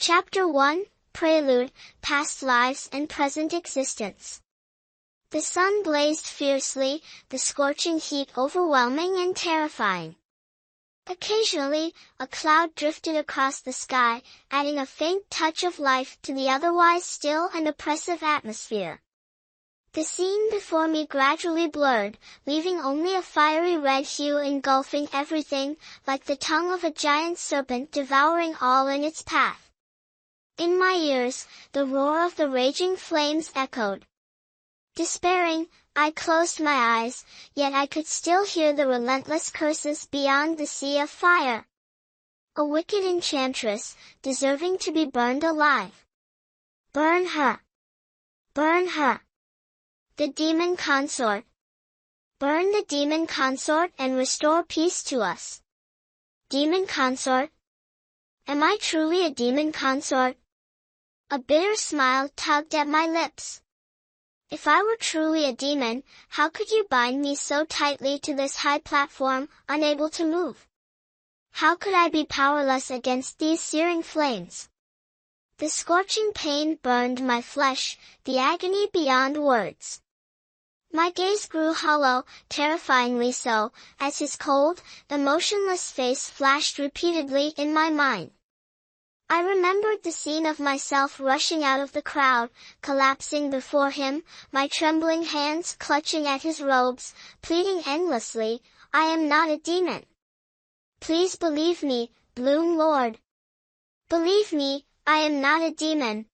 Chapter 1, Prelude, Past Lives and Present Existence. The sun blazed fiercely, the scorching heat overwhelming and terrifying. Occasionally, a cloud drifted across the sky, adding a faint touch of life to the otherwise still and oppressive atmosphere. The scene before me gradually blurred, leaving only a fiery red hue engulfing everything, like the tongue of a giant serpent devouring all in its path. In my ears, the roar of the raging flames echoed. Despairing, I closed my eyes, yet I could still hear the relentless curses beyond the sea of fire. A wicked enchantress, deserving to be burned alive. Burn her! Burn her! The demon consort. Burn the demon consort and restore peace to us. Demon consort? Am I truly a demon consort? A bitter smile tugged at my lips. If I were truly a demon, how could you bind me so tightly to this high platform, unable to move? How could I be powerless against these searing flames? The scorching pain burned my flesh, the agony beyond words. My gaze grew hollow, terrifyingly so, as his cold, emotionless face flashed repeatedly in my mind. I remembered the scene of myself rushing out of the crowd, collapsing before him, my trembling hands clutching at his robes, pleading endlessly, "I am not a demon. Please believe me, Bloom Lord. Believe me, I am not a demon."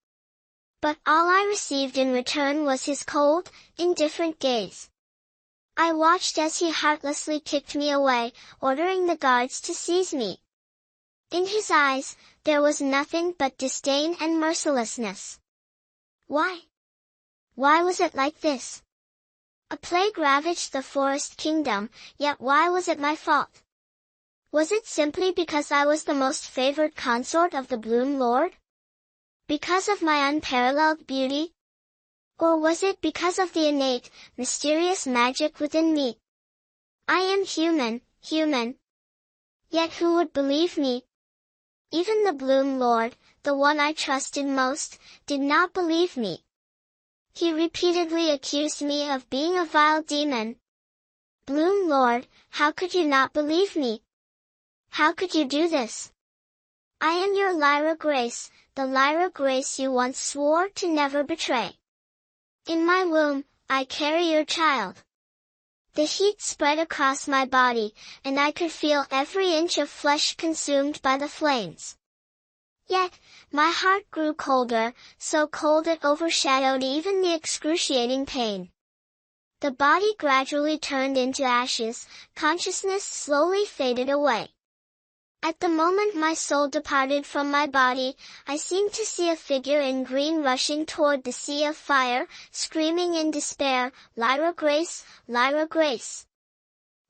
But all I received in return was his cold, indifferent gaze. I watched as he heartlessly kicked me away, ordering the guards to seize me. In his eyes, there was nothing but disdain and mercilessness. Why? Why was it like this? A plague ravaged the forest kingdom, yet why was it my fault? Was it simply because I was the most favored consort of the Bloom Lord? Because of my unparalleled beauty? Or was it because of the innate, mysterious magic within me? I am human. Yet who would believe me? Even the Bloom Lord, the one I trusted most, did not believe me. He repeatedly accused me of being a vile demon. Bloom Lord, how could you not believe me? How could you do this? I am your Lyra Grace, the Lyra Grace you once swore to never betray. In my womb, I carry your child. The heat spread across my body, and I could feel every inch of flesh consumed by the flames. Yet, my heart grew colder, so cold it overshadowed even the excruciating pain. The body gradually turned into ashes, consciousness slowly faded away. At the moment my soul departed from my body, I seemed to see a figure in green rushing toward the sea of fire, screaming in despair, "Lyra Grace, Lyra Grace."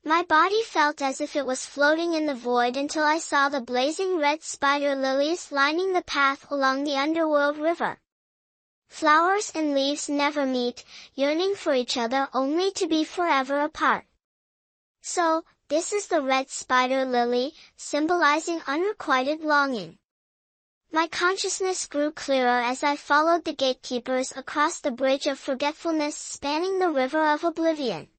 My body felt as if it was floating in the void until I saw the blazing red spider lilies lining the path along the underworld river. Flowers and leaves never meet, yearning for each other only to be forever apart. So, this is the red spider lily, symbolizing unrequited longing. My consciousness grew clearer as I followed the gatekeepers across the bridge of forgetfulness spanning the river of oblivion.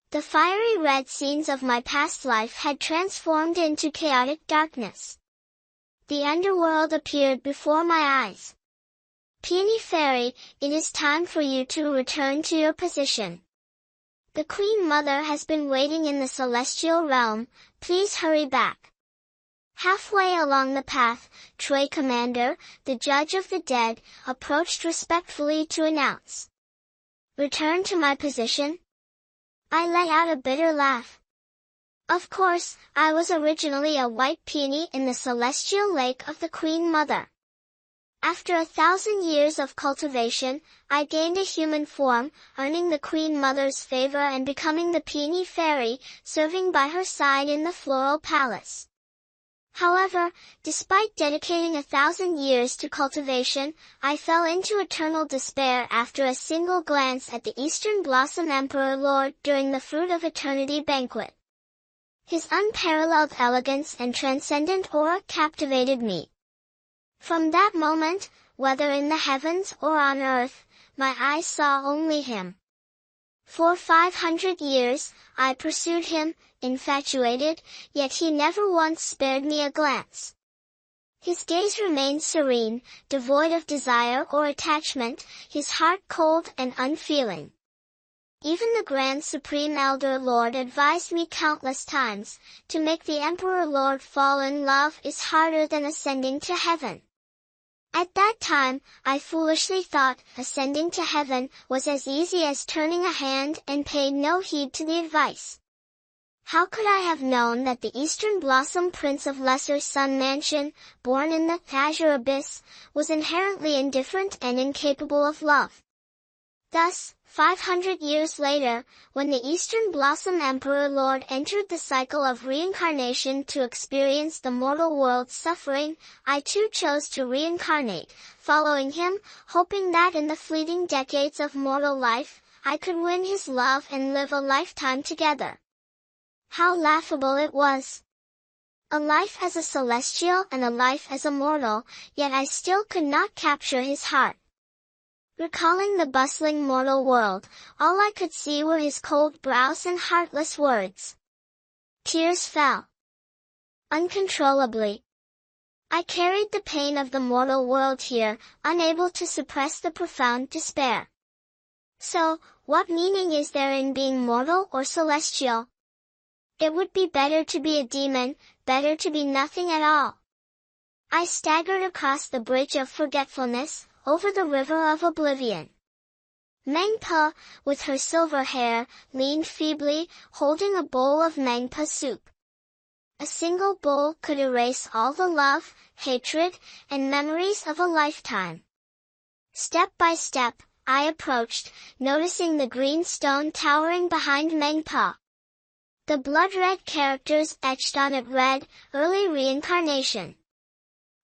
The fiery red scenes of my past life had transformed into chaotic darkness. The underworld appeared before my eyes. Peony Fairy, it is time for you to return to your position. The Queen Mother has been waiting in the celestial realm, please hurry back. Halfway along the path, Trey Commander, the judge of the dead, approached respectfully to announce. Return to my position? I let out a bitter laugh. Of course, I was originally a white peony in the celestial lake of the Queen Mother. After 1,000 years of cultivation, I gained a human form, earning the Queen Mother's favor and becoming the Peony Fairy, serving by her side in the Floral Palace. However, despite dedicating 1,000 years to cultivation, I fell into eternal despair after a single glance at the Eastern Blossom Emperor Lord during the Fruit of Eternity banquet. His unparalleled elegance and transcendent aura captivated me. From that moment, whether in the heavens or on earth, my eyes saw only him. For 500 years, I pursued him, infatuated, yet he never once spared me a glance. His gaze remained serene, devoid of desire or attachment, his heart cold and unfeeling. Even the Grand Supreme Elder Lord advised me countless times, to make the Emperor Lord fall in love is harder than ascending to heaven. At that time, I foolishly thought ascending to heaven was as easy as turning a hand and paid no heed to the advice. How could I have known that the Eastern Blossom Prince of Lesser Sun Mansion, born in the azure abyss, was inherently indifferent and incapable of love? Thus, 500 years later, when the Eastern Blossom Emperor Lord entered the cycle of reincarnation to experience the mortal world's suffering, I too chose to reincarnate, following him, hoping that in the fleeting decades of mortal life, I could win his love and live a lifetime together. How laughable it was! A life as a celestial and a life as a mortal, yet I still could not capture his heart. Recalling the bustling mortal world, all I could see were his cold brows and heartless words. Tears fell uncontrollably. I carried the pain of the mortal world here, unable to suppress the profound despair. So, what meaning is there in being mortal or celestial? It would be better to be a demon, better to be nothing at all. I staggered across the bridge of forgetfulness, over the river of oblivion. Mangpa, with her silver hair, leaned feebly, holding a bowl of Mangpa soup. A single bowl could erase all the love, hatred, and memories of a lifetime. Step by step, I approached, noticing the green stone towering behind Mangpa. The blood-red characters etched on it read, "Early Reincarnation."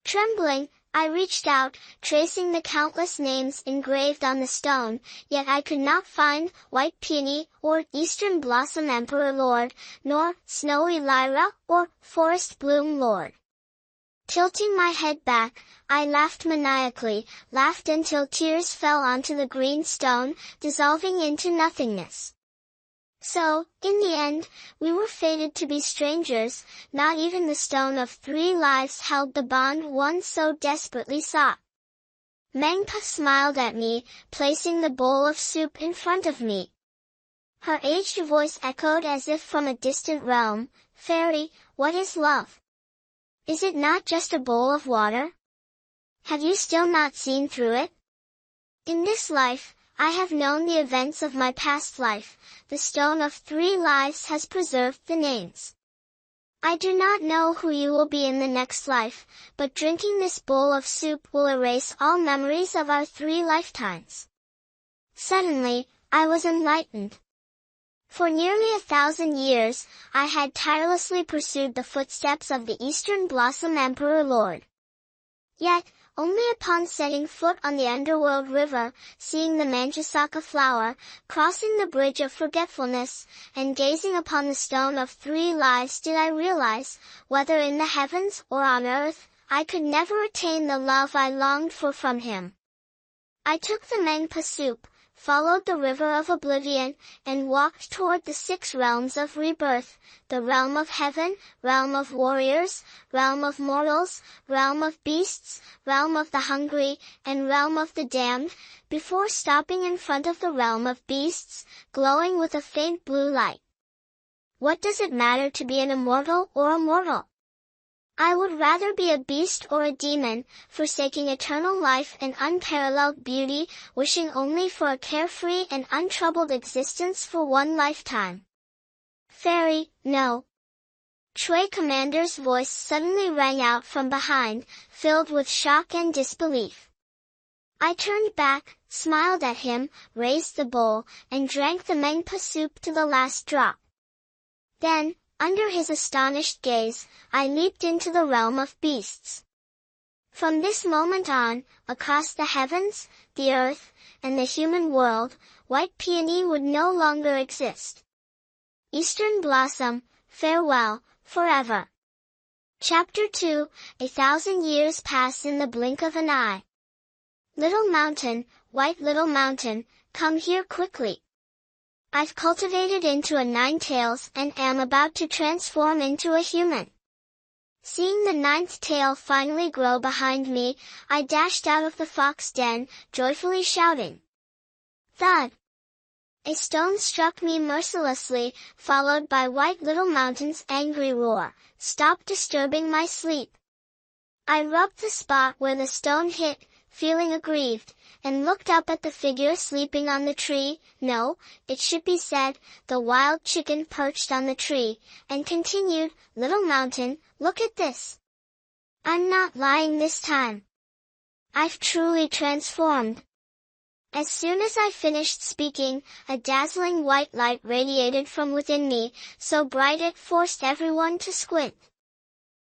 Trembling, I reached out, tracing the countless names engraved on the stone, yet I could not find White Peony, or Eastern Blossom Emperor Lord, nor Snowy Lyra, or Forest Bloom Lord. Tilting my head back, I laughed maniacally, laughed until tears fell onto the green stone, dissolving into nothingness. So, in the end, we were fated to be strangers, not even the stone of 3 lives held the bond one so desperately sought. Mangpa smiled at me, placing the bowl of soup in front of me. Her aged voice echoed as if from a distant realm, "Fairy, what is love? Is it not just a bowl of water? Have you still not seen through it? In this life, I have known the events of my past life, the stone of 3 lives has preserved the names. I do not know who you will be in the next life, but drinking this bowl of soup will erase all memories of our 3 lifetimes." Suddenly, I was enlightened. For nearly 1,000 years, I had tirelessly pursued the footsteps of the Eastern Blossom Emperor Lord. Yet, only upon setting foot on the underworld river, seeing the Manjusaka flower, crossing the bridge of forgetfulness, and gazing upon the stone of 3 lives did I realize, whether in the heavens or on earth, I could never attain the love I longed for from him. I took the Mangpa soup, followed the river of oblivion, and walked toward the 6 realms of rebirth, the realm of heaven, realm of warriors, realm of mortals, realm of beasts, realm of the hungry, and realm of the damned, before stopping in front of the realm of beasts, glowing with a faint blue light. What does it matter to be an immortal or a mortal? I would rather be a beast or a demon, forsaking eternal life and unparalleled beauty, wishing only for a carefree and untroubled existence for 1 lifetime. Fairy, no. Shui Commander's voice suddenly rang out from behind, filled with shock and disbelief. I turned back, smiled at him, raised the bowl, and drank the Mangpa soup to the last drop. Then, under his astonished gaze, I leaped into the realm of beasts. From this moment on, across the heavens, the earth, and the human world, White Peony would no longer exist. Eastern Blossom, farewell, forever. Chapter 2, 1,000 years pass in the blink of an eye. Little mountain, white little mountain, come here quickly. I've cultivated into a 9 tails and am about to transform into a human. Seeing the 9th tail finally grow behind me, I dashed out of the fox den, joyfully shouting. Thud! A stone struck me mercilessly, followed by White Little Mountain's angry roar, "Stop disturbing my sleep!" I rubbed the spot where the stone hit, feeling aggrieved, and looked up at the figure sleeping on the tree, no, it should be said, the wild chicken perched on the tree, and continued, "Little Mountain, look at this! I'm not lying this time. I've truly transformed." As soon as I finished speaking, a dazzling white light radiated from within me, so bright it forced everyone to squint.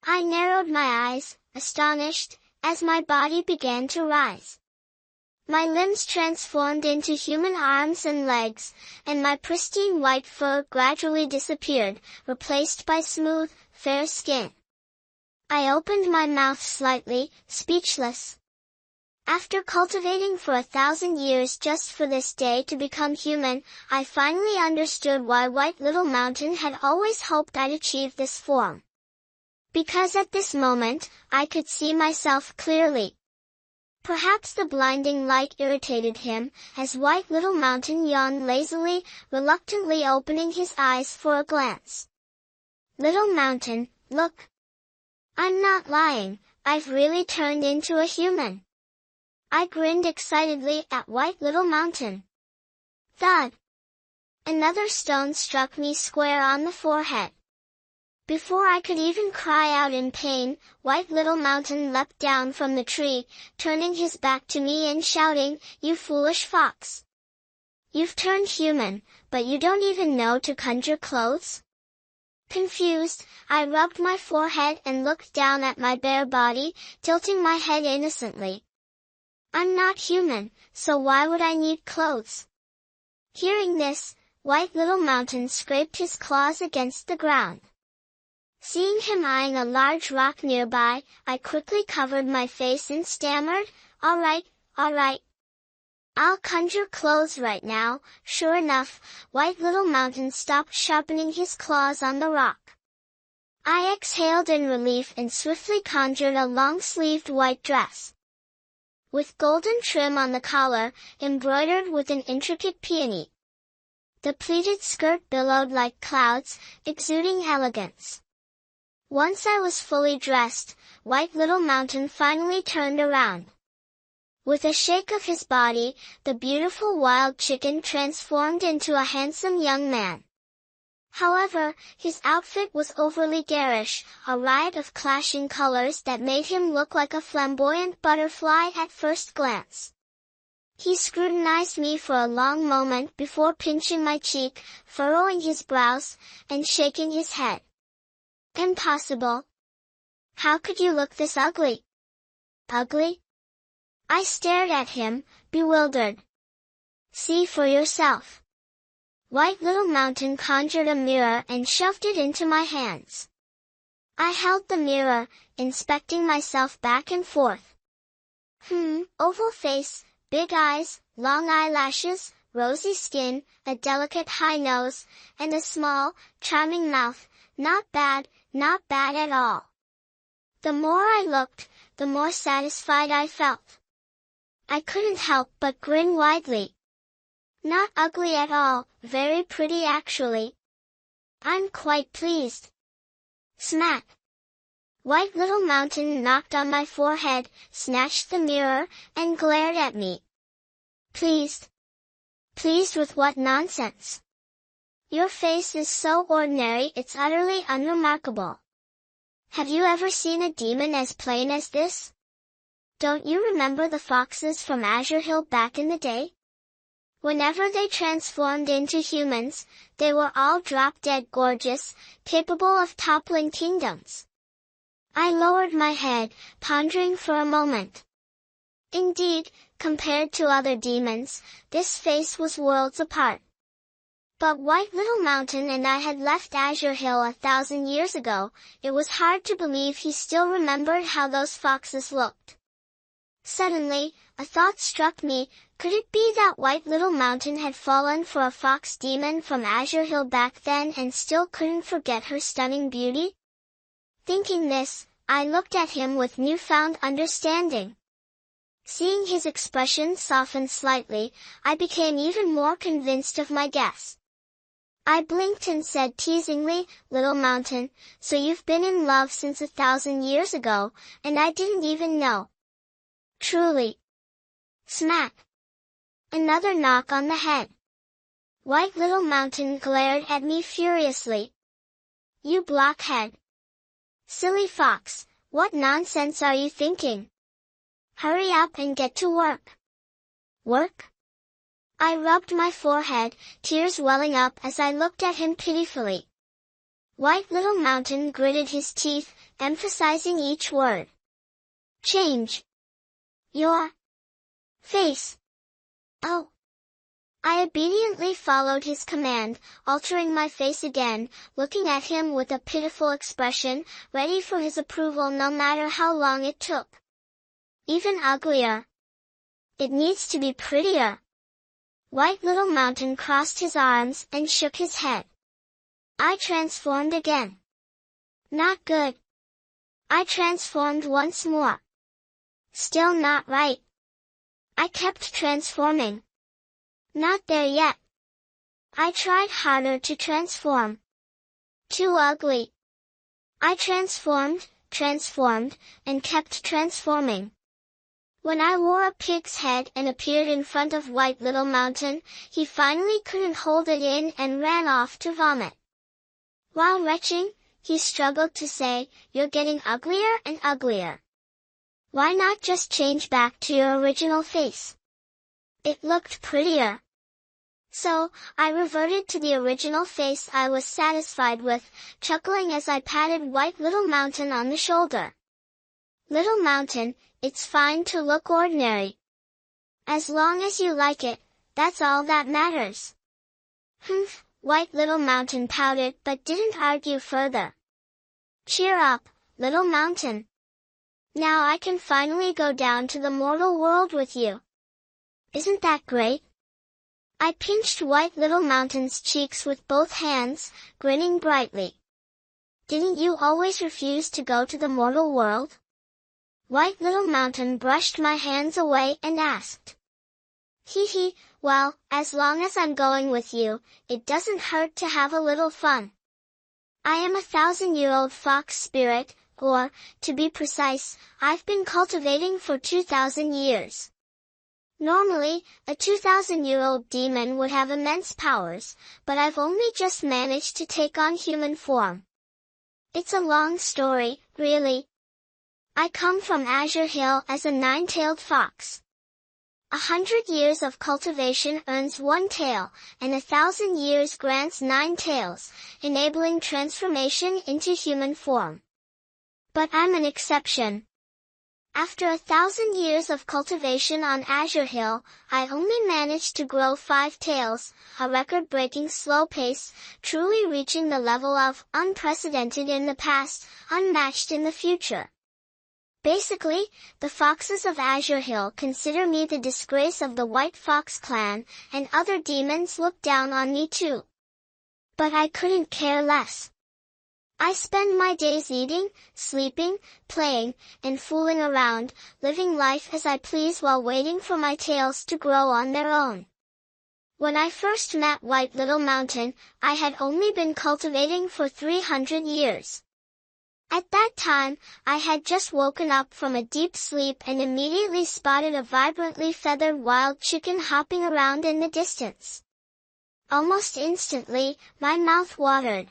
I narrowed my eyes, astonished, as my body began to rise. My limbs transformed into human arms and legs, and my pristine white fur gradually disappeared, replaced by smooth, fair skin. I opened my mouth slightly, speechless. After cultivating for 1,000 years just for this day to become human, I finally understood why White Little Mountain had always hoped I'd achieve this form. Because at this moment, I could see myself clearly. Perhaps the blinding light irritated him, as White Little Mountain yawned lazily, reluctantly opening his eyes for a glance. "Little Mountain, look. I'm not lying, I've really turned into a human." I grinned excitedly at White Little Mountain. Thud! Another stone struck me square on the forehead. Before I could even cry out in pain, White Little Mountain leapt down from the tree, turning his back to me and shouting, "You foolish fox! You've turned human, but you don't even know to conjure clothes?" Confused, I rubbed my forehead and looked down at my bare body, tilting my head innocently. "I'm not human, so why would I need clothes?" Hearing this, White Little Mountain scraped his claws against the ground. Seeing him eyeing a large rock nearby, I quickly covered my face and stammered, all right. I'll conjure clothes right now." Sure enough, White Little Mountain stopped sharpening his claws on the rock. I exhaled in relief and swiftly conjured a long-sleeved white dress, with golden trim on the collar, embroidered with an intricate peony. The pleated skirt billowed like clouds, exuding elegance. Once I was fully dressed, White Little Mountain finally turned around. With a shake of his body, the beautiful wild chicken transformed into a handsome young man. However, his outfit was overly garish, a riot of clashing colors that made him look like a flamboyant butterfly at first glance. He scrutinized me for a long moment before pinching my cheek, furrowing his brows, and shaking his head. "Impossible. How could you look this ugly?" "Ugly?" I stared at him, bewildered. "See for yourself." White Little Mountain conjured a mirror and shoved it into my hands. I held the mirror, inspecting myself back and forth. Oval face, big eyes, long eyelashes, rosy skin, a delicate high nose, and a small, charming mouth. Not bad at all. The more I looked, the more satisfied I felt. I couldn't help but grin widely. Not ugly at all, very pretty actually. I'm quite pleased. Smack! White Little Mountain knocked on my forehead, snatched the mirror, and glared at me. "Pleased? Pleased with what nonsense? Your face is so ordinary it's utterly unremarkable. Have you ever seen a demon as plain as this? Don't you remember the foxes from Azure Hill back in the day? Whenever they transformed into humans, they were all drop-dead gorgeous, capable of toppling kingdoms." I lowered my head, pondering for a moment. Indeed, compared to other demons, this face was worlds apart. But White Little Mountain and I had left Azure Hill 1,000 years ago. It was hard to believe he still remembered how those foxes looked. Suddenly, a thought struck me. Could it be that White Little Mountain had fallen for a fox demon from Azure Hill back then and still couldn't forget her stunning beauty? Thinking this, I looked at him with newfound understanding. Seeing his expression soften slightly, I became even more convinced of my guess. I blinked and said teasingly, "Little Mountain, so you've been in love since 1,000 years ago, and I didn't even know." Truly. Smack. Another knock on the head. White Little Mountain glared at me furiously. "You blockhead. Silly fox, what nonsense are you thinking? Hurry up and get to work." Work? I rubbed my forehead, tears welling up as I looked at him pitifully. White Little Mountain gritted his teeth, emphasizing each word. "Change your face." Oh. I obediently followed his command, altering my face again, looking at him with a pitiful expression, ready for his approval no matter how long it took. "Even uglier. It needs to be prettier." White Little Mountain crossed his arms and shook his head. I transformed again. Not good. I transformed once more. Still not right. I kept transforming. Not there yet. I tried harder to transform. Too ugly. I transformed, and kept transforming. When I wore a pig's head and appeared in front of White Little Mountain, he finally couldn't hold it in and ran off to vomit. While retching, he struggled to say, "You're getting uglier and uglier. Why not just change back to your original face? It looked prettier." So, I reverted to the original face I was satisfied with, chuckling as I patted White Little Mountain on the shoulder. "Little Mountain, it's fine to look ordinary. As long as you like it, that's all that matters." "Humph," White Little Mountain pouted but didn't argue further. "Cheer up, Little Mountain. Now I can finally go down to the mortal world with you. Isn't that great?" I pinched White Little Mountain's cheeks with both hands, grinning brightly. "Didn't you always refuse to go to the mortal world?" White Little Mountain brushed my hands away and asked. "Hee, well, as long as I'm going with you, it doesn't hurt to have a little fun. I am a 1,000-year-old fox spirit, or, to be precise, I've been cultivating for 2,000 years. Normally, a 2,000-year-old demon would have immense powers, but I've only just managed to take on human form. It's a long story, really. I come from Azure Hill as a 9-tailed fox. 100 years of cultivation earns 1 tail, and 1,000 years grants 9 tails, enabling transformation into human form. But I'm an exception. After 1,000 years of cultivation on Azure Hill, I only managed to grow 5 tails, a record-breaking slow pace, truly reaching the level of unprecedented in the past, unmatched in the future. Basically, the foxes of Azure Hill consider me the disgrace of the White Fox clan, and other demons look down on me too. But I couldn't care less. I spend my days eating, sleeping, playing, and fooling around, living life as I please while waiting for my tails to grow on their own. When I first met White Little Mountain, I had only been cultivating for 300 years. At that time, I had just woken up from a deep sleep and immediately spotted a vibrantly feathered wild chicken hopping around in the distance. Almost instantly, my mouth watered.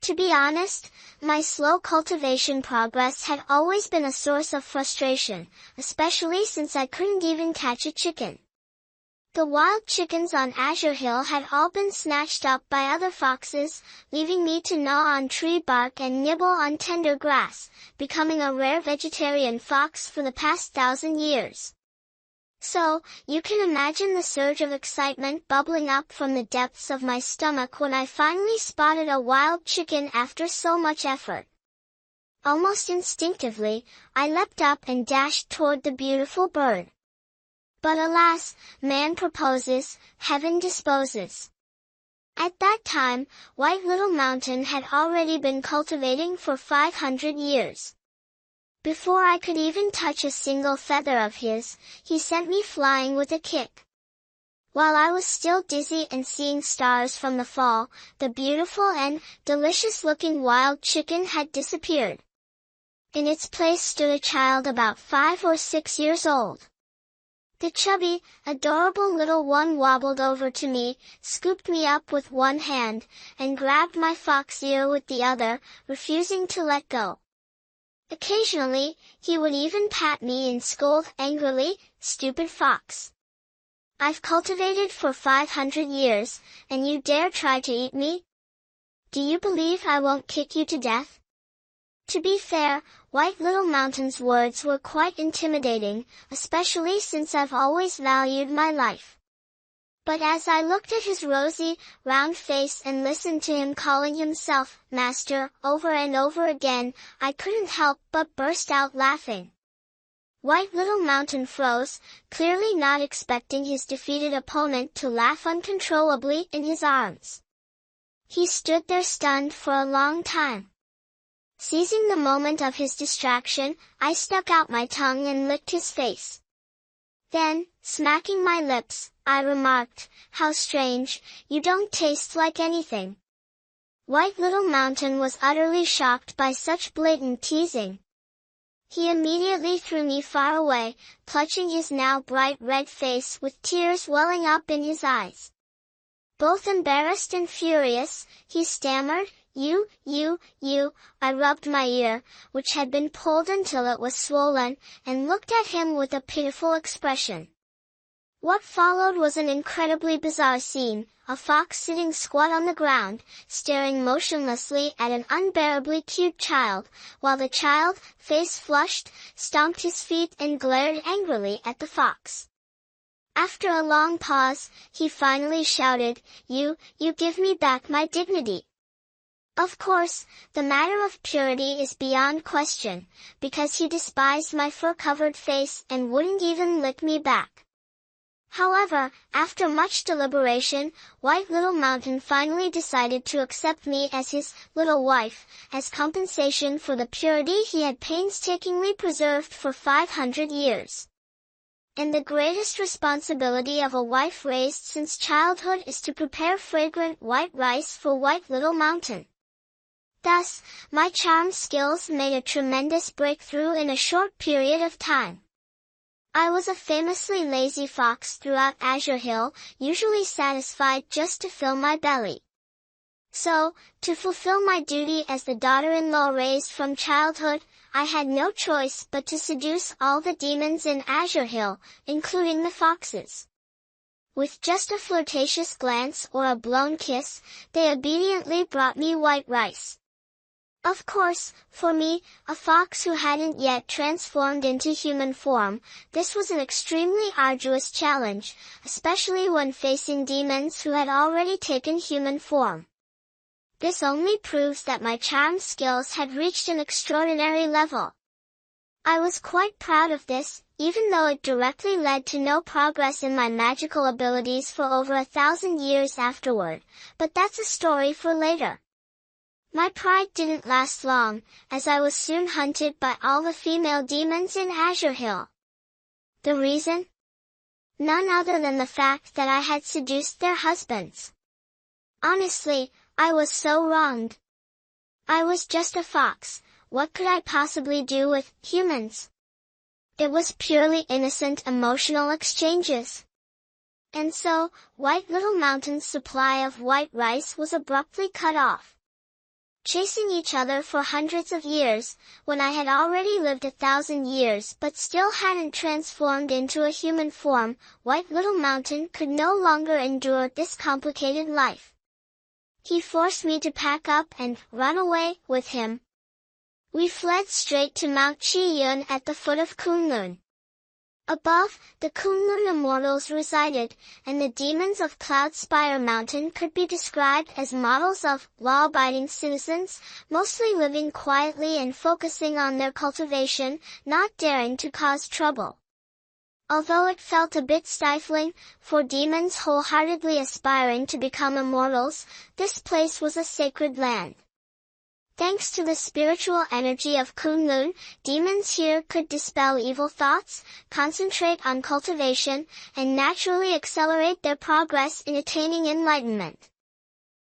To be honest, my slow cultivation progress had always been a source of frustration, especially since I couldn't even catch a chicken. The wild chickens on Azure Hill had all been snatched up by other foxes, leaving me to gnaw on tree bark and nibble on tender grass, becoming a rare vegetarian fox for the past 1,000 years. So, you can imagine the surge of excitement bubbling up from the depths of my stomach when I finally spotted a wild chicken after so much effort. Almost instinctively, I leapt up and dashed toward the beautiful bird. But alas, man proposes, heaven disposes. At that time, White Little Mountain had already been cultivating for 500 years. Before I could even touch a single feather of his, he sent me flying with a kick. While I was still dizzy and seeing stars from the fall, the beautiful and delicious-looking wild chicken had disappeared. In its place stood a child about 5 or 6 years old. The chubby, adorable little one wobbled over to me, scooped me up with one hand, and grabbed my fox ear with the other, refusing to let go. Occasionally, he would even pat me and scold angrily, "Stupid fox. I've cultivated for 500 years, and you dare try to eat me? Do you believe I won't kick you to death?" To be fair, White Little Mountain's words were quite intimidating, especially since I've always valued my life. But as I looked at his rosy, round face and listened to him calling himself master over and over again, I couldn't help but burst out laughing. White Little Mountain froze, clearly not expecting his defeated opponent to laugh uncontrollably in his arms. He stood there stunned for a long time. Seizing the moment of his distraction, I stuck out my tongue and licked his face. Then, smacking my lips, I remarked, "How strange, you don't taste like anything." White Little Mountain was utterly shocked by such blatant teasing. He immediately threw me far away, clutching his now bright red face with tears welling up in his eyes. Both embarrassed and furious, he stammered, You. I rubbed my ear, which had been pulled until it was swollen, and looked at him with a pitiful expression. What followed was an incredibly bizarre scene, a fox sitting squat on the ground, staring motionlessly at an unbearably cute child, while the child, face flushed, stomped his feet and glared angrily at the fox. After a long pause, he finally shouted, You give me back my dignity." Of course, the matter of purity is beyond question, because he despised my fur-covered face and wouldn't even lick me back. However, after much deliberation, White Little Mountain finally decided to accept me as his little wife, as compensation for the purity he had painstakingly preserved for 500 years. And the greatest responsibility of a wife raised since childhood is to prepare fragrant white rice for White Little Mountain. Thus, my charm skills made a tremendous breakthrough in a short period of time. I was a famously lazy fox throughout Azure Hill, usually satisfied just to fill my belly. So, to fulfill my duty as the daughter-in-law raised from childhood, I had no choice but to seduce all the demons in Azure Hill, including the foxes. With just a flirtatious glance or a blown kiss, they obediently brought me white rice. Of course, for me, a fox who hadn't yet transformed into human form, this was an extremely arduous challenge, especially when facing demons who had already taken human form. This only proves that my charm skills had reached an extraordinary level. I was quite proud of this, even though it directly led to no progress in my magical abilities for over 1,000 years afterward, but that's a story for later. My pride didn't last long, as I was soon hunted by all the female demons in Azure Hill. The reason? None other than the fact that I had seduced their husbands. Honestly, I was so wronged. I was just a fox, what could I possibly do with humans? It was purely innocent emotional exchanges. And so, White Little Mountain's supply of white rice was abruptly cut off. Chasing each other for hundreds of years, when I had already lived 1,000 years but still hadn't transformed into a human form, White Little Mountain could no longer endure this complicated life. He forced me to pack up and run away with him. We fled straight to Mount Chi Yun at the foot of Kunlun. Above, the Kunlun immortals resided, and the demons of Cloudspire Mountain could be described as models of law-abiding citizens, mostly living quietly and focusing on their cultivation, not daring to cause trouble. Although it felt a bit stifling, for demons wholeheartedly aspiring to become immortals, this place was a sacred land. Thanks to the spiritual energy of Kunlun, demons here could dispel evil thoughts, concentrate on cultivation, and naturally accelerate their progress in attaining enlightenment.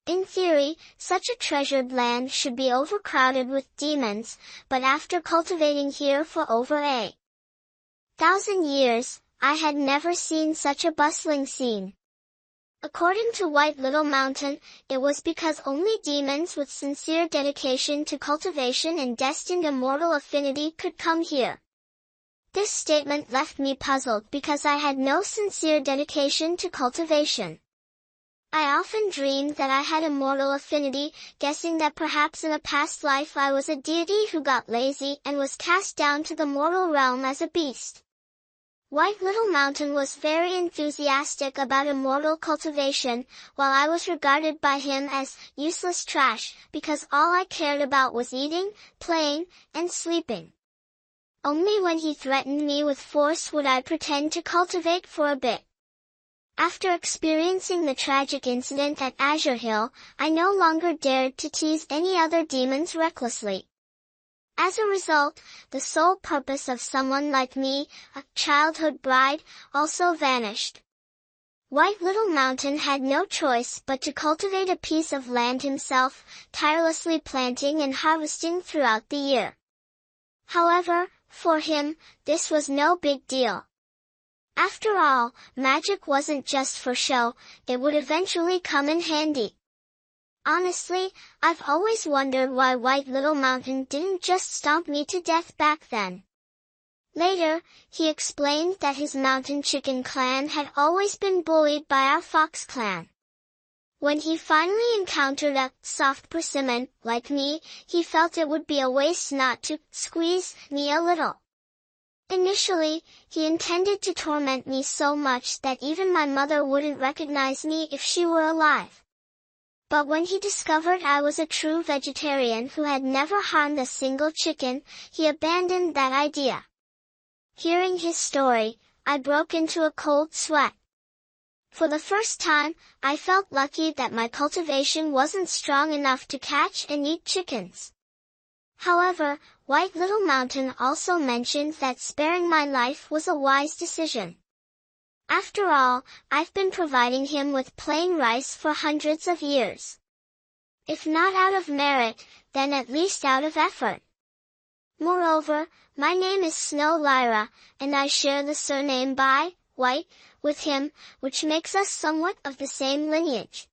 In theory, such a treasured land should be overcrowded with demons, but after cultivating here for over 1,000 years, I had never seen such a bustling scene. According to White Little Mountain, it was because only demons with sincere dedication to cultivation and destined immortal affinity could come here. This statement left me puzzled because I had no sincere dedication to cultivation. I often dreamed that I had immortal affinity, guessing that perhaps in a past life I was a deity who got lazy and was cast down to the mortal realm as a beast. White Little Mountain was very enthusiastic about immortal cultivation, while I was regarded by him as useless trash, because all I cared about was eating, playing, and sleeping. Only when he threatened me with force would I pretend to cultivate for a bit. After experiencing the tragic incident at Azure Hill, I no longer dared to tease any other demons recklessly. As a result, the sole purpose of someone like me, a childhood bride, also vanished. White Little Mountain had no choice but to cultivate a piece of land himself, tirelessly planting and harvesting throughout the year. However, for him, this was no big deal. After all, magic wasn't just for show, it would eventually come in handy. Honestly, I've always wondered why White Little Mountain didn't just stomp me to death back then. Later, he explained that his mountain chicken clan had always been bullied by our fox clan. When he finally encountered a soft persimmon like me, he felt it would be a waste not to squeeze me a little. Initially, he intended to torment me so much that even my mother wouldn't recognize me if she were alive. But when he discovered I was a true vegetarian who had never harmed a single chicken, he abandoned that idea. Hearing his story, I broke into a cold sweat. For the first time, I felt lucky that my cultivation wasn't strong enough to catch and eat chickens. However, White Little Mountain also mentioned that sparing my life was a wise decision. After all, I've been providing him with plain rice for hundreds of years. If not out of merit, then at least out of effort. Moreover, my name is Snow Lyra, and I share the surname by White with him, which makes us somewhat of the same lineage.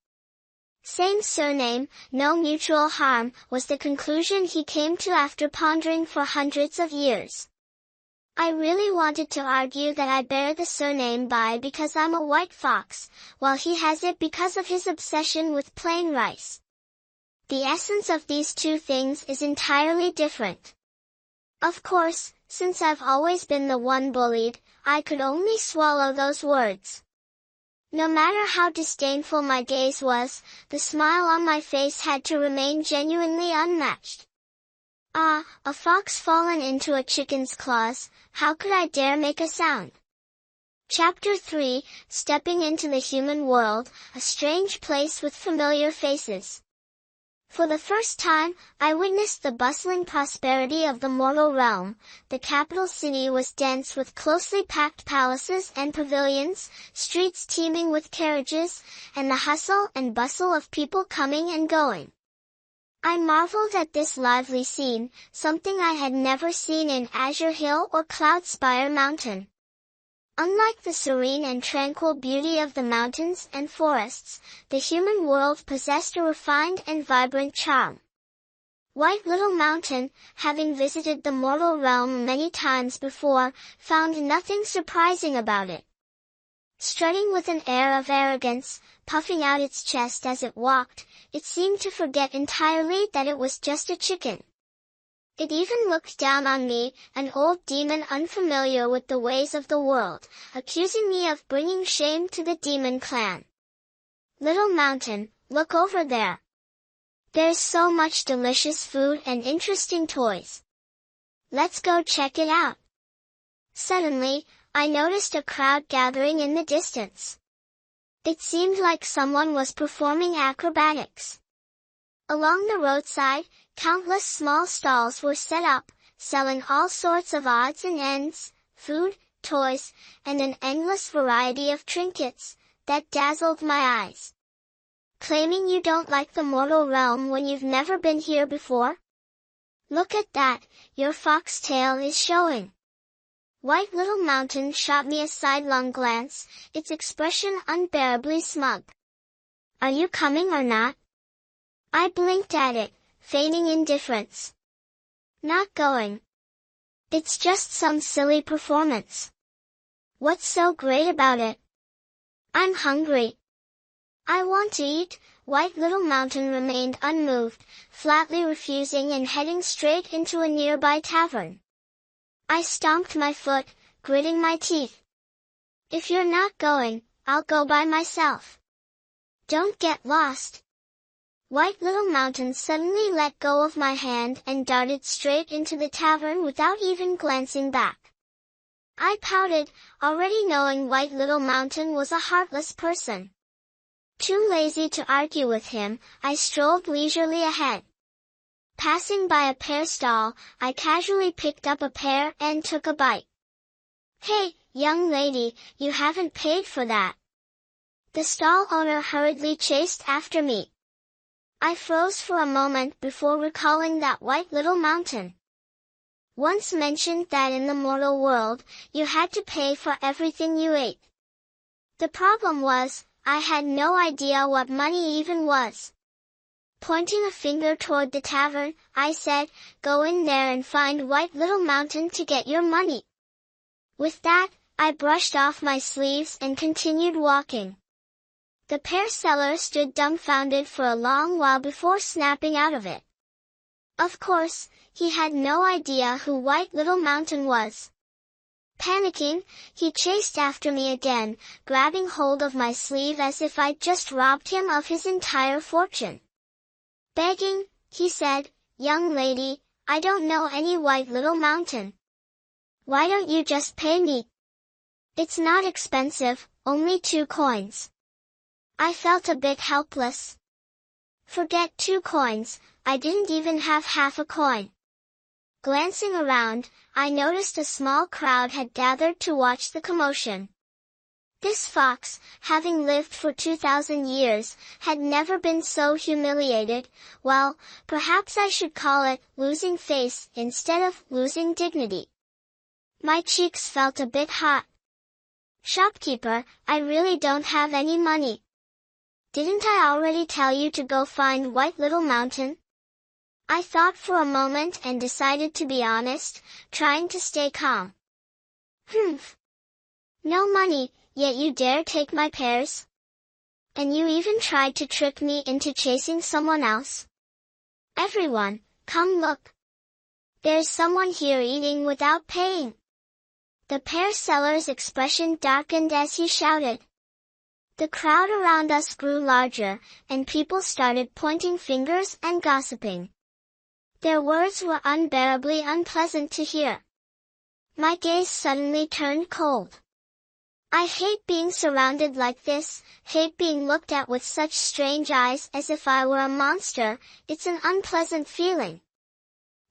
Same surname, no mutual harm, was the conclusion he came to after pondering for hundreds of years. I really wanted to argue that I bear the surname Bai because I'm a white fox, while he has it because of his obsession with plain rice. The essence of these two things is entirely different. Of course, since I've always been the one bullied, I could only swallow those words. No matter how disdainful my gaze was, the smile on my face had to remain genuinely unmatched. Ah, a fox fallen into a chicken's claws, how could I dare make a sound? Chapter 3, Stepping into the Human World, a strange place with familiar faces. For the first time, I witnessed the bustling prosperity of the mortal realm. The capital city was dense with closely packed palaces and pavilions, streets teeming with carriages, and the hustle and bustle of people coming and going. I marveled at this lively scene, something I had never seen in Azure Hill or Cloudspire Mountain. Unlike the serene and tranquil beauty of the mountains and forests, the human world possessed a refined and vibrant charm. White Little Mountain, having visited the mortal realm many times before, found nothing surprising about it. Strutting with an air of arrogance, puffing out its chest as it walked, it seemed to forget entirely that it was just a chicken. It even looked down on me, an old demon unfamiliar with the ways of the world, accusing me of bringing shame to the demon clan. Little mountain, look over there. There's so much delicious food and interesting toys. Let's go check it out. Suddenly, I noticed a crowd gathering in the distance. It seemed like someone was performing acrobatics. Along the roadside, countless small stalls were set up, selling all sorts of odds and ends, food, toys, and an endless variety of trinkets that dazzled my eyes. Claiming you don't like the mortal realm when you've never been here before? Look at that, your foxtail is showing. White Little Mountain shot me a sidelong glance, its expression unbearably smug. Are you coming or not? I blinked at it, feigning indifference. Not going. It's just some silly performance. What's so great about it? I'm hungry. I want to eat. White Little Mountain remained unmoved, flatly refusing and heading straight into a nearby tavern. I stomped my foot, gritting my teeth. If you're not going, I'll go by myself. Don't get lost. White Little Mountain suddenly let go of my hand and darted straight into the tavern without even glancing back. I pouted, already knowing White Little Mountain was a heartless person. Too lazy to argue with him, I strolled leisurely ahead. Passing by a pear stall, I casually picked up a pear and took a bite. Hey, young lady, you haven't paid for that. The stall owner hurriedly chased after me. I froze for a moment before recalling that White Little Mountain once mentioned that in the mortal world, you had to pay for everything you ate. The problem was, I had no idea what money even was. Pointing a finger toward the tavern, I said, go in there and find White Little Mountain to get your money. With that, I brushed off my sleeves and continued walking. The pear seller stood dumbfounded for a long while before snapping out of it. Of course, he had no idea who White Little Mountain was. Panicking, he chased after me again, grabbing hold of my sleeve as if I'd just robbed him of his entire fortune. Begging, he said, young lady, I don't know any White Little Mountain. Why don't you just pay me? It's not expensive, only 2 coins. I felt a bit helpless. Forget 2 coins, I didn't even have half a coin. Glancing around, I noticed a small crowd had gathered to watch the commotion. This fox, having lived for 2,000 years, had never been so humiliated. Well, perhaps I should call it losing face instead of losing dignity. My cheeks felt a bit hot. Shopkeeper, I really don't have any money. Didn't I already tell you to go find White Little Mountain? I thought for a moment and decided to be honest, trying to stay calm. Humph. No money, yet you dare take my pears? And you even tried to trick me into chasing someone else? Everyone, come look. There's someone here eating without paying. The pear seller's expression darkened as he shouted. The crowd around us grew larger, and people started pointing fingers and gossiping. Their words were unbearably unpleasant to hear. My gaze suddenly turned cold. I hate being surrounded like this, hate being looked at with such strange eyes as if I were a monster. It's an unpleasant feeling.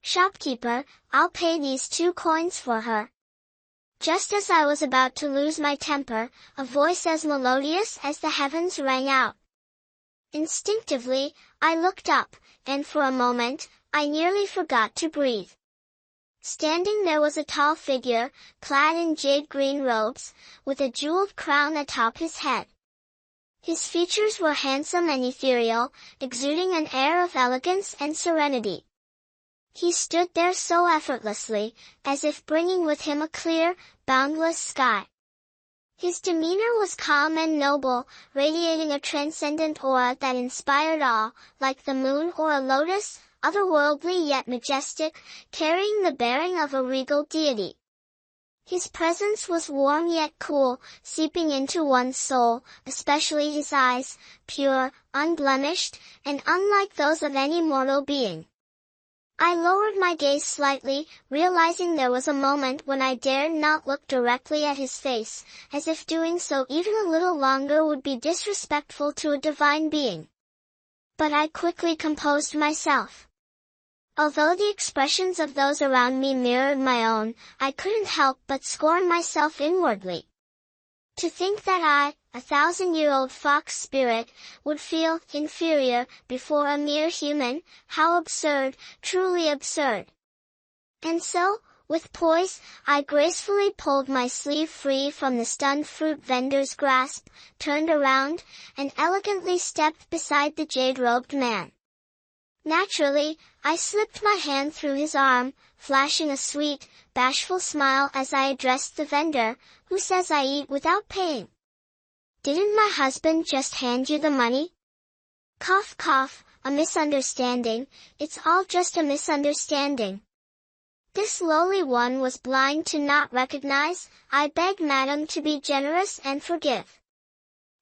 Shopkeeper, I'll pay these 2 coins for her. Just as I was about to lose my temper, a voice as melodious as the heavens rang out. Instinctively, I looked up, and for a moment, I nearly forgot to breathe. Standing there was a tall figure, clad in jade-green robes, with a jeweled crown atop his head. His features were handsome and ethereal, exuding an air of elegance and serenity. He stood there so effortlessly, as if bringing with him a clear, boundless sky. His demeanor was calm and noble, radiating a transcendent aura that inspired awe, like the moon or a lotus, otherworldly yet majestic, carrying the bearing of a regal deity. His presence was warm yet cool, seeping into one's soul, especially his eyes, pure, unblemished, and unlike those of any mortal being. I lowered my gaze slightly, realizing there was a moment when I dared not look directly at his face, as if doing so even a little longer would be disrespectful to a divine being. But I quickly composed myself. Although the expressions of those around me mirrored my own, I couldn't help but scorn myself inwardly. To think that I, a 1,000-year-old fox spirit, would feel inferior before a mere human, how absurd, truly absurd. And so, with poise, I gracefully pulled my sleeve free from the stunned fruit vendor's grasp, turned around, and elegantly stepped beside the jade-robed man. Naturally, I slipped my hand through his arm, flashing a sweet, bashful smile as I addressed the vendor, who says I eat without paying. Didn't my husband just hand you the money? Cough cough, a misunderstanding, it's all just a misunderstanding. This lowly one was blind to not recognize, I beg madam to be generous and forgive.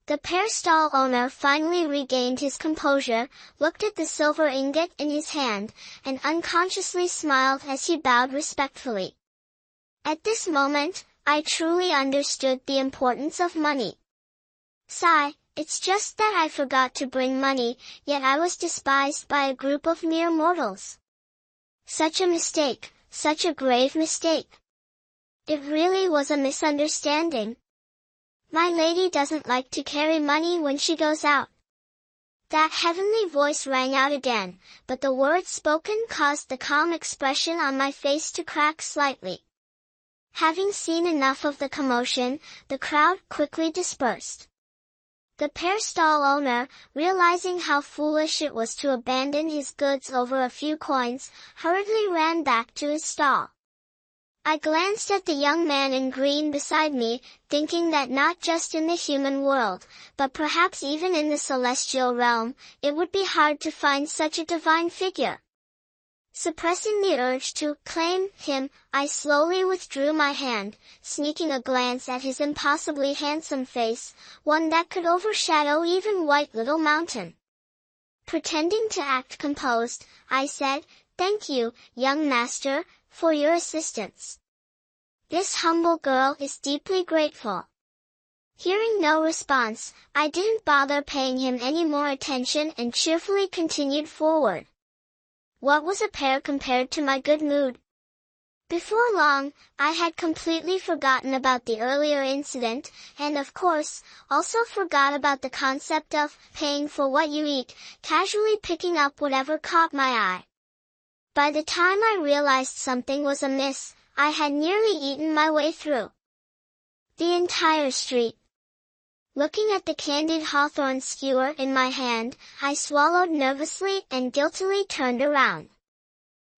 The pear stall owner finally regained his composure, looked at the silver ingot in his hand, and unconsciously smiled as he bowed respectfully. At this moment, I truly understood the importance of money. Sigh, it's just that I forgot to bring money, yet I was despised by a group of mere mortals. Such a mistake, such a grave mistake. It really was a misunderstanding. My lady doesn't like to carry money when she goes out. That heavenly voice rang out again, but the words spoken caused the calm expression on my face to crack slightly. Having seen enough of the commotion, the crowd quickly dispersed. The pear stall owner, realizing how foolish it was to abandon his goods over a few coins, hurriedly ran back to his stall. I glanced at the young man in green beside me, thinking that not just in the human world, but perhaps even in the celestial realm, it would be hard to find such a divine figure. Suppressing the urge to claim him, I slowly withdrew my hand, sneaking a glance at his impossibly handsome face, one that could overshadow even White Little Mountain. Pretending to act composed, I said, "Thank you, young master, for your assistance. This humble girl is deeply grateful." Hearing no response, I didn't bother paying him any more attention and cheerfully continued forward. What was a pear compared to my good mood? Before long, I had completely forgotten about the earlier incident, and of course, also forgot about the concept of paying for what you eat, casually picking up whatever caught my eye. By the time I realized something was amiss, I had nearly eaten my way through the entire street. Looking at the candied hawthorn skewer in my hand, I swallowed nervously and guiltily turned around.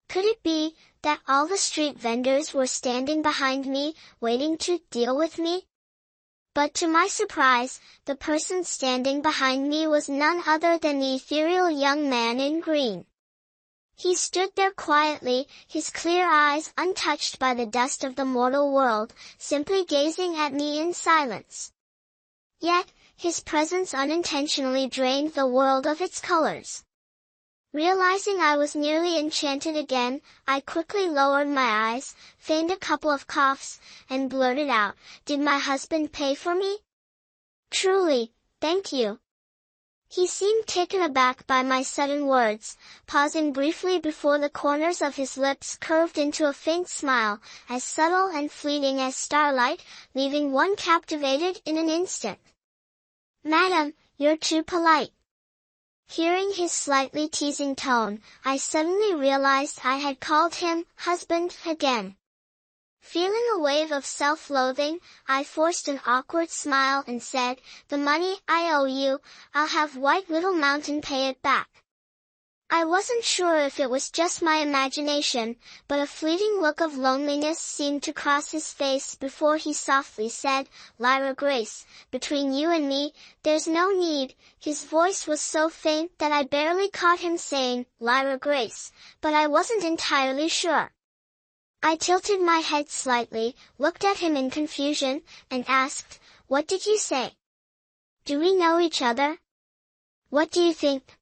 Could it be that all the street vendors were standing behind me, waiting to deal with me? But to my surprise, the person standing behind me was none other than the ethereal young man in green. He stood there quietly, his clear eyes untouched by the dust of the mortal world, simply gazing at me in silence. Yet, his presence unintentionally drained the world of its colors. Realizing I was nearly enchanted again, I quickly lowered my eyes, feigned a couple of coughs, and blurted out, "Did my husband pay for me?" "Truly, thank you." He seemed taken aback by my sudden words, pausing briefly before the corners of his lips curved into a faint smile, as subtle and fleeting as starlight, leaving one captivated in an instant. "Madam, you're too polite." Hearing his slightly teasing tone, I suddenly realized I had called him husband again. Feeling a wave of self-loathing, I forced an awkward smile and said, "The money I owe you, I'll have White Little Mountain pay it back." I wasn't sure if it was just my imagination, but a fleeting look of loneliness seemed to cross his face before he softly said, "Lyra Grace, between you and me, there's no need." His voice was so faint that I barely caught him saying, "Lyra Grace," but I wasn't entirely sure. I tilted my head slightly, looked at him in confusion, and asked, "What did you say? Do we know each other? What do you think?"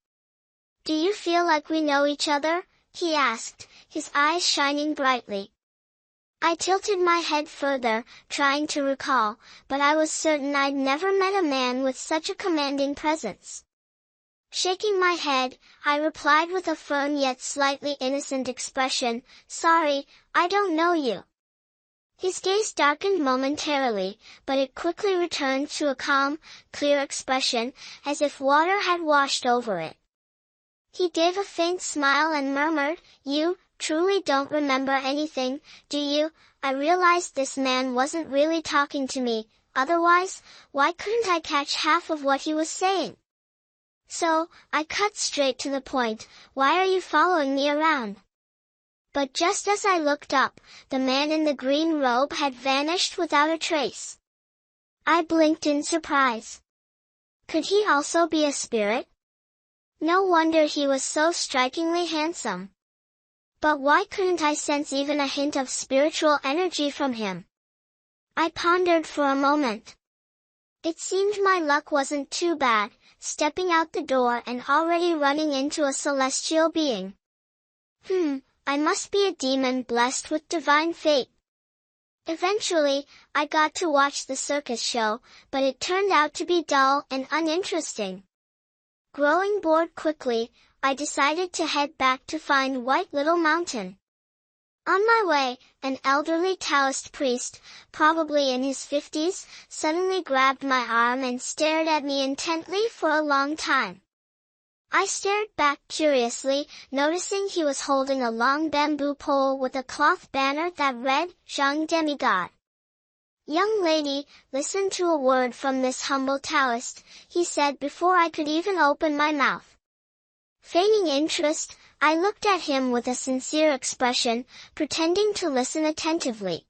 "Do you feel like we know each other?" he asked, his eyes shining brightly. I tilted my head further, trying to recall, but I was certain I'd never met a man with such a commanding presence. Shaking my head, I replied with a firm yet slightly innocent expression, "Sorry, I don't know you." His gaze darkened momentarily, but it quickly returned to a calm, clear expression, as if water had washed over it. He gave a faint smile and murmured, "You truly don't remember anything, do you?" I realized this man wasn't really talking to me, otherwise, why couldn't I catch half of what he was saying? So, I cut straight to the point, "Why are you following me around?" But just as I looked up, the man in the green robe had vanished without a trace. I blinked in surprise. Could he also be a spirit? No wonder he was so strikingly handsome. But why couldn't I sense even a hint of spiritual energy from him? I pondered for a moment. It seemed my luck wasn't too bad, stepping out the door and already running into a celestial being. I must be a demon blessed with divine fate. Eventually, I got to watch the circus show, but it turned out to be dull and uninteresting. Growing bored quickly, I decided to head back to find White Little Mountain. On my way, an elderly Taoist priest, probably in his 50s, suddenly grabbed my arm and stared at me intently for a long time. I stared back curiously, noticing he was holding a long bamboo pole with a cloth banner that read, "Zhang Demigod." "Young lady, listen to a word from this humble Taoist," he said before I could even open my mouth. Feigning interest, I looked at him with a sincere expression, pretending to listen attentively.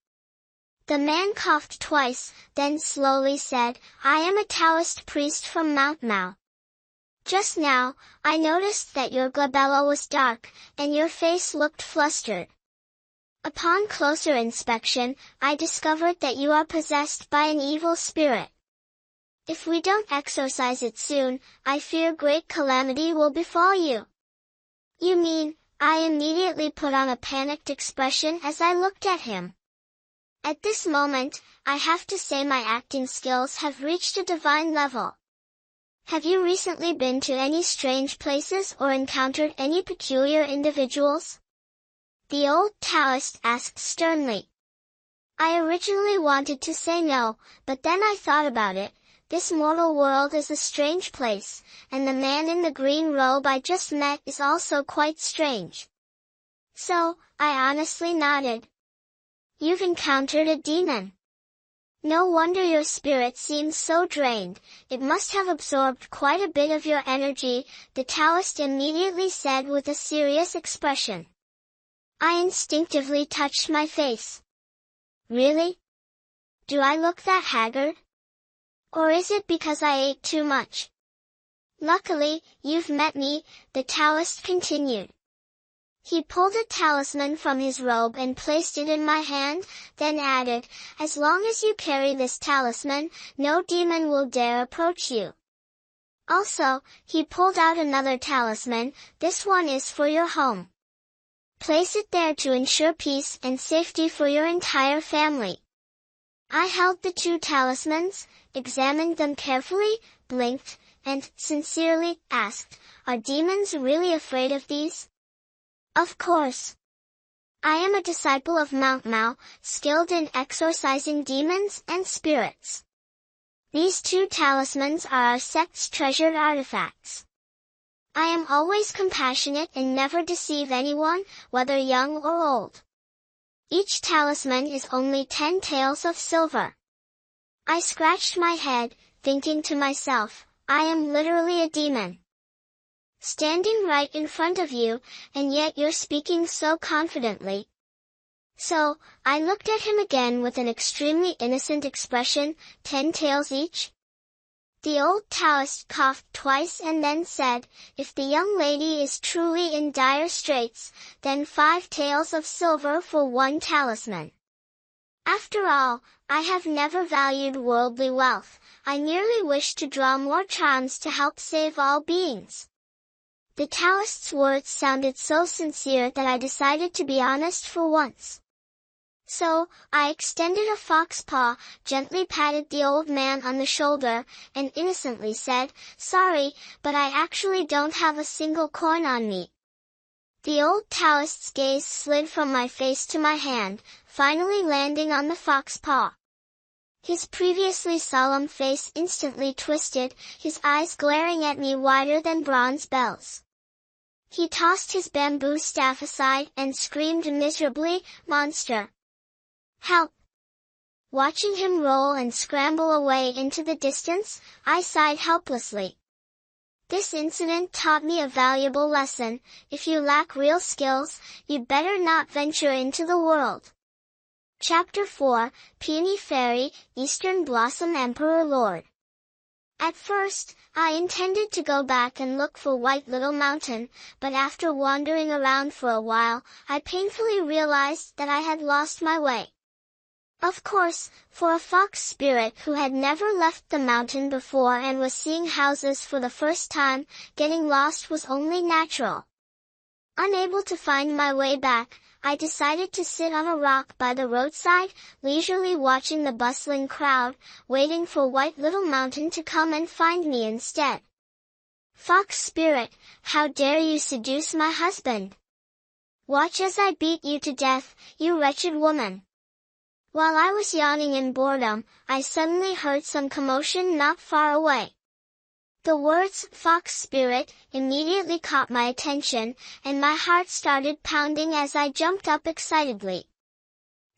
The man coughed twice, then slowly said, "I am a Taoist priest from Mount Mao. Just now, I noticed that your glabella was dark, and your face looked flustered. Upon closer inspection, I discovered that you are possessed by an evil spirit. If we don't exorcise it soon, I fear great calamity will befall you." "You mean?" I immediately put on a panicked expression as I looked at him. At this moment, I have to say my acting skills have reached a divine level. "Have you recently been to any strange places or encountered any peculiar individuals?" the old Taoist asked sternly. I originally wanted to say no, but then I thought about it. This mortal world is a strange place, and the man in the green robe I just met is also quite strange. So, I honestly nodded. "You've encountered a demon. No wonder your spirit seems so drained, it must have absorbed quite a bit of your energy," the Taoist immediately said with a serious expression. I instinctively touched my face. Really? Do I look that haggard? Or is it because I ate too much? "Luckily, you've met me," the Taoist continued. He pulled a talisman from his robe and placed it in my hand, then added, "As long as you carry this talisman, no demon will dare approach you." Also, he pulled out another talisman. "This one is for your home. Place it there to ensure peace and safety for your entire family." I held the two talismans, examined them carefully, blinked, and, sincerely, asked, "Are demons really afraid of these?" "Of course. I am a disciple of Mount Mao, skilled in exorcising demons and spirits. These two talismans are our sect's treasured artifacts. I am always compassionate and never deceive anyone, whether young or old. Each talisman is only 10 taels of silver." I scratched my head, thinking to myself, I am literally a demon. standing right in front of you, and yet you're speaking so confidently. So, I looked at him again with an extremely innocent expression. 10 taels each? The old Taoist coughed twice and then said, if the young lady is truly in dire straits, then 5 taels of silver for 1 talisman. After all, I have never valued worldly wealth. I merely wish to draw more charms to help save all beings. The Taoist's words sounded so sincere that I decided to be honest for once. So, I extended a fox paw, gently patted the old man on the shoulder, and innocently said, sorry, but I actually don't have a single coin on me. The old Taoist's gaze slid from my face to my hand, finally landing on the fox paw. His previously solemn face instantly twisted, his eyes glaring at me wider than bronze bells. He tossed his bamboo staff aside and screamed miserably, monster! Help! Watching him roll and scramble away into the distance, I sighed helplessly. This incident taught me a valuable lesson. If you lack real skills, you'd better not venture into the world. Chapter 4, Peony Fairy, Eastern Blossom Emperor Lord. At first, I intended to go back and look for White Little Mountain, but after wandering around for a while, I painfully realized that I had lost my way. Of course, for a fox spirit who had never left the mountain before and was seeing houses for the first time, getting lost was only natural. Unable to find my way back, I decided to sit on a rock by the roadside, leisurely watching the bustling crowd, waiting for White Little Mountain to come and find me instead. Fox spirit, how dare you seduce my husband? Watch as I beat you to death, you wretched woman. While I was yawning in boredom, I suddenly heard some commotion not far away. The words, fox spirit, immediately caught my attention, and my heart started pounding as I jumped up excitedly.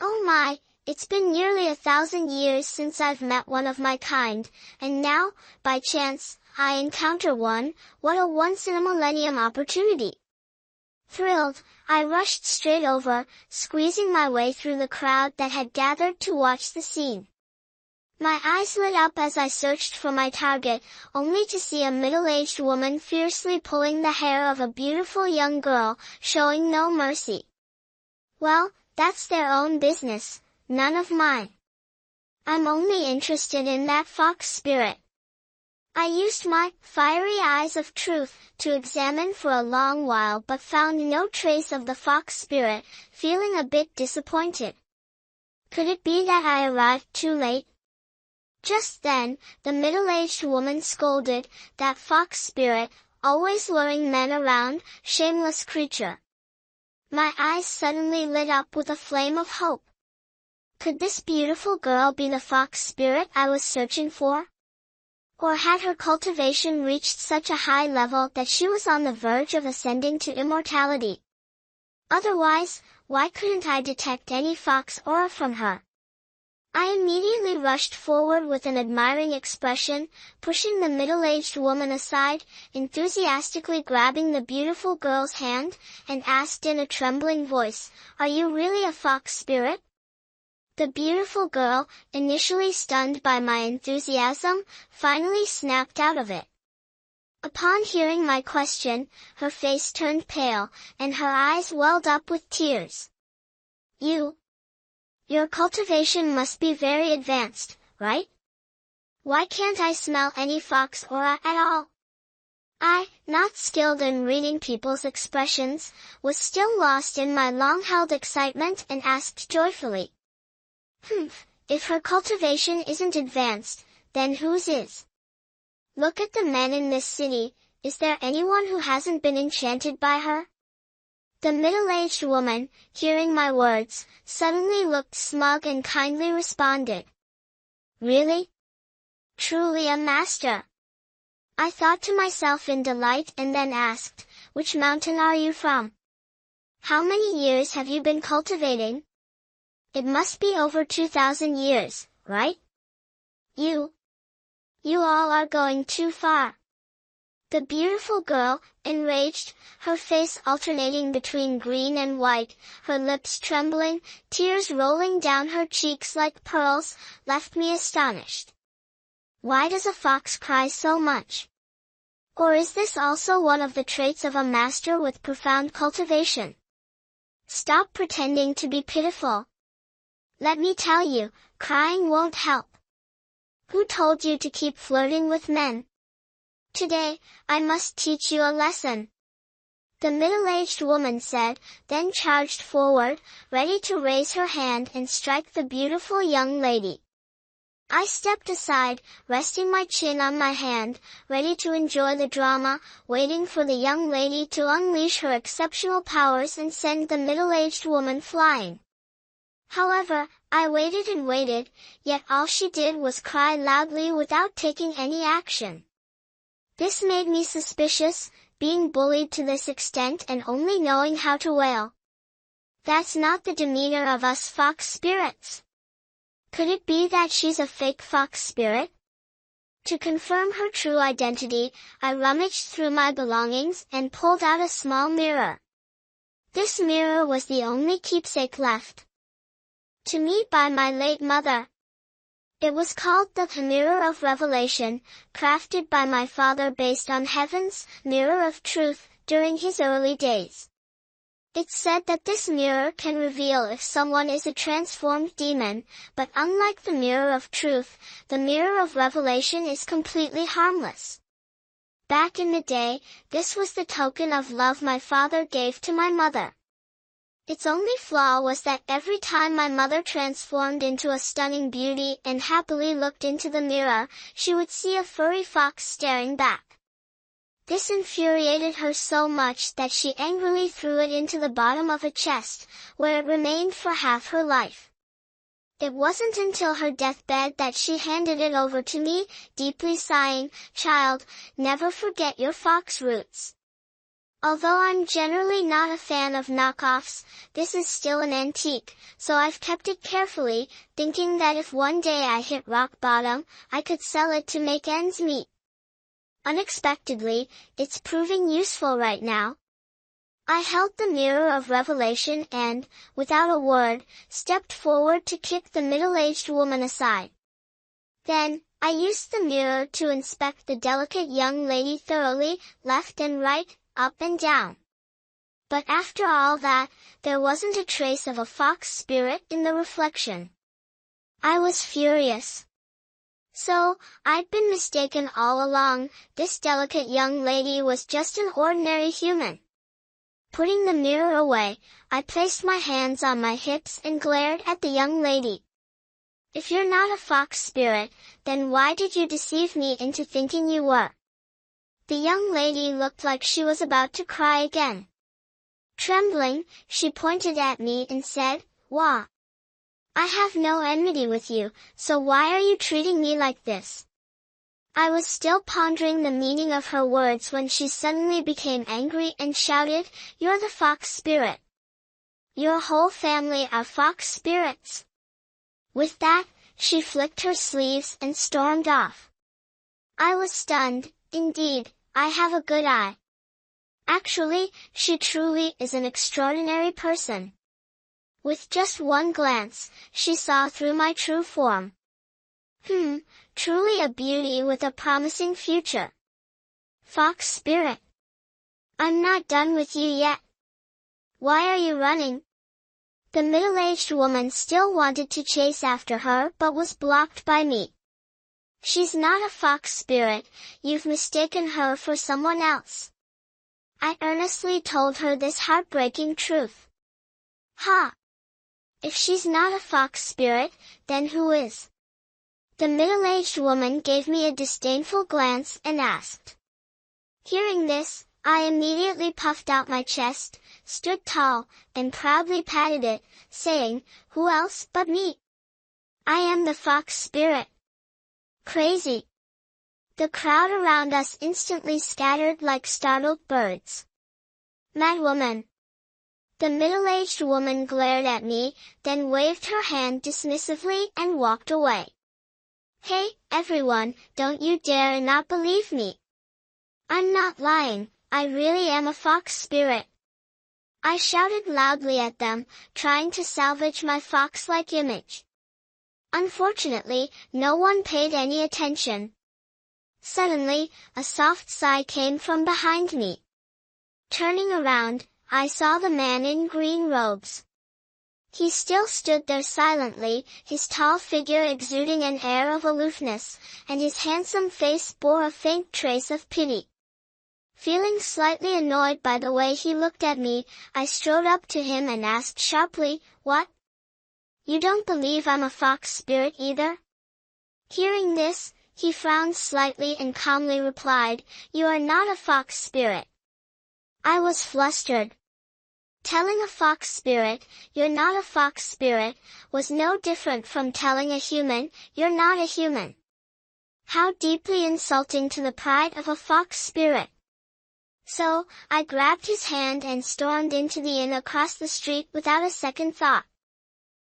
Oh my, it's been nearly 1,000 years since I've met one of my kind, and now, by chance, I encounter one. What a once-in-a-millennium opportunity! Thrilled, I rushed straight over, squeezing my way through the crowd that had gathered to watch the scene. My eyes lit up as I searched for my target, only to see a middle-aged woman fiercely pulling the hair of a beautiful young girl, showing no mercy. Well, that's their own business, none of mine. I'm only interested in that fox spirit. I used my fiery eyes of truth to examine for a long while but found no trace of the fox spirit, feeling a bit disappointed. Could it be that I arrived too late? Just then, the middle-aged woman scolded, that fox spirit, always luring men around, shameless creature. My eyes suddenly lit up with a flame of hope. Could this beautiful girl be the fox spirit I was searching for? Or had her cultivation reached such a high level that she was on the verge of ascending to immortality? Otherwise, why couldn't I detect any fox aura from her? I immediately rushed forward with an admiring expression, pushing the middle-aged woman aside, enthusiastically grabbing the beautiful girl's hand, and asked in a trembling voice, "Are you really a fox spirit?" The beautiful girl, initially stunned by my enthusiasm, finally snapped out of it. Upon hearing my question, her face turned pale, and her eyes welled up with tears. Your cultivation must be very advanced, right? Why can't I smell any fox aura at all? I, not skilled in reading people's expressions, was still lost in my long-held excitement and asked joyfully. If her cultivation isn't advanced, then whose is? Look at the men in this city, is there anyone who hasn't been enchanted by her? The middle-aged woman, hearing my words, suddenly looked smug and kindly responded. Really? Truly a master. I thought to myself in delight and then asked, which mountain are you from? How many years have you been cultivating? It must be over 2,000 years, right? You all are going too far. The beautiful girl, enraged, her face alternating between green and white, her lips trembling, tears rolling down her cheeks like pearls, left me astonished. Why does a fox cry so much? Or is this also one of the traits of a master with profound cultivation? Stop pretending to be pitiful. Let me tell you, crying won't help. Who told you to keep flirting with men? Today, I must teach you a lesson. The middle-aged woman said, then charged forward, ready to raise her hand and strike the beautiful young lady. I stepped aside, resting my chin on my hand, ready to enjoy the drama, waiting for the young lady to unleash her exceptional powers and send the middle-aged woman flying. However, I waited and waited, yet all she did was cry loudly without taking any action. This made me suspicious, being bullied to this extent and only knowing how to wail. That's not the demeanor of us fox spirits. Could it be that she's a fake fox spirit? To confirm her true identity, I rummaged through my belongings and pulled out a small mirror. This mirror was the only keepsake left to me by my late mother. It was called the Mirror of Revelation, crafted by my father based on heaven's mirror of truth during his early days. It's said that this mirror can reveal if someone is a transformed demon, but unlike the mirror of truth, the mirror of revelation is completely harmless. Back in the day, this was the token of love my father gave to my mother. Its only flaw was that every time my mother transformed into a stunning beauty and happily looked into the mirror, she would see a furry fox staring back. This infuriated her so much that she angrily threw it into the bottom of a chest, where it remained for half her life. It wasn't until her deathbed that she handed it over to me, deeply sighing, "Child, never forget your fox roots." Although I'm generally not a fan of knockoffs, this is still an antique, so I've kept it carefully, thinking that if one day I hit rock bottom, I could sell it to make ends meet. Unexpectedly, it's proving useful right now. I held the mirror of revelation and, without a word, stepped forward to kick the middle-aged woman aside. Then, I used the mirror to inspect the delicate young lady thoroughly, left and right, up and down. But after all that, there wasn't a trace of a fox spirit in the reflection. I was furious. So, I'd been mistaken all along, this delicate young lady was just an ordinary human. Putting the mirror away, I placed my hands on my hips and glared at the young lady. If you're not a fox spirit, then why did you deceive me into thinking you were? The young lady looked like she was about to cry again. Trembling, she pointed at me and said, "Wah! I have no enmity with you, so why are you treating me like this?" I was still pondering the meaning of her words when she suddenly became angry and shouted, "You're the fox spirit. Your whole family are fox spirits." With that, she flicked her sleeves and stormed off. I was stunned. Indeed, I have a good eye. Actually, she truly is an extraordinary person. With just one glance, she saw through my true form. Truly a beauty with a promising future. Fox spirit. I'm not done with you yet. Why are you running? The middle-aged woman still wanted to chase after her but was blocked by me. She's not a fox spirit, you've mistaken her for someone else. I earnestly told her this heartbreaking truth. Ha! If she's not a fox spirit, then who is? The middle-aged woman gave me a disdainful glance and asked. Hearing this, I immediately puffed out my chest, stood tall, and proudly patted it, saying, "Who else but me? I am the fox spirit." Crazy! The crowd around us instantly scattered like startled birds. Madwoman! The middle-aged woman glared at me, then waved her hand dismissively and walked away. Hey, everyone, don't you dare not believe me. I'm not lying, I really am a fox spirit. I shouted loudly at them, trying to salvage my fox-like image. Unfortunately, no one paid any attention. Suddenly, a soft sigh came from behind me. Turning around, I saw the man in green robes. He still stood there silently, his tall figure exuding an air of aloofness, and his handsome face bore a faint trace of pity. Feeling slightly annoyed by the way he looked at me, I strode up to him and asked sharply, "What? You don't believe I'm a fox spirit either?" Hearing this, he frowned slightly and calmly replied, "You are not a fox spirit." I was flustered. Telling a fox spirit, "You're not a fox spirit," was no different from telling a human, "You're not a human." How deeply insulting to the pride of a fox spirit. So, I grabbed his hand and stormed into the inn across the street without a second thought.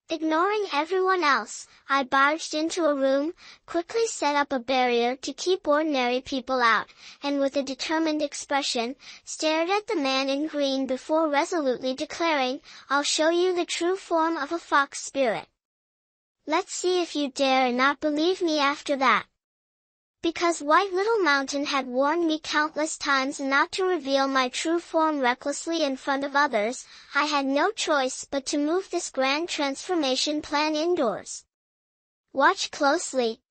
Ignoring everyone else, I barged into a room, quickly set up a barrier to keep ordinary people out, and with a determined expression, stared at the man in green before resolutely declaring, "I'll show you the true form of a fox spirit. Let's see if you dare not believe me after that." Because White Little Mountain had warned me countless times not to reveal my true form recklessly in front of others, I had no choice but to move this grand transformation plan indoors. Watch closely.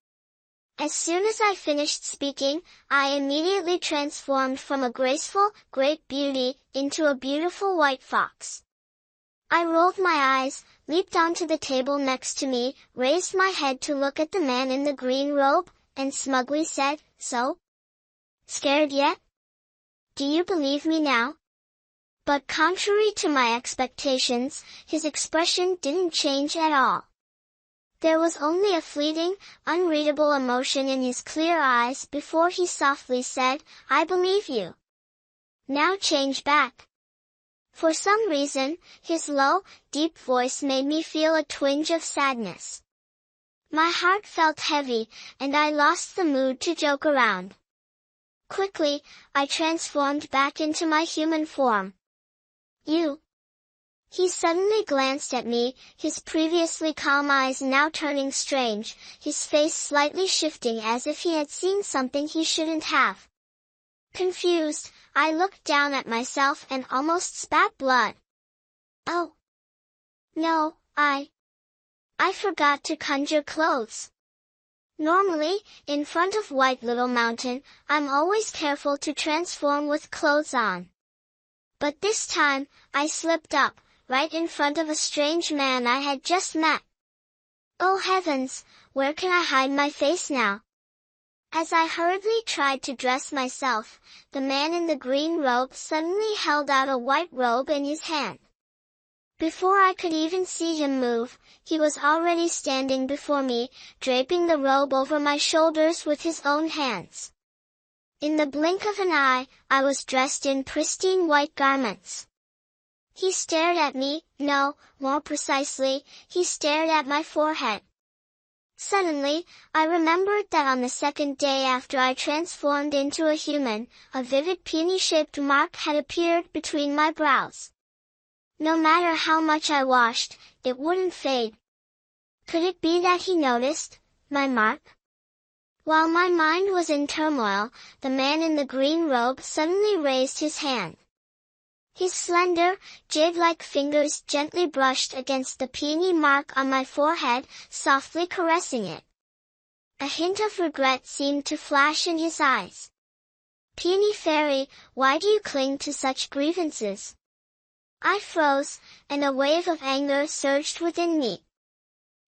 As soon as I finished speaking, I immediately transformed from a graceful, great beauty, into a beautiful white fox. I rolled my eyes, leaped onto the table next to me, raised my head to look at the man in the green robe, and smugly said, "So? Scared yet? Do you believe me now?" But contrary to my expectations, his expression didn't change at all. There was only a fleeting, unreadable emotion in his clear eyes before he softly said, "I believe you. Now change back." For some reason, his low, deep voice made me feel a twinge of sadness. My heart felt heavy, and I lost the mood to joke around. Quickly, I transformed back into my human form. "You?" He suddenly glanced at me, his previously calm eyes now turning strange, his face slightly shifting as if he had seen something he shouldn't have. Confused, I looked down at myself and almost spat blood. "Oh. No, I forgot to conjure clothes." Normally, in front of White Little Mountain, I'm always careful to transform with clothes on. But this time, I slipped up, right in front of a strange man I had just met. Oh heavens, where can I hide my face now? As I hurriedly tried to dress myself, the man in the green robe suddenly held out a white robe in his hand. Before I could even see him move, he was already standing before me, draping the robe over my shoulders with his own hands. In the blink of an eye, I was dressed in pristine white garments. He stared at me, no, more precisely, he stared at my forehead. Suddenly, I remembered that on the second day after I transformed into a human, a vivid peony-shaped mark had appeared between my brows. No matter how much I washed, it wouldn't fade. Could it be that he noticed my mark? While my mind was in turmoil, the man in the green robe suddenly raised his hand. His slender, jade-like fingers gently brushed against the peony mark on my forehead, softly caressing it. A hint of regret seemed to flash in his eyes. "Peony Fairy, why do you cling to such grievances?" I froze, and a wave of anger surged within me.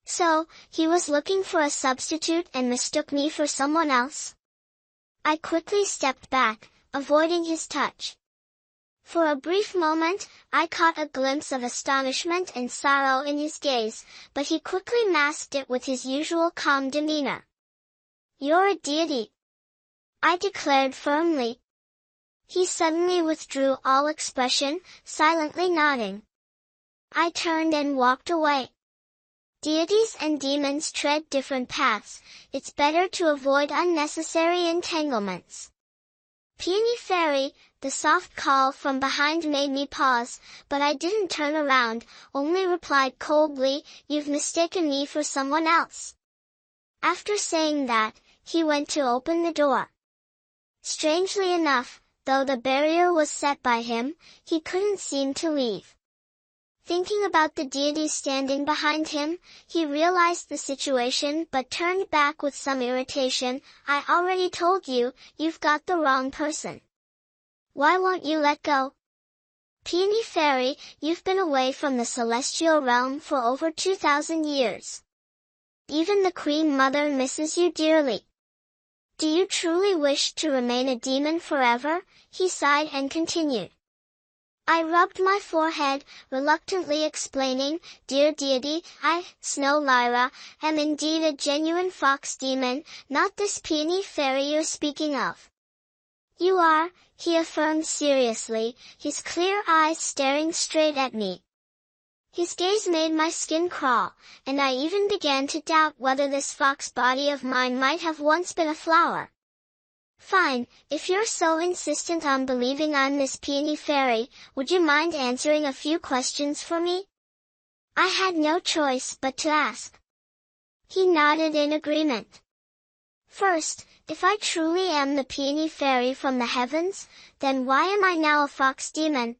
So, he was looking for a substitute and mistook me for someone else? I quickly stepped back, avoiding his touch. For a brief moment, I caught a glimpse of astonishment and sorrow in his gaze, but he quickly masked it with his usual calm demeanor. "You're a deity," I declared firmly. He suddenly withdrew all expression, silently nodding. I turned and walked away. Deities and demons tread different paths, it's better to avoid unnecessary entanglements. Peony Fairy, the soft call from behind made me pause, but I didn't turn around, only replied coldly, "You've mistaken me for someone else." After saying that, he went to open the door. Strangely enough, though the barrier was set by him, he couldn't seem to leave. Thinking about the deity standing behind him, he realized the situation but turned back with some irritation. "I already told you, you've got the wrong person. Why won't you let go?" "Peony Fairy, you've been away from the celestial realm for over 2,000 years. Even the Queen Mother misses you dearly. Do you truly wish to remain a demon forever?" He sighed and continued. I rubbed my forehead, reluctantly explaining, "Dear deity, I, Snow Lyra, am indeed a genuine fox demon, not this peony fairy you're speaking of." "You are," he affirmed seriously, his clear eyes staring straight at me. His gaze made my skin crawl, and I even began to doubt whether this fox body of mine might have once been a flower. "Fine, if you're so insistent on believing I'm this peony fairy, would you mind answering a few questions for me?" I had no choice but to ask. He nodded in agreement. "First, if I truly am the peony fairy from the heavens, then why am I now a fox demon?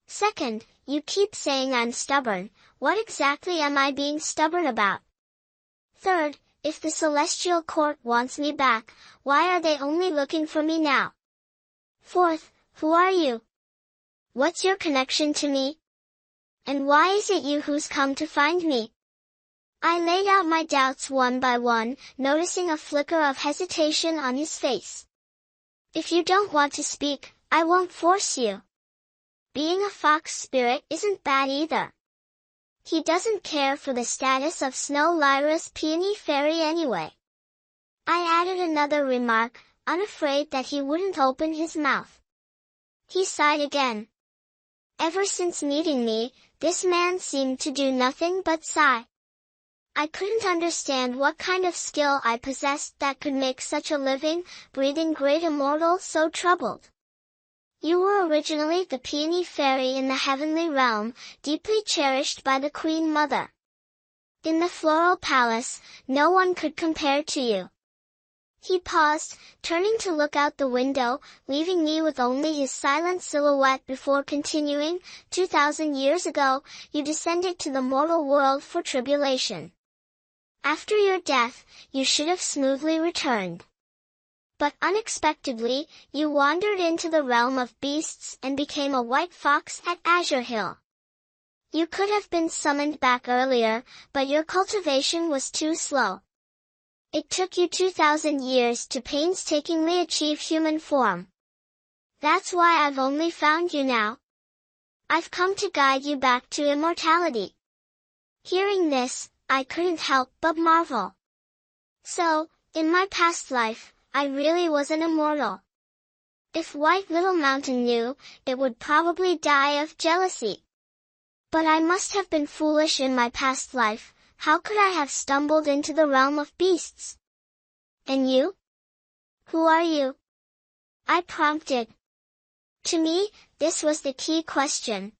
Second, you keep saying I'm stubborn, what exactly am I being stubborn about? Third, if the celestial court wants me back, why are they only looking for me now? Fourth, who are you? What's your connection to me? And why is it you who's come to find me?" I laid out my doubts one by one, noticing a flicker of hesitation on his face. "If you don't want to speak, I won't force you. Being a fox spirit isn't bad either. He doesn't care for the status of Snow Lyra's peony fairy anyway." I added another remark, unafraid that he wouldn't open his mouth. He sighed again. Ever since meeting me, this man seemed to do nothing but sigh. I couldn't understand what kind of skill I possessed that could make such a living, breathing great immortal so troubled. "You were originally the peony fairy in the heavenly realm, deeply cherished by the Queen Mother. In the floral palace, no one could compare to you." He paused, turning to look out the window, leaving me with only his silent silhouette before continuing, 2,000 years ago, you descended to the mortal world for tribulation. After your death, you should have smoothly returned. But unexpectedly, you wandered into the realm of beasts and became a white fox at Azure Hill. You could have been summoned back earlier, but your cultivation was too slow. It took you 2,000 years to painstakingly achieve human form. That's why I've only found you now. I've come to guide you back to immortality." Hearing this, I couldn't help but marvel. So, in my past life, I really was an immortal. If White Little Mountain knew, it would probably die of jealousy. But I must have been foolish in my past life. How could I have stumbled into the realm of beasts? "And you? Who are you?" I prompted. To me, this was the key question.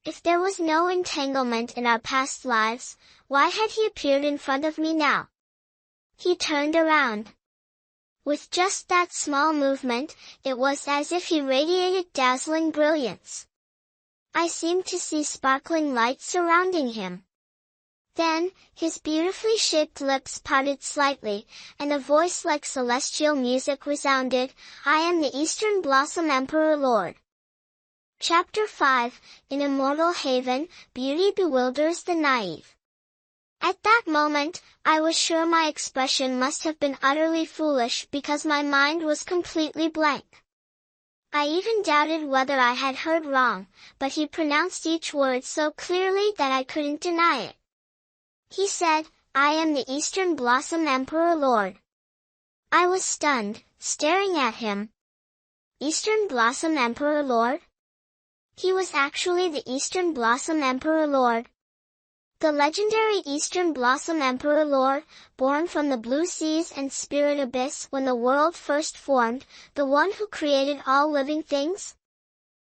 If there was no entanglement in our past lives, why had he appeared in front of me now? He turned around. With just that small movement, it was as if he radiated dazzling brilliance. I seemed to see sparkling light surrounding him. Then, his beautifully shaped lips parted slightly, and a voice like celestial music resounded, "I am the Eastern Blossom Emperor Lord." Chapter 5, In Immortal Haven, Beauty Bewilders the Naive. At that moment, I was sure my expression must have been utterly foolish because my mind was completely blank. I even doubted whether I had heard wrong, but he pronounced each word so clearly that I couldn't deny it. He said, "I am the Eastern Blossom Emperor Lord." I was stunned, staring at him. Eastern Blossom Emperor Lord? He was actually the Eastern Blossom Emperor Lord. The legendary Eastern Blossom Emperor Lord, born from the blue seas and spirit abyss when the world first formed, the one who created all living things?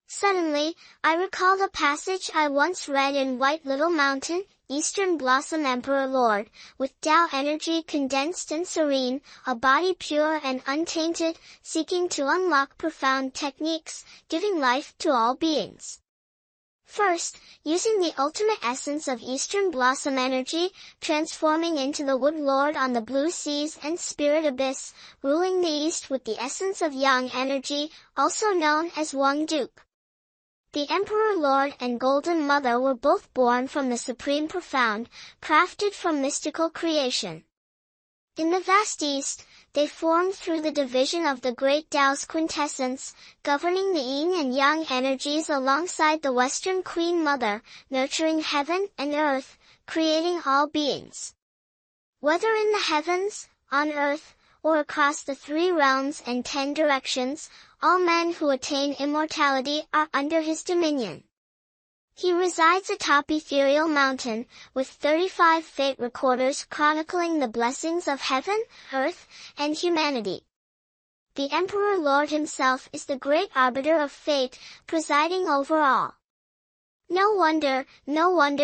Suddenly, I recalled a passage I once read in White Little Mountain, Eastern Blossom Emperor Lord, with Tao energy condensed and serene, a body pure and untainted, seeking to unlock profound techniques, giving life to all beings. First, using the ultimate essence of Eastern Blossom energy, transforming into the Wood Lord on the blue seas and spirit abyss, ruling the East with the essence of Yang energy, also known as Wang Duke. The Emperor Lord and Golden Mother were both born from the Supreme Profound, crafted from mystical creation. In the vast East, they formed through the division of the Great Tao's quintessence, governing the Yin and Yang energies alongside the Western Queen Mother, nurturing heaven and earth, creating all beings. Whether in the heavens, on earth, or across the 3 realms and 10 directions, all men who attain immortality are under his dominion. He resides atop Ethereal Mountain, with 35 fate recorders chronicling the blessings of heaven, earth, and humanity. The Emperor Lord himself is the great arbiter of fate, presiding over all. No wonder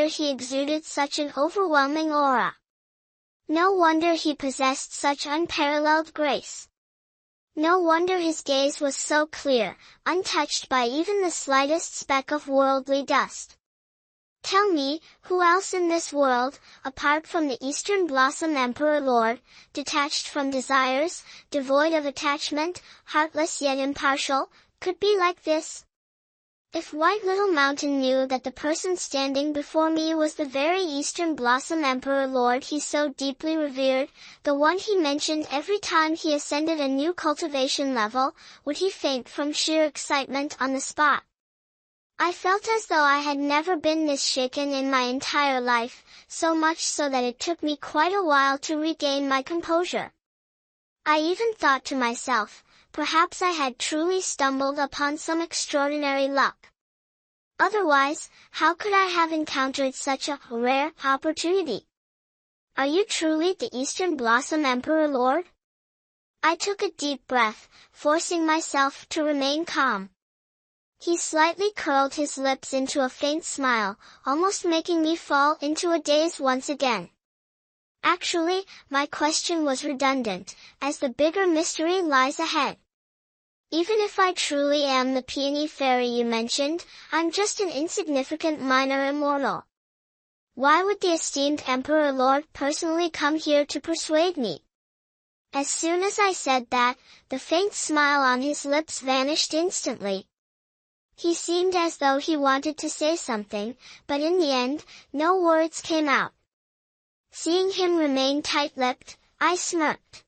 he exuded such an overwhelming aura. No wonder he possessed such unparalleled grace. No wonder his gaze was so clear, untouched by even the slightest speck of worldly dust. Tell me, who else in this world, apart from the Eastern Blossom Emperor Lord, detached from desires, devoid of attachment, heartless yet impartial, could be like this? If White Little Mountain knew that the person standing before me was the very Eastern Blossom Emperor Lord he so deeply revered, the one he mentioned every time he ascended a new cultivation level, would he faint from sheer excitement on the spot? I felt as though I had never been this shaken in my entire life, so much so that it took me quite a while to regain my composure. I even thought to myself, perhaps I had truly stumbled upon some extraordinary luck. Otherwise, how could I have encountered such a rare opportunity? Are you truly the Eastern Blossom Emperor Lord? I took a deep breath, forcing myself to remain calm. He slightly curled his lips into a faint smile, almost making me fall into a daze once again. Actually, my question was redundant, as the bigger mystery lies ahead. Even if I truly am the Peony Fairy you mentioned, I'm just an insignificant minor immortal. Why would the esteemed Emperor Lord personally come here to persuade me? As soon as I said that, the faint smile on his lips vanished instantly. He seemed as though he wanted to say something, but in the end, no words came out. Seeing him remain tight-lipped, I smirked.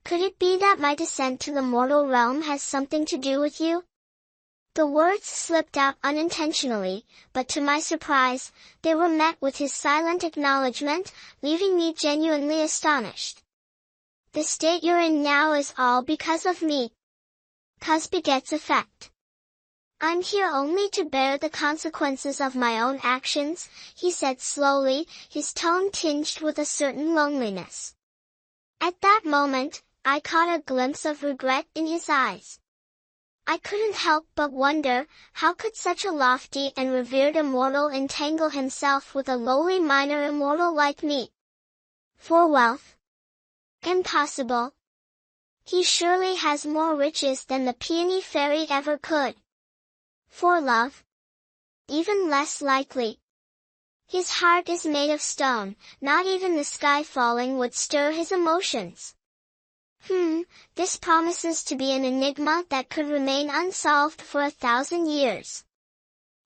Could it be that my descent to the mortal realm has something to do with you? The words slipped out unintentionally, but to my surprise, they were met with his silent acknowledgement, leaving me genuinely astonished. The state you're in now is all because of me. Cause begets effect. I'm here only to bear the consequences of my own actions, he said slowly, his tone tinged with a certain loneliness. At that moment, I caught a glimpse of regret in his eyes. I couldn't help but wonder, how could such a lofty and revered immortal entangle himself with a lowly minor immortal like me? For wealth? Impossible. He surely has more riches than the Peony Fairy ever could. For love? Even less likely. His heart is made of stone, not even the sky falling would stir his emotions. This promises to be an enigma that could remain unsolved for 1,000 years.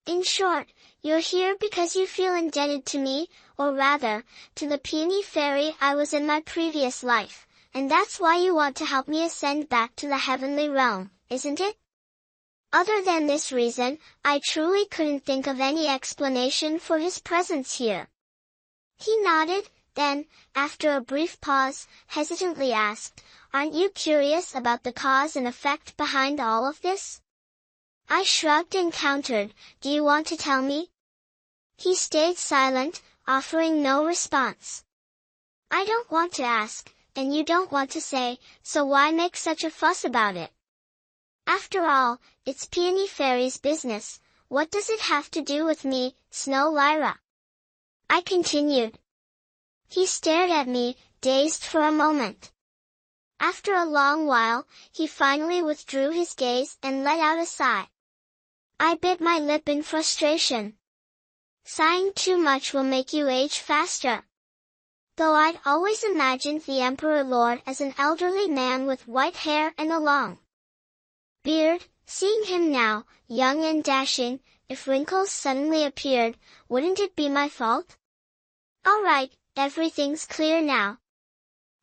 In short, you're here because you feel indebted to me, or rather, to the Peony Fairy I was in my previous life, and that's why you want to help me ascend back to the heavenly realm, isn't it? Other than this reason, I truly couldn't think of any explanation for his presence here. He nodded, then, after a brief pause, hesitantly asked, Aren't you curious about the cause and effect behind all of this? I shrugged and countered, Do you want to tell me? He stayed silent, offering no response. I don't want to ask, and you don't want to say, so why make such a fuss about it? After all, it's Peony Fairy's business. What does it have to do with me, Snow Lyra? I continued. He stared at me, dazed for a moment. After a long while, he finally withdrew his gaze and let out a sigh. I bit my lip in frustration. Sighing too much will make you age faster. Though I'd always imagined the Emperor Lord as an elderly man with white hair and a long beard, seeing him now, young and dashing, if wrinkles suddenly appeared, wouldn't it be my fault? All right, everything's clear now.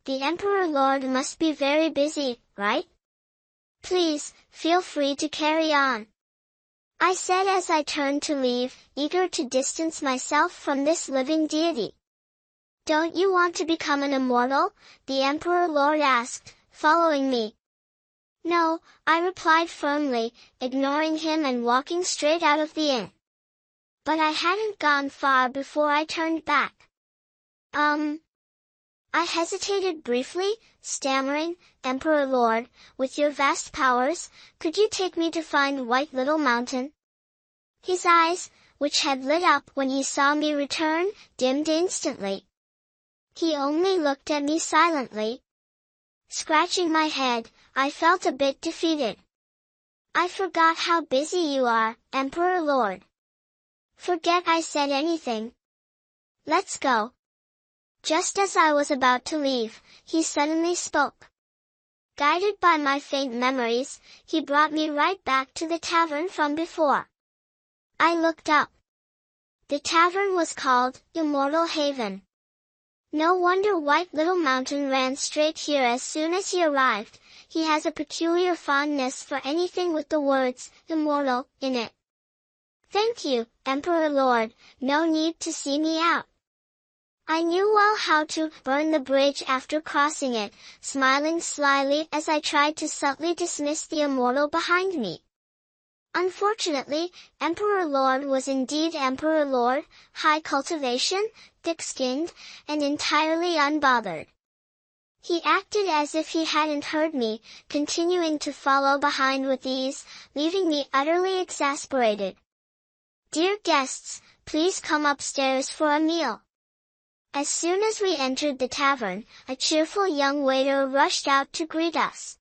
The Emperor Lord must be very busy, right? Please, feel free to carry on. I said as I turned to leave, eager to distance myself from this living deity. Don't you want to become an immortal? The Emperor Lord asked, following me. No, I replied firmly, ignoring him and walking straight out of the inn. But I hadn't gone far before I turned back. I hesitated briefly, stammering, Emperor Lord, with your vast powers, could you take me to find White Little Mountain? His eyes, which had lit up when he saw me return, dimmed instantly. He only looked at me silently. Scratching my head, I felt a bit defeated. I forgot how busy you are, Emperor Lord. Forget I said anything. Let's go. Just as I was about to leave, he suddenly spoke. Guided by my faint memories, he brought me right back to the tavern from before. I looked up. The tavern was called Immortal Haven. No wonder White Little Mountain ran straight here as soon as he arrived. He has a peculiar fondness for anything with the words, immortal, in it. Thank you, Emperor Lord, no need to see me out. I knew well how to burn the bridge after crossing it, smiling slyly as I tried to subtly dismiss the immortal behind me. Unfortunately, Emperor Lord was indeed Emperor Lord, high cultivation, thick-skinned, and entirely unbothered. He acted as if he hadn't heard me, continuing to follow behind with ease, leaving me utterly exasperated. Dear guests, please come upstairs for a meal. As soon as we entered the tavern, a cheerful young waiter rushed out to greet us.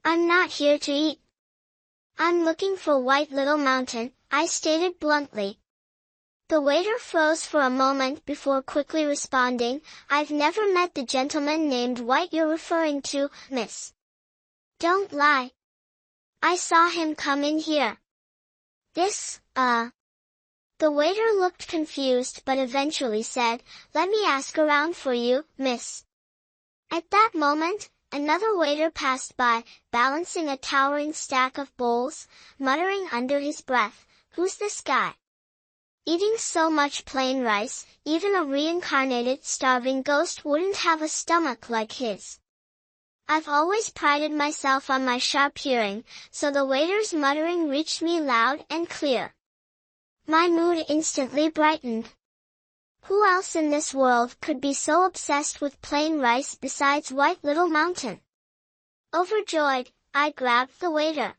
I'm not here to eat. I'm looking for White Little Mountain, I stated bluntly. The waiter froze for a moment before quickly responding, I've never met the gentleman named White you're referring to, miss. Don't lie. I saw him come in here. The waiter looked confused but eventually said, let me ask around for you, miss. At that moment, another waiter passed by, balancing a towering stack of bowls, muttering under his breath, who's this guy? Eating so much plain rice, even a reincarnated starving ghost wouldn't have a stomach like his. I've always prided myself on my sharp hearing, so the waiter's muttering reached me loud and clear. My mood instantly brightened. Who else in this world could be so obsessed with plain rice besides White Little Mountain? Overjoyed, I grabbed the waiter.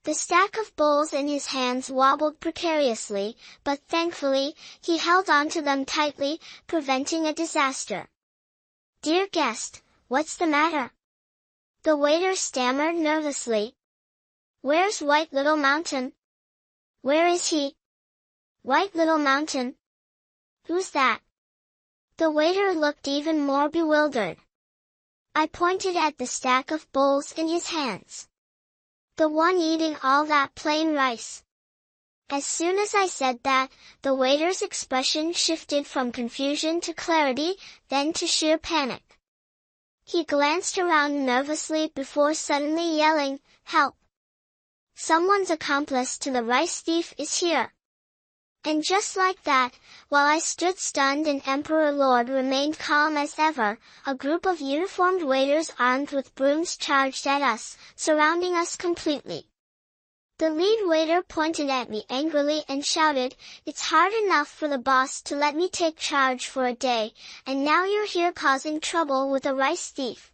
The stack of bowls in his hands wobbled precariously, but thankfully, he held onto them tightly, preventing a disaster. Dear guest, what's the matter? The waiter stammered nervously. Where's White Little Mountain? Where is he? White Little Mountain? Who's that? The waiter looked even more bewildered. I pointed at the stack of bowls in his hands. The one eating all that plain rice. As soon as I said that, the waiter's expression shifted from confusion to clarity, then to sheer panic. He glanced around nervously before suddenly yelling, help! Someone's accomplice to the rice thief is here. And just like that, while I stood stunned and Emperor Lord remained calm as ever, a group of uniformed waiters armed with brooms charged at us, surrounding us completely. The lead waiter pointed at me angrily and shouted, "It's hard enough for the boss to let me take charge for a day, and now you're here causing trouble with a rice thief.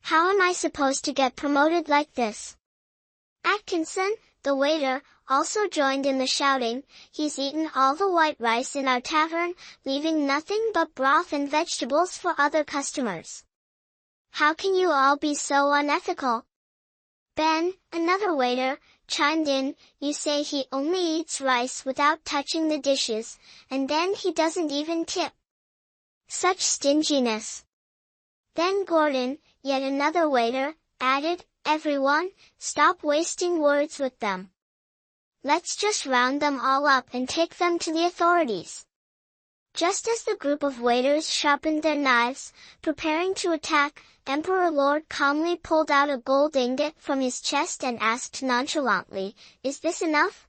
How am I supposed to get promoted like this?" Atkinson, the waiter, also joined in the shouting. "He's eaten all the white rice in our tavern, leaving nothing but broth and vegetables for other customers. How can you all be so unethical?" Ben, another waiter, chimed in, "You say he only eats rice without touching the dishes, and then he doesn't even tip. Such stinginess." Then Gordon, yet another waiter, added, "Everyone, stop wasting words with them. Let's just round them all up and take them to the authorities." Just as the group of waiters sharpened their knives, preparing to attack, Emperor Lord calmly pulled out a gold ingot from his chest and asked nonchalantly, "Is this enough?"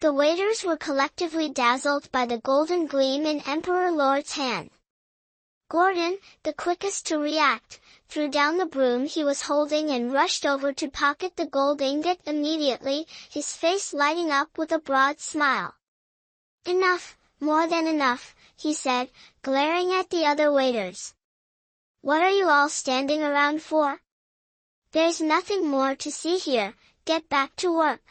The waiters were collectively dazzled by the golden gleam in Emperor Lord's hand. Gordon, the quickest to react, threw down the broom he was holding and rushed over to pocket the gold ingot immediately, his face lighting up with a broad smile. "Enough, more than enough," he said, glaring at the other waiters. "What are you all standing around for? There's nothing more to see here, get back to work."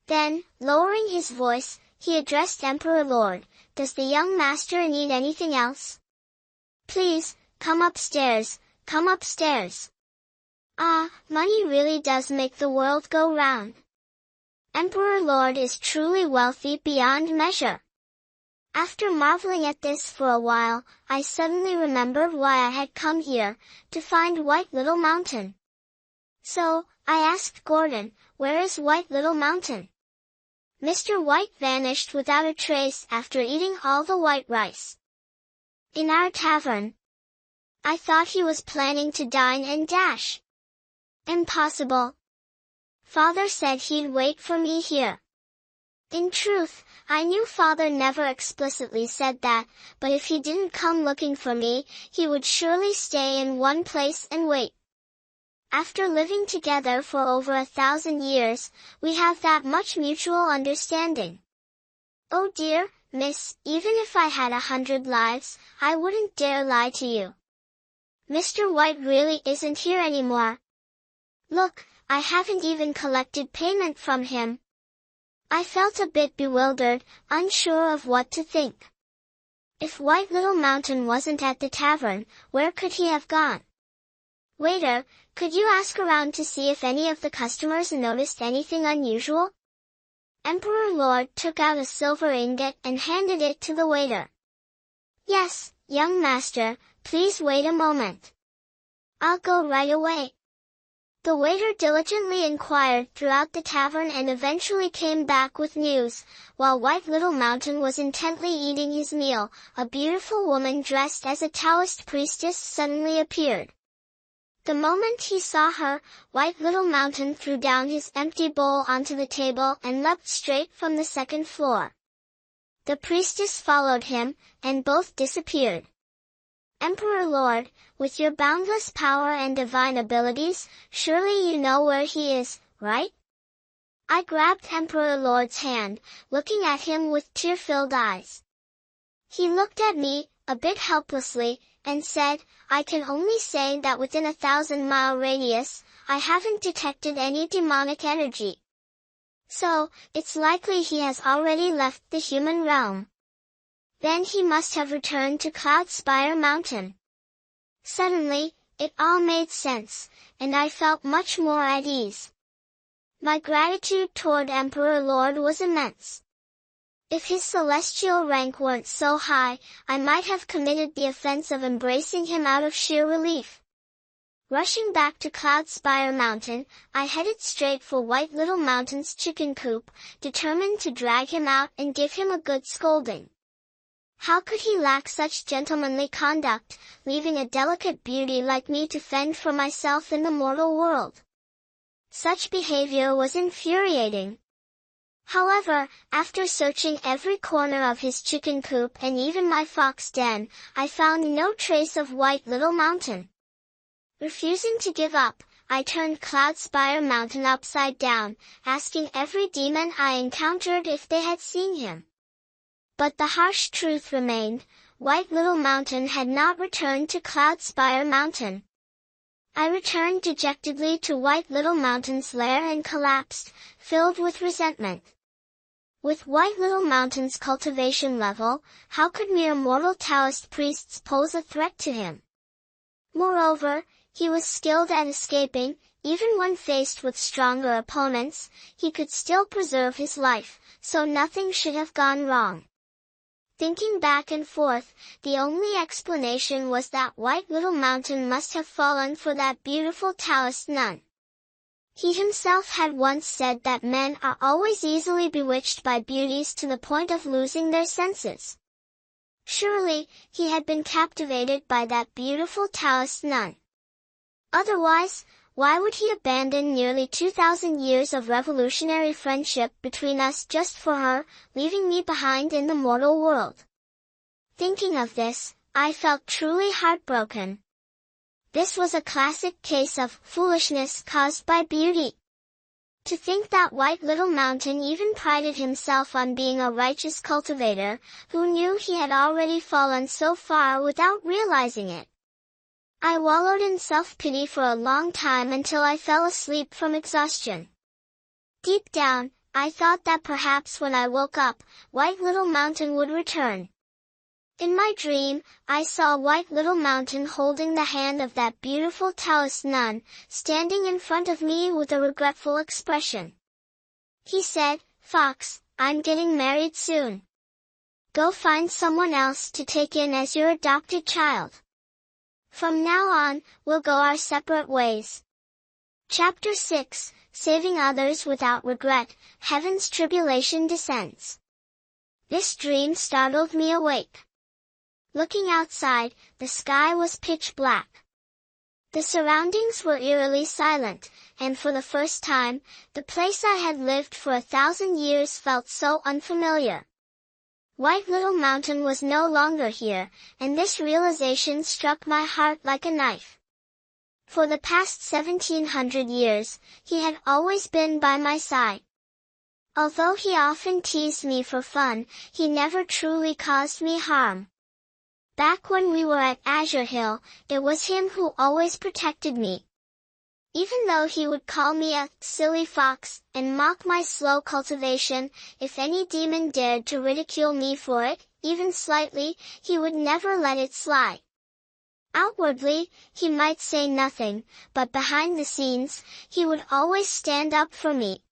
Then, lowering his voice, he addressed Emperor Lord, "Does the young master need anything else? Please, come upstairs, come upstairs. Ah, money really does make the world go round. Emperor Lord is truly wealthy beyond measure." After marveling at this for a while, I suddenly remembered why I had come here, to find White Little Mountain. So, I asked Gordon, "Where is White Little Mountain?" Mr. White vanished without a trace after eating all the white rice. "In our tavern." I thought he was planning to dine and dash. Impossible. Father said he'd wait for me here. In truth, I knew Father never explicitly said that, but if he didn't come looking for me, he would surely stay in one place and wait. After living together for over 1,000 years, we have that much mutual understanding. Oh dear, miss, even if I had 100 lives, I wouldn't dare lie to you. Mr. White really isn't here anymore. Look, I haven't even collected payment from him." I felt a bit bewildered, unsure of what to think. If White Little Mountain wasn't at the tavern, where could he have gone? "Waiter, could you ask around to see if any of the customers noticed anything unusual?" Emperor Lord took out a silver ingot and handed it to the waiter. "Yes, young master, please wait a moment. I'll go right away." The waiter diligently inquired throughout the tavern and eventually came back with news. While White Little Mountain was intently eating his meal, a beautiful woman dressed as a Taoist priestess suddenly appeared. The moment he saw her, White Little Mountain threw down his empty bowl onto the table and leapt straight from the second floor. The priestess followed him, and both disappeared. "Emperor Lord, with your boundless power and divine abilities, surely you know where he is, right?" I grabbed Emperor Lord's hand, looking at him with tear-filled eyes. He looked at me, a bit helplessly, and said, "I can only say that within a 1,000-mile radius, I haven't detected any demonic energy. So, it's likely he has already left the human realm. Then he must have returned to Cloudspire Mountain." Suddenly, it all made sense, and I felt much more at ease. My gratitude toward Emperor Lord was immense. If his celestial rank weren't so high, I might have committed the offense of embracing him out of sheer relief. Rushing back to Cloudspire Mountain, I headed straight for White Little Mountain's chicken coop, determined to drag him out and give him a good scolding. How could he lack such gentlemanly conduct, leaving a delicate beauty like me to fend for myself in the mortal world? Such behavior was infuriating. However, after searching every corner of his chicken coop and even my fox den, I found no trace of White Little Mountain. Refusing to give up, I turned Cloudspire Mountain upside down, asking every demon I encountered if they had seen him. But the harsh truth remained, White Little Mountain had not returned to Cloudspire Mountain. I returned dejectedly to White Little Mountain's lair and collapsed, filled with resentment. With White Little Mountain's cultivation level, how could mere mortal Taoist priests pose a threat to him? Moreover, he was skilled at escaping, even when faced with stronger opponents, he could still preserve his life, so nothing should have gone wrong. Thinking back and forth, the only explanation was that White Little Mountain must have fallen for that beautiful Taoist nun. He himself had once said that men are always easily bewitched by beauties to the point of losing their senses. Surely, he had been captivated by that beautiful Taoist nun. Otherwise, why would he abandon nearly 2,000 years of revolutionary friendship between us just for her, leaving me behind in the mortal world? Thinking of this, I felt truly heartbroken. This was a classic case of foolishness caused by beauty. To think that White Little Mountain even prided himself on being a righteous cultivator, who knew he had already fallen so far without realizing it. I wallowed in self-pity for a long time until I fell asleep from exhaustion. Deep down, I thought that perhaps when I woke up, White Little Mountain would return. In my dream, I saw White Little Mountain holding the hand of that beautiful Taoist nun, standing in front of me with a regretful expression. He said, "Fox, I'm getting married soon. Go find someone else to take in as your adopted child. From now on, we'll go our separate ways." Chapter 6, Saving Others Without Regret, Heaven's Tribulation Descends. This dream startled me awake. Looking outside, the sky was pitch black. The surroundings were eerily silent, and for the first time, the place I had lived for 1,000 years felt so unfamiliar. White Little Mountain was no longer here, and this realization struck my heart like a knife. For the past 1,700 years, he had always been by my side. Although he often teased me for fun, he never truly caused me harm. Back when we were at Azure Hill, it was him who always protected me. Even though he would call me a silly fox and mock my slow cultivation, if any demon dared to ridicule me for it, even slightly, he would never let it slide. Outwardly, he might say nothing, but behind the scenes, he would always stand up for me.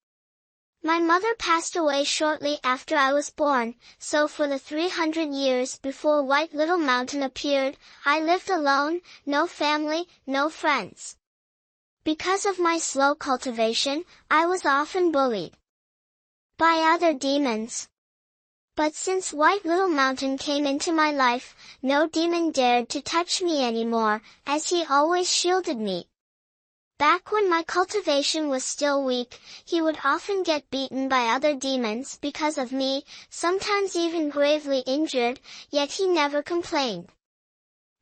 My mother passed away shortly after I was born, so for the 300 years before White Little Mountain appeared, I lived alone, no family, no friends. Because of my slow cultivation, I was often bullied by other demons. But since White Little Mountain came into my life, no demon dared to touch me anymore, as he always shielded me. Back when my cultivation was still weak, he would often get beaten by other demons because of me, sometimes even gravely injured, yet he never complained.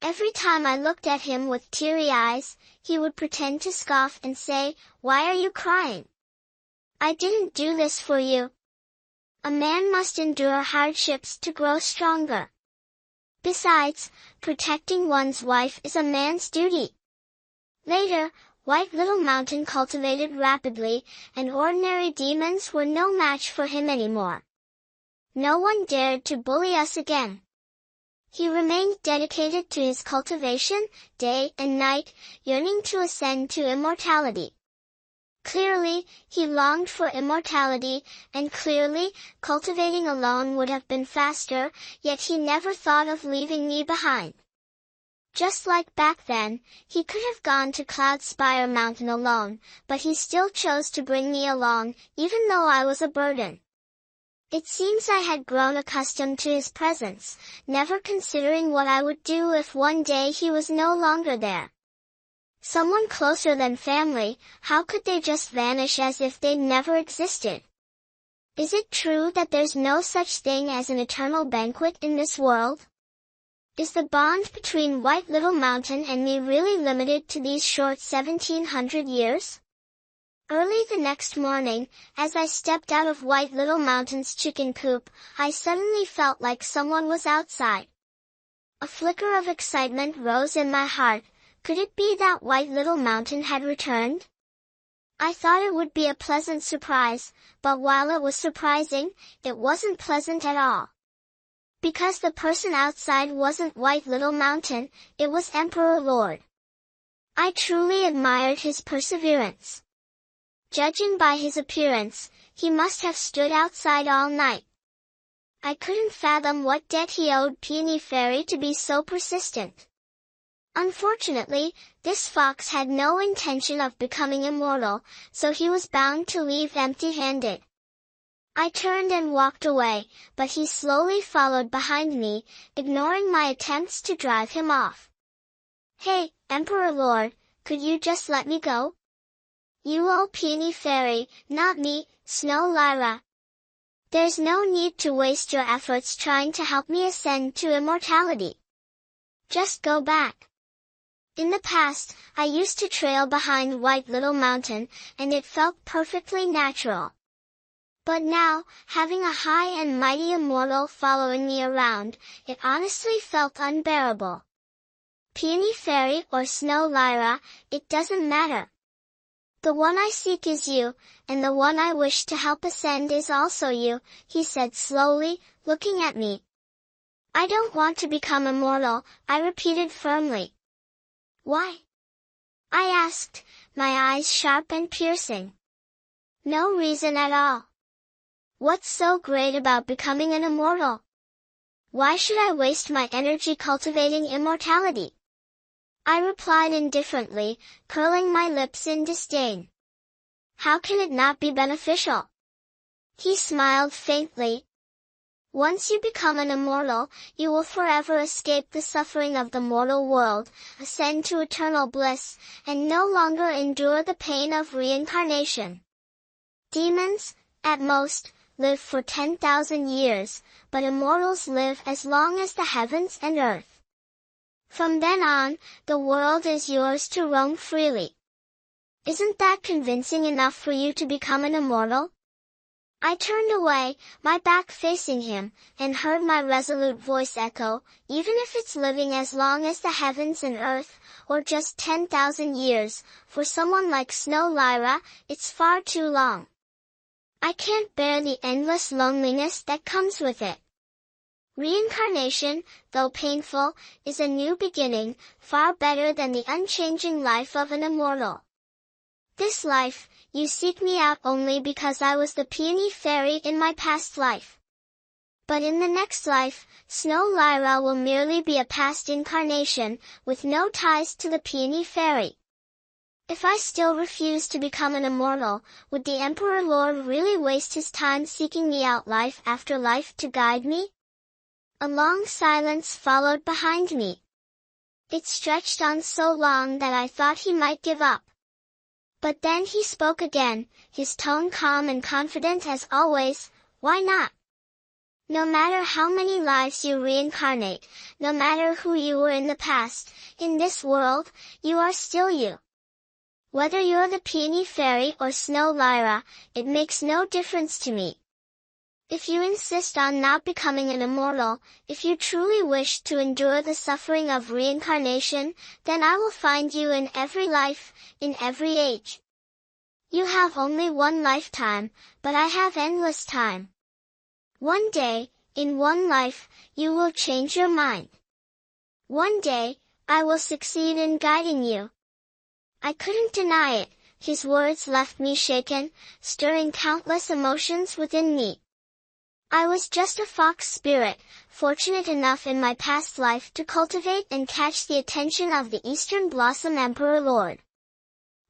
Every time I looked at him with teary eyes, he would pretend to scoff and say, "Why are you crying? I didn't do this for you." A man must endure hardships to grow stronger. Besides, protecting one's wife is a man's duty. Later, White Little Mountain cultivated rapidly, and ordinary demons were no match for him anymore. No one dared to bully us again. He remained dedicated to his cultivation, day and night, yearning to ascend to immortality. Clearly, he longed for immortality, and clearly, cultivating alone would have been faster, yet he never thought of leaving me behind. Just like back then, he could have gone to Cloudspire Mountain alone, but he still chose to bring me along, even though I was a burden. It seems I had grown accustomed to his presence, never considering what I would do if one day he was no longer there. Someone closer than family, how could they just vanish as if they'd never existed? Is it true that there's no such thing as an eternal banquet in this world? Is the bond between White Little Mountain and me really limited to these short 1700 years? Early the next morning, as I stepped out of White Little Mountain's chicken coop, I suddenly felt like someone was outside. A flicker of excitement rose in my heart. Could it be that White Little Mountain had returned? I thought it would be a pleasant surprise, but while it was surprising, it wasn't pleasant at all. Because the person outside wasn't White Little Mountain, it was Emperor Lord. I truly admired his perseverance. Judging by his appearance, he must have stood outside all night. I couldn't fathom what debt he owed Peony Fairy to be so persistent. Unfortunately, this fox had no intention of becoming immortal, so he was bound to leave empty-handed. I turned and walked away, but he slowly followed behind me, ignoring my attempts to drive him off. "Hey, Emperor Lord, could you just let me go? You owe Peony Fairy, not me, Snow Lyra. There's no need to waste your efforts trying to help me ascend to immortality. Just go back." In the past, I used to trail behind White Little Mountain, and it felt perfectly natural. But now, having a high and mighty immortal following me around, it honestly felt unbearable. Peony Fairy or Snow Lyra, it doesn't matter. "The one I seek is you, and the one I wish to help ascend is also you," he said slowly, looking at me. "I don't want to become immortal," I repeated firmly. "Why?" I asked, my eyes sharp and piercing. "No reason at all. What's so great about becoming an immortal? Why should I waste my energy cultivating immortality?" I replied indifferently, curling my lips in disdain. "How can it not be beneficial?" He smiled faintly. "Once you become an immortal, you will forever escape the suffering of the mortal world, ascend to eternal bliss, and no longer endure the pain of reincarnation. Demons, at most, live for 10,000 years, but immortals live as long as the heavens and earth. From then on, the world is yours to roam freely. Isn't that convincing enough for you to become an immortal?" I turned away, my back facing him, and heard my resolute voice echo, "Even if it's living as long as the heavens and earth, or just 10,000 years, for someone like Snow Lyra, it's far too long. I can't bear the endless loneliness that comes with it. Reincarnation, though painful, is a new beginning, far better than the unchanging life of an immortal. This life, you seek me out only because I was the Peony Fairy in my past life. But in the next life, Snow Lyra will merely be a past incarnation, with no ties to the Peony Fairy. If I still refuse to become an immortal, would the Emperor Lord really waste his time seeking me out life after life to guide me?" A long silence followed behind me. It stretched on so long that I thought he might give up. But then he spoke again, his tone calm and confident as always. "Why not? No matter how many lives you reincarnate, no matter who you were in the past, in this world, you are still you. Whether you're the Peony Fairy or Snow Lyra, it makes no difference to me. If you insist on not becoming an immortal, if you truly wish to endure the suffering of reincarnation, then I will find you in every life, in every age. You have only one lifetime, but I have endless time. One day, in one life, you will change your mind. One day, I will succeed in guiding you." I couldn't deny it, his words left me shaken, stirring countless emotions within me. I was just a fox spirit, fortunate enough in my past life to cultivate and catch the attention of the Eastern Blossom Emperor Lord.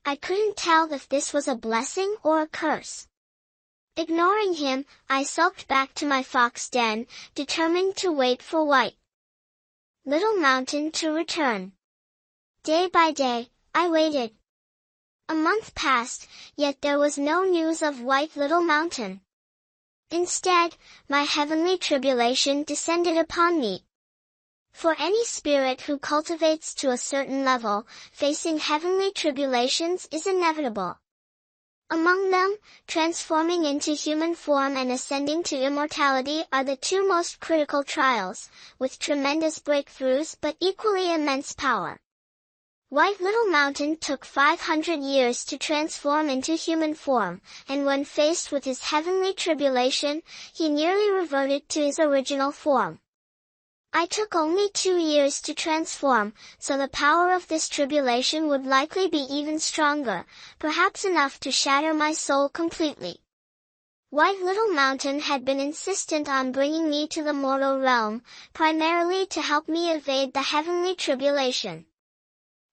I couldn't tell if this was a blessing or a curse. Ignoring him, I sulked back to my fox den, determined to wait for White Little Mountain to return. Day by day, I waited. A month passed, yet there was no news of White Little Mountain. Instead, my heavenly tribulation descended upon me. For any spirit who cultivates to a certain level, facing heavenly tribulations is inevitable. Among them, transforming into human form and ascending to immortality are the two most critical trials, with tremendous breakthroughs but equally immense power. White Little Mountain took 500 years to transform into human form, and when faced with his heavenly tribulation, he nearly reverted to his original form. I took only 2 years to transform, so the power of this tribulation would likely be even stronger, perhaps enough to shatter my soul completely. White Little Mountain had been insistent on bringing me to the mortal realm, primarily to help me evade the heavenly tribulation.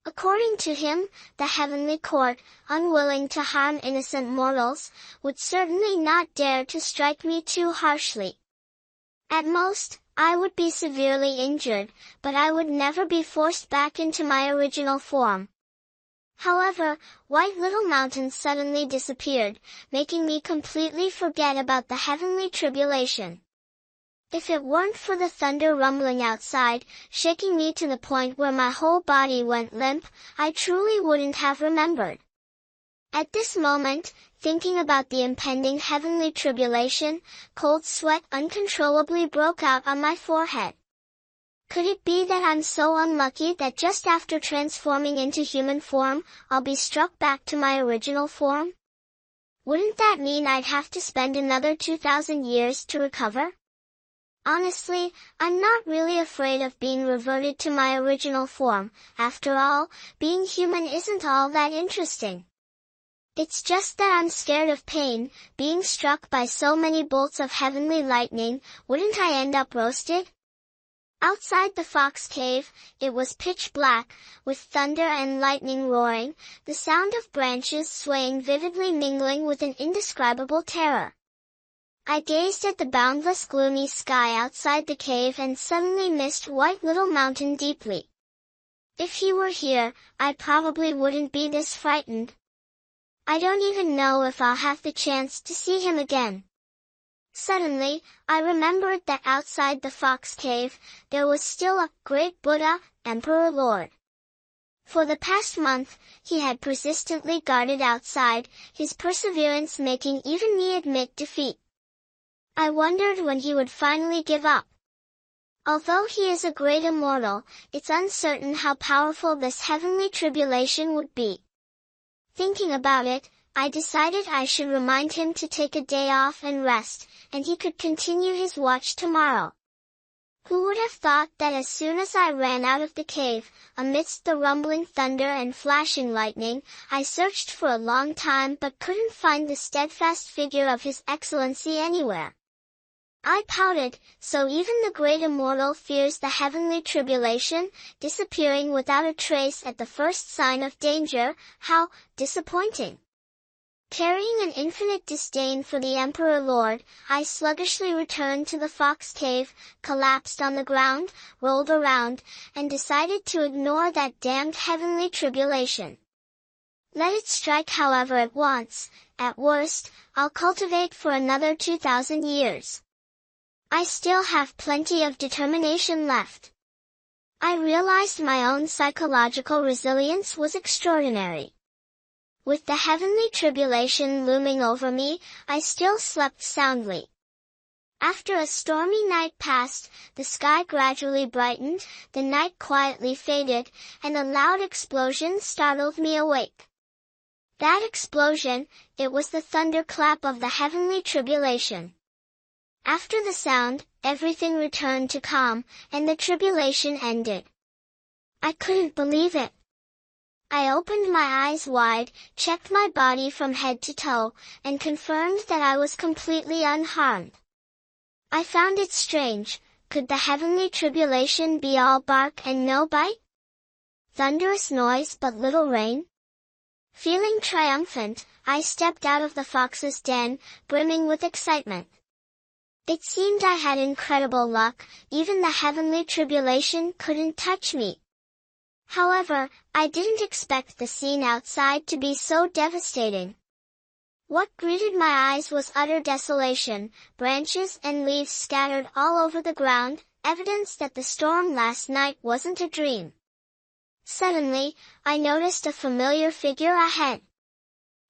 According to him, the heavenly court, unwilling to harm innocent mortals, would certainly not dare to strike me too harshly. At most, I would be severely injured, but I would never be forced back into my original form. However, White Little Mountain suddenly disappeared, making me completely forget about the heavenly tribulation. If it weren't for the thunder rumbling outside, shaking me to the point where my whole body went limp, I truly wouldn't have remembered. At this moment, thinking about the impending heavenly tribulation, cold sweat uncontrollably broke out on my forehead. Could it be that I'm so unlucky that just after transforming into human form, I'll be struck back to my original form? Wouldn't that mean I'd have to spend another 2,000 years to recover? Honestly, I'm not really afraid of being reverted to my original form. After all, being human isn't all that interesting. It's just that I'm scared of pain, being struck by so many bolts of heavenly lightning. Wouldn't I end up roasted? Outside the fox cave, it was pitch black, with thunder and lightning roaring, the sound of branches swaying vividly mingling with an indescribable terror. I gazed at the boundless gloomy sky outside the cave and suddenly missed White Little Mountain deeply. If he were here, I probably wouldn't be this frightened. I don't even know if I'll have the chance to see him again. Suddenly, I remembered that outside the fox cave, there was still a great Buddha, Emperor Lord. For the past month, he had persistently guarded outside, his perseverance making even me admit defeat. I wondered when he would finally give up. Although he is a great immortal, it's uncertain how powerful this heavenly tribulation would be. Thinking about it, I decided I should remind him to take a day off and rest, and he could continue his watch tomorrow. Who would have thought that as soon as I ran out of the cave, amidst the rumbling thunder and flashing lightning, I searched for a long time but couldn't find the steadfast figure of His Excellency anywhere. I pouted, so even the great immortal fears the heavenly tribulation, disappearing without a trace at the first sign of danger. How disappointing! Carrying an infinite disdain for the Emperor Lord, I sluggishly returned to the fox cave, collapsed on the ground, rolled around, and decided to ignore that damned heavenly tribulation. Let it strike however it wants. At worst, I'll cultivate for another 2,000 years. I still have plenty of determination left. I realized my own psychological resilience was extraordinary. With the heavenly tribulation looming over me, I still slept soundly. After a stormy night passed, the sky gradually brightened, the night quietly faded, and a loud explosion startled me awake. That explosion, it was the thunderclap of the heavenly tribulation. After the sound, everything returned to calm, and the tribulation ended. I couldn't believe it. I opened my eyes wide, checked my body from head to toe, and confirmed that I was completely unharmed. I found it strange. Could the heavenly tribulation be all bark and no bite? Thunderous noise but little rain? Feeling triumphant, I stepped out of the fox's den, brimming with excitement. It seemed I had incredible luck, even the heavenly tribulation couldn't touch me. However, I didn't expect the scene outside to be so devastating. What greeted my eyes was utter desolation, branches and leaves scattered all over the ground, evidence that the storm last night wasn't a dream. Suddenly, I noticed a familiar figure ahead.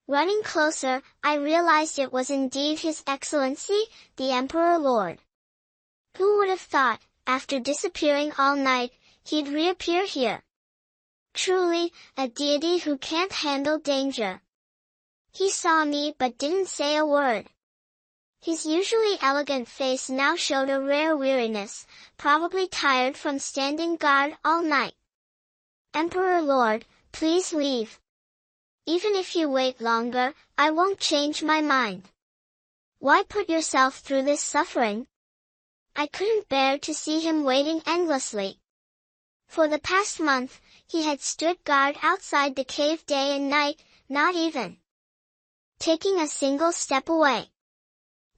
Running closer, I realized it was indeed His Excellency, the Emperor Lord. Who would have thought, after disappearing all night, he'd reappear here? Truly, a deity who can't handle danger. He saw me but didn't say a word. His usually elegant face now showed a rare weariness, probably tired from standing guard all night. Emperor Lord, please leave. Even if you wait longer, I won't change my mind. Why put yourself through this suffering? I couldn't bear to see him waiting endlessly. For the past month, he had stood guard outside the cave day and night, not even taking a single step away.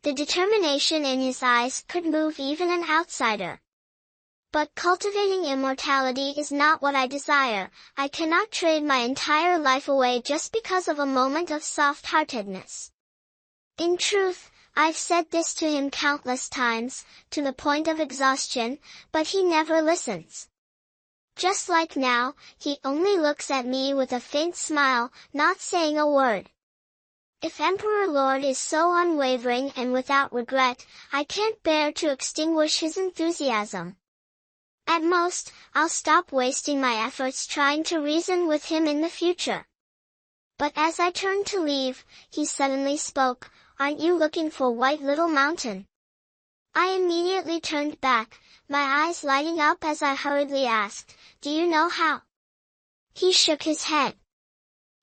The determination in his eyes could move even an outsider. But cultivating immortality is not what I desire. I cannot trade my entire life away just because of a moment of soft-heartedness. In truth, I've said this to him countless times, to the point of exhaustion, but he never listens. Just like now, he only looks at me with a faint smile, not saying a word. If Emperor Lord is so unwavering and without regret, I can't bear to extinguish his enthusiasm. At most, I'll stop wasting my efforts trying to reason with him in the future. But as I turned to leave, he suddenly spoke, "Aren't you looking for White Little Mountain?" I immediately turned back, my eyes lighting up as I hurriedly asked, "Do you know how?" He shook his head.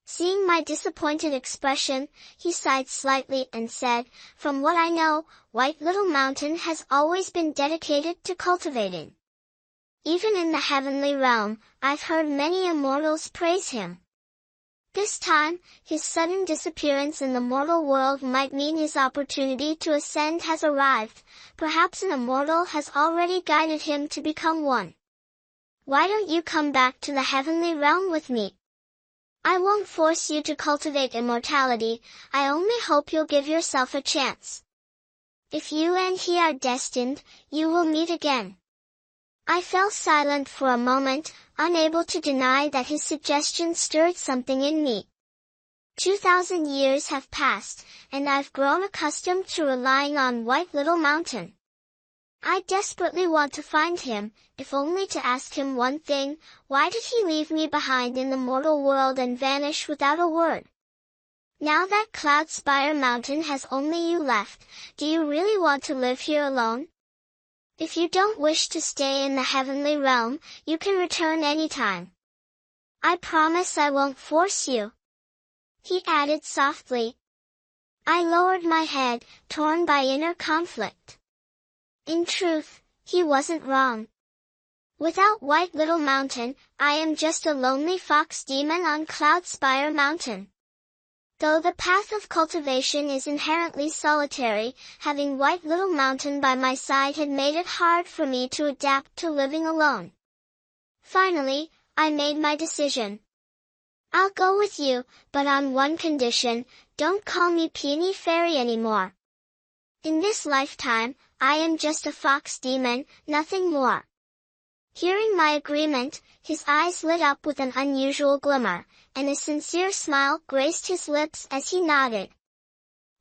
Seeing my disappointed expression, he sighed slightly and said, "From what I know, White Little Mountain has always been dedicated to cultivating. Even in the heavenly realm, I've heard many immortals praise him. This time, his sudden disappearance in the mortal world might mean his opportunity to ascend has arrived. Perhaps an immortal has already guided him to become one. Why don't you come back to the heavenly realm with me? I won't force you to cultivate immortality, I only hope you'll give yourself a chance. If you and he are destined, you will meet again." I fell silent for a moment, unable to deny that his suggestion stirred something in me. 2,000 years have passed, and I've grown accustomed to relying on White Little Mountain. I desperately want to find him, if only to ask him one thing: why did he leave me behind in the mortal world and vanish without a word? Now that Cloud Spire Mountain has only you left, do you really want to live here alone? If you don't wish to stay in the heavenly realm, you can return anytime. I promise I won't force you," he added softly. I lowered my head, torn by inner conflict. In truth, he wasn't wrong. Without White Little Mountain, I am just a lonely fox demon on Cloud Spire Mountain. Though the path of cultivation is inherently solitary, having White Little Mountain by my side had made it hard for me to adapt to living alone. Finally, I made my decision. "I'll go with you, but on one condition: don't call me Peony Fairy anymore. In this lifetime, I am just a fox demon, nothing more." Hearing my agreement, his eyes lit up with an unusual glimmer, and a sincere smile graced his lips as he nodded.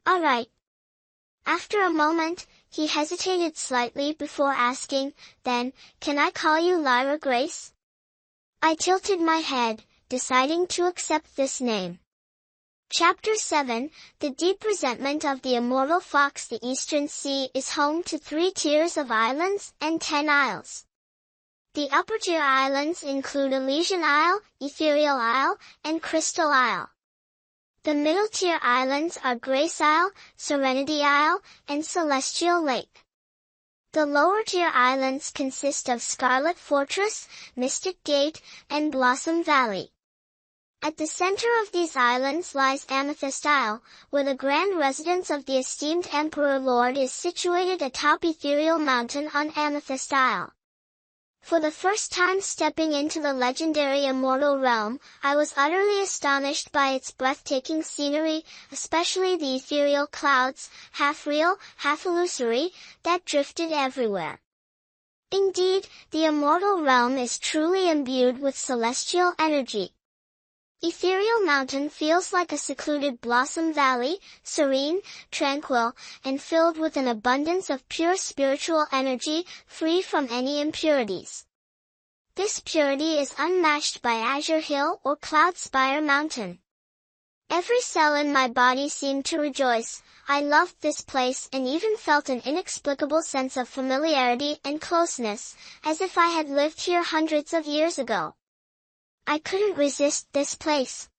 "All right." After a moment, he hesitated slightly before asking, "Then, can I call you Lyra Grace?" I tilted my head, deciding to accept this name. Chapter 7, The Deep Resentment of the Immortal Fox. The Eastern Sea is home to 3 tiers of islands and 10 isles. The upper-tier islands include Elysian Isle, Ethereal Isle, and Crystal Isle. The middle-tier islands are Grace Isle, Serenity Isle, and Celestial Lake. The lower-tier islands consist of Scarlet Fortress, Mystic Gate, and Blossom Valley. At the center of these islands lies Amethyst Isle, where the grand residence of the esteemed Emperor Lord is situated atop Ethereal Mountain on Amethyst Isle. For the first time stepping into the legendary immortal realm, I was utterly astonished by its breathtaking scenery, especially the ethereal clouds, half real, half illusory, that drifted everywhere. Indeed, the immortal realm is truly imbued with celestial energy. Ethereal Mountain feels like a secluded blossom valley, serene, tranquil, and filled with an abundance of pure spiritual energy, free from any impurities. This purity is unmatched by Azure Hill or Cloud Spire Mountain. Every cell in my body seemed to rejoice. I loved this place and even felt an inexplicable sense of familiarity and closeness, as if I had lived here hundreds of years ago. I couldn't resist this place.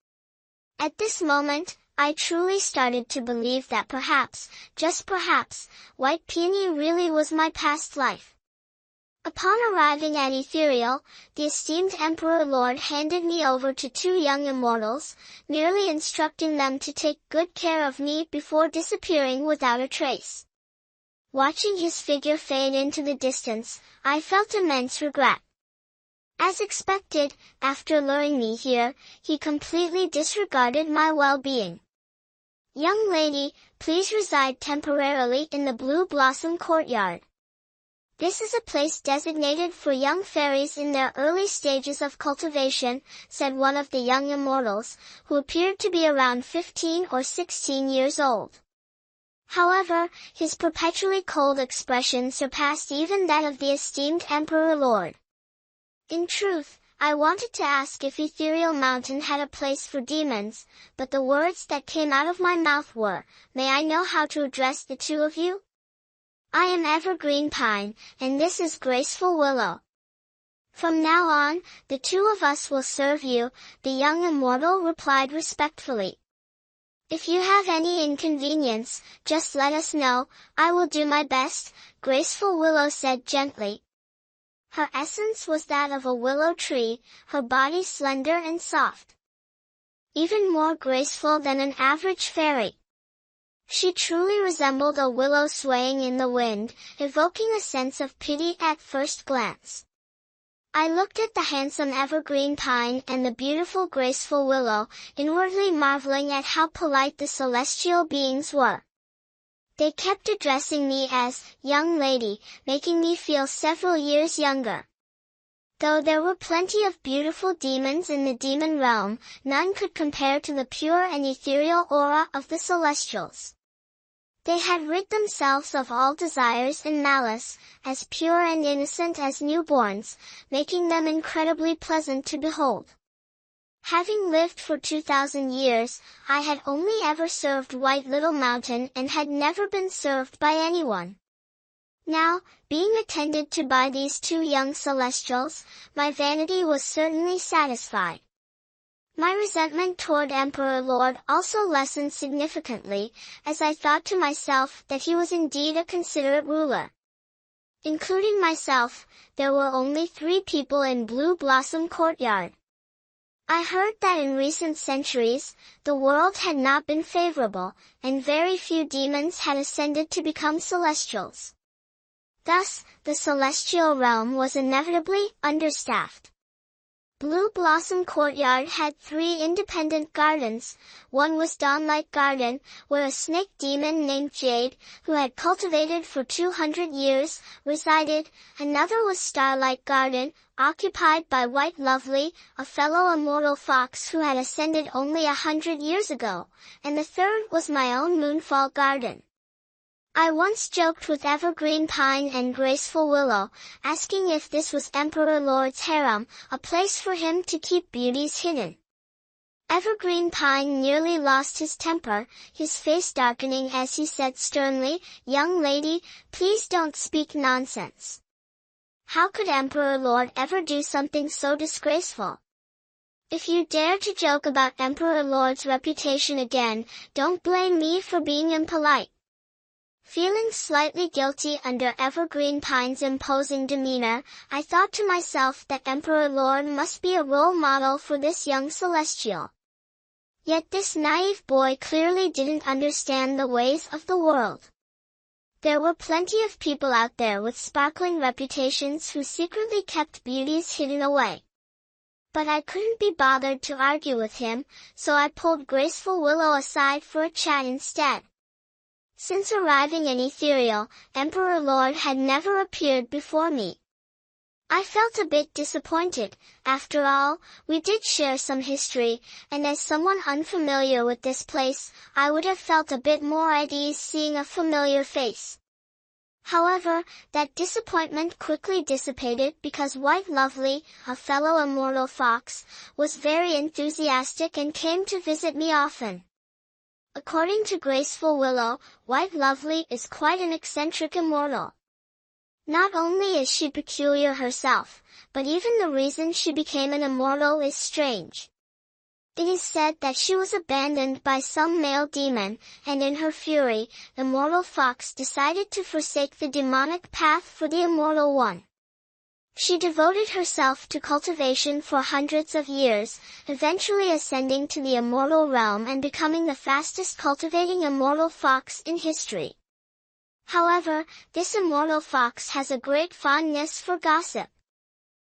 At this moment, I truly started to believe that perhaps, just perhaps, White Peony really was my past life. Upon arriving at Ethereal, the esteemed Emperor Lord handed me over to two young immortals, merely instructing them to take good care of me before disappearing without a trace. Watching his figure fade into the distance, I felt immense regret. As expected, after luring me here, he completely disregarded my well-being. "Young lady, please reside temporarily in the Blue Blossom Courtyard. This is a place designated for young fairies in their early stages of cultivation," said one of the young immortals, who appeared to be around 15 or 16 years old. However, his perpetually cold expression surpassed even that of the esteemed Emperor Lord. In truth, I wanted to ask if Ethereal Mountain had a place for demons, but the words that came out of my mouth were, "May I know how to address the two of you? I am Evergreen Pine, and this is Graceful Willow. From now on, the two of us will serve you," the young immortal replied respectfully. "If you have any inconvenience, just let us know, I will do my best," Graceful Willow said gently. Her essence was that of a willow tree, her body slender and soft. Even more graceful than an average fairy. She truly resembled a willow swaying in the wind, evoking a sense of pity at first glance. I looked at the handsome evergreen pine and the beautiful graceful willow, inwardly marveling at how polite the celestial beings were. They kept addressing me as, "young lady," making me feel several years younger. Though there were plenty of beautiful demons in the demon realm, none could compare to the pure and ethereal aura of the celestials. They had rid themselves of all desires and malice, as pure and innocent as newborns, making them incredibly pleasant to behold. Having lived for 2,000 years, I had only ever served White Little Mountain and had never been served by anyone. Now, being attended to by these two young celestials, my vanity was certainly satisfied. My resentment toward Emperor Lord also lessened significantly, as I thought to myself that he was indeed a considerate ruler. Including myself, there were only 3 people in Blue Blossom Courtyard. I heard that in recent centuries, the world had not been favorable, and very few demons had ascended to become celestials. Thus, the celestial realm was inevitably understaffed. Blue Blossom Courtyard had 3 independent gardens. One was Dawnlight Garden, where a snake demon named Jade, who had cultivated for 200 years, resided. Another was Starlight Garden, occupied by White Lovely, a fellow immortal fox who had ascended only 100 years ago. And the third was my own Moonfall Garden. I once joked with Evergreen Pine and Graceful Willow, asking if this was Emperor Lord's harem, a place for him to keep beauties hidden. Evergreen Pine nearly lost his temper, his face darkening as he said sternly, "Young lady, please don't speak nonsense. How could Emperor Lord ever do something so disgraceful? If you dare to joke about Emperor Lord's reputation again, don't blame me for being impolite." Feeling slightly guilty under Evergreen Pine's imposing demeanor, I thought to myself that Emperor Lord must be a role model for this young celestial. Yet this naive boy clearly didn't understand the ways of the world. There were plenty of people out there with sparkling reputations who secretly kept beauties hidden away. But I couldn't be bothered to argue with him, so I pulled Graceful Willow aside for a chat instead. Since arriving in Ethereal, Emperor Lord had never appeared before me. I felt a bit disappointed. After all, we did share some history, and as someone unfamiliar with this place, I would have felt a bit more at ease seeing a familiar face. However, that disappointment quickly dissipated because White Lovely, a fellow immortal fox, was very enthusiastic and came to visit me often. According to Graceful Willow, White Lovely is quite an eccentric immortal. Not only is she peculiar herself, but even the reason she became an immortal is strange. It is said that she was abandoned by some male demon, and in her fury, Immortal Fox decided to forsake the demonic path for the Immortal One. She devoted herself to cultivation for hundreds of years, eventually ascending to the immortal realm and becoming the fastest cultivating immortal fox in history. However, this immortal fox has a great fondness for gossip.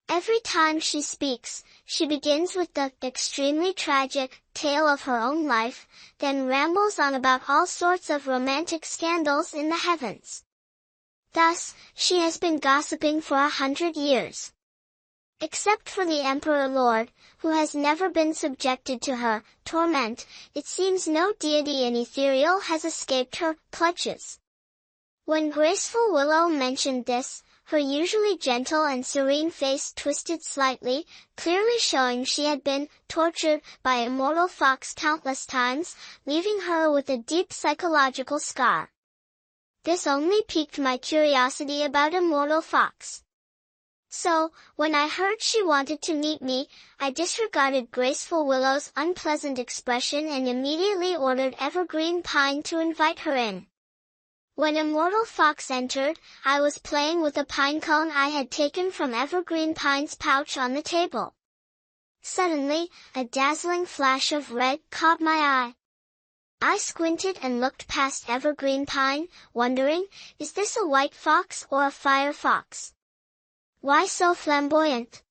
Every time she speaks, she begins with the extremely tragic tale of her own life, then rambles on about all sorts of romantic scandals in the heavens. Thus, she has been gossiping for 100 years. Except for the Emperor Lord, who has never been subjected to her torment, it seems no deity in ethereal has escaped her clutches. When Graceful Willow mentioned this, her usually gentle and serene face twisted slightly, clearly showing she had been tortured by Immortal Fox countless times, leaving her with a deep psychological scar. This only piqued my curiosity about Immortal Fox. So, when I heard she wanted to meet me, I disregarded Graceful Willow's unpleasant expression and immediately ordered Evergreen Pine to invite her in. When Immortal Fox entered, I was playing with a pine cone I had taken from Evergreen Pine's pouch on the table. Suddenly, a dazzling flash of red caught my eye. I squinted and looked past Evergreen Pine, wondering, is this a white fox or a fire fox? Why so flamboyant?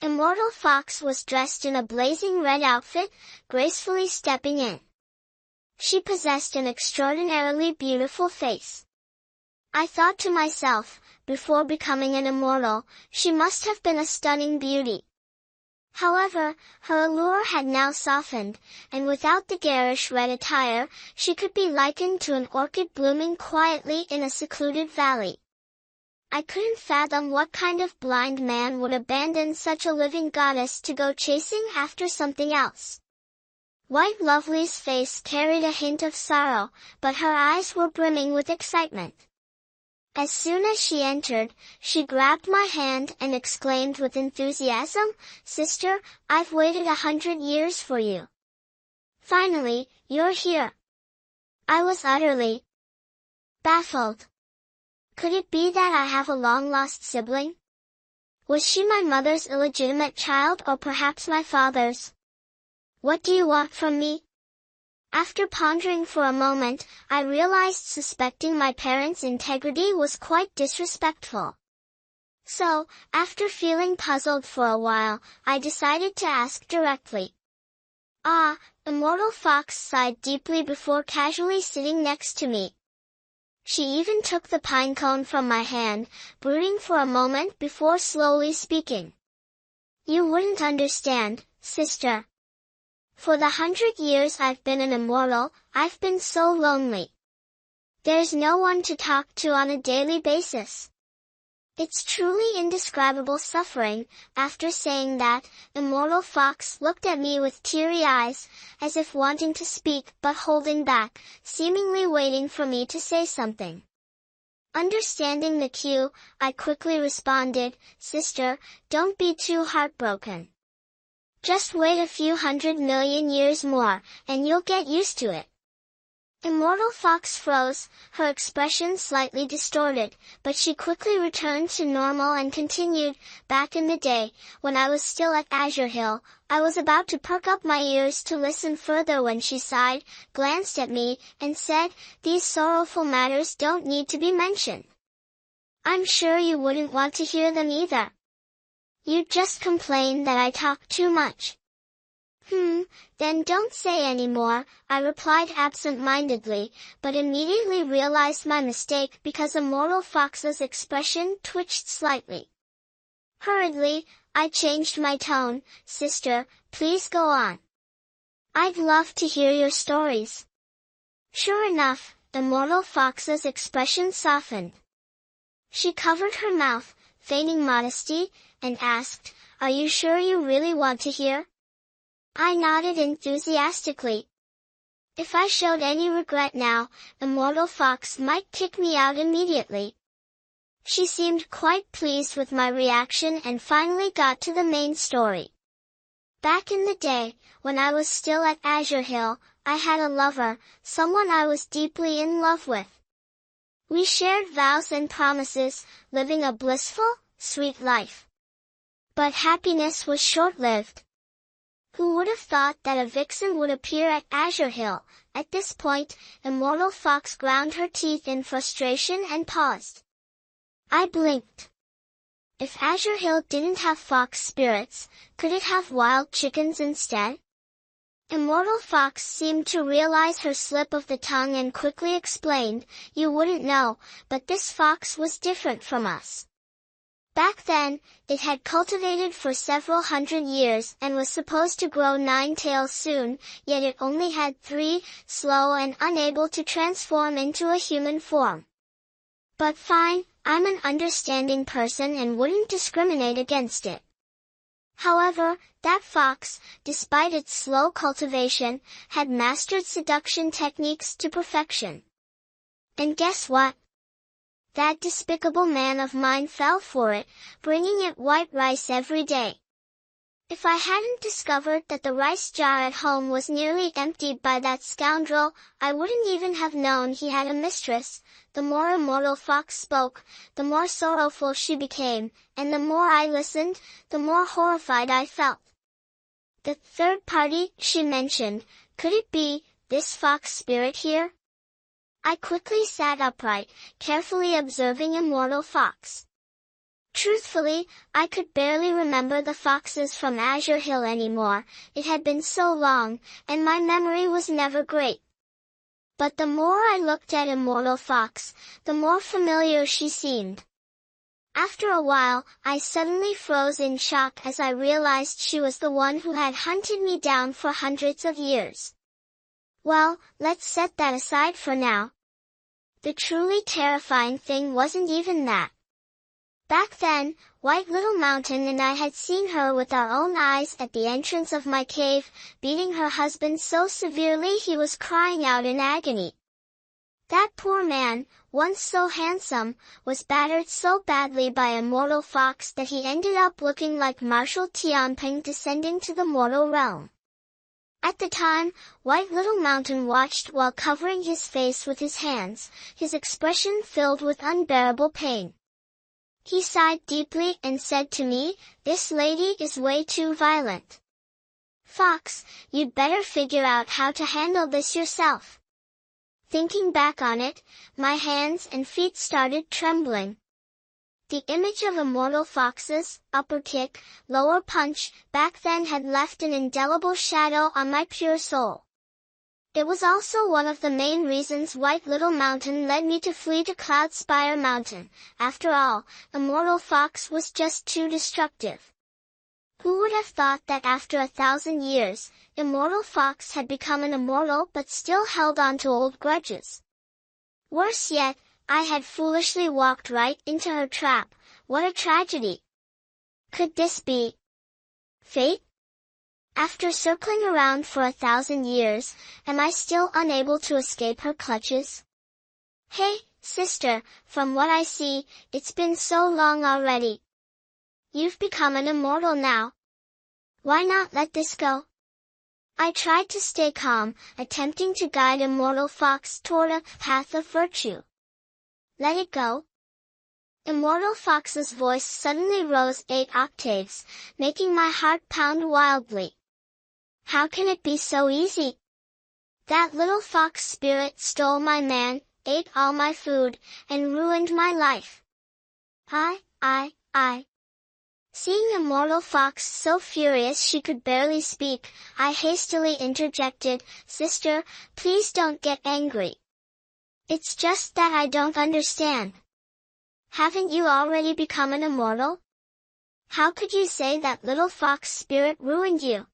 Immortal Fox was dressed in a blazing red outfit, gracefully stepping in. She possessed an extraordinarily beautiful face. I thought to myself, before becoming an immortal, she must have been a stunning beauty. However, her allure had now softened, and without the garish red attire, she could be likened to an orchid blooming quietly in a secluded valley. I couldn't fathom what kind of blind man would abandon such a living goddess to go chasing after something else. White Lovely's face carried a hint of sorrow, but her eyes were brimming with excitement. As soon as she entered, she grabbed my hand and exclaimed with enthusiasm, "Sister, I've waited 100 years for you. Finally, you're here." I was utterly baffled. Could it be that I have a long-lost sibling? Was she my mother's illegitimate child or perhaps my father's? "What do you want from me?" After pondering for a moment, I realized suspecting my parents' integrity was quite disrespectful. So, after feeling puzzled for a while, I decided to ask directly. "Ah," Immortal Fox sighed deeply before casually sitting next to me. She even took the pine cone from my hand, brooding for a moment before slowly speaking. "You wouldn't understand, sister. For the 100 years I've been an immortal, I've been so lonely. There's no one to talk to on a daily basis. It's truly indescribable suffering." After saying that, Immortal Fox looked at me with teary eyes, as if wanting to speak but holding back, seemingly waiting for me to say something. Understanding the cue, I quickly responded, "Sister, don't be too heartbroken. Just wait a few 100 million years more, and you'll get used to it." Immortal Fox froze, her expression slightly distorted, but she quickly returned to normal and continued, "Back in the day, when I was still at Azure Hill, I was about to perk up my ears to listen further when she sighed, glanced at me, and said, 'These sorrowful matters don't need to be mentioned. I'm sure you wouldn't want to hear them either. You'd just complain that I talk too much.'" Then don't say any more," I replied absent-mindedly, but immediately realized my mistake because Immortal Fox's expression twitched slightly. Hurriedly, I changed my tone. Sister, please go on. I'd love to hear your stories. Sure enough, the mortal fox's expression softened. She covered her mouth, feigning modesty, and asked, "Are you sure you really want to hear?" I nodded enthusiastically. If I showed any regret now, the mortal fox might kick me out immediately. She seemed quite pleased with my reaction and finally got to the main story. Back in the day, when I was still at Azure Hill, I had a lover, someone I was deeply in love with. We shared vows and promises, living a blissful, sweet life. But happiness was short-lived. Who would have thought that a vixen would appear at Azure Hill? At this point, Immortal Fox ground her teeth in frustration and paused. I blinked. If Azure Hill didn't have fox spirits, could it have wild chickens instead? Immortal Fox seemed to realize her slip of the tongue and quickly explained, "You wouldn't know, but this fox was different from us. Back then, it had cultivated for several hundred years and was supposed to grow 9 tails soon, yet it only had 3, slow and unable to transform into a human form. But fine, I'm an understanding person and wouldn't discriminate against it." However, that fox, despite its slow cultivation, had mastered seduction techniques to perfection. And guess what? That despicable man of mine fell for it, bringing it white rice every day. If I hadn't discovered that the rice jar at home was nearly emptied by that scoundrel, I wouldn't even have known he had a mistress. The more Immortal Fox spoke, the more sorrowful she became, and the more I listened, the more horrified I felt. The third party, she mentioned, could it be, this fox spirit here? I quickly sat upright, carefully observing Immortal Fox. Truthfully, I could barely remember the foxes from Azure Hill anymore, it had been so long, and my memory was never great. But the more I looked at Immortal Fox, the more familiar she seemed. After a while, I suddenly froze in shock as I realized she was the one who had hunted me down for hundreds of years. Well, let's set that aside for now. The truly terrifying thing wasn't even that. Back then, White Little Mountain and I had seen her with our own eyes at the entrance of my cave, beating her husband so severely he was crying out in agony. That poor man, once so handsome, was battered so badly by Immortal Fox that he ended up looking like Marshal Tianping descending to the mortal realm. At the time, White Little Mountain watched while covering his face with his hands, his expression filled with unbearable pain. He sighed deeply and said to me, "This lady is way too violent. Fox, you'd better figure out how to handle this yourself." Thinking back on it, my hands and feet started trembling. The image of Immortal Fox's upper kick, lower punch, back then had left an indelible shadow on my pure soul. It was also one of the main reasons White Little Mountain led me to flee to Cloudspire Mountain. After all, Immortal Fox was just too destructive. Who would have thought that after 1,000 years, Immortal Fox had become an immortal but still held on to old grudges? Worse yet, I had foolishly walked right into her trap. What a tragedy! Could this be fate? After circling around for 1,000 years, am I still unable to escape her clutches? Hey, sister, from what I see, it's been so long already. You've become an immortal now. Why not let this go? I tried to stay calm, attempting to guide Immortal Fox toward a path of virtue. Let it go? Immortal Fox's voice suddenly rose 8 octaves, making my heart pound wildly. How can it be so easy? That little fox spirit stole my man, ate all my food, and ruined my life. I. Seeing Immortal Fox so furious she could barely speak, I hastily interjected, "Sister, please don't get angry. It's just that I don't understand. Haven't you already become an immortal?" How could you say that little fox spirit ruined you?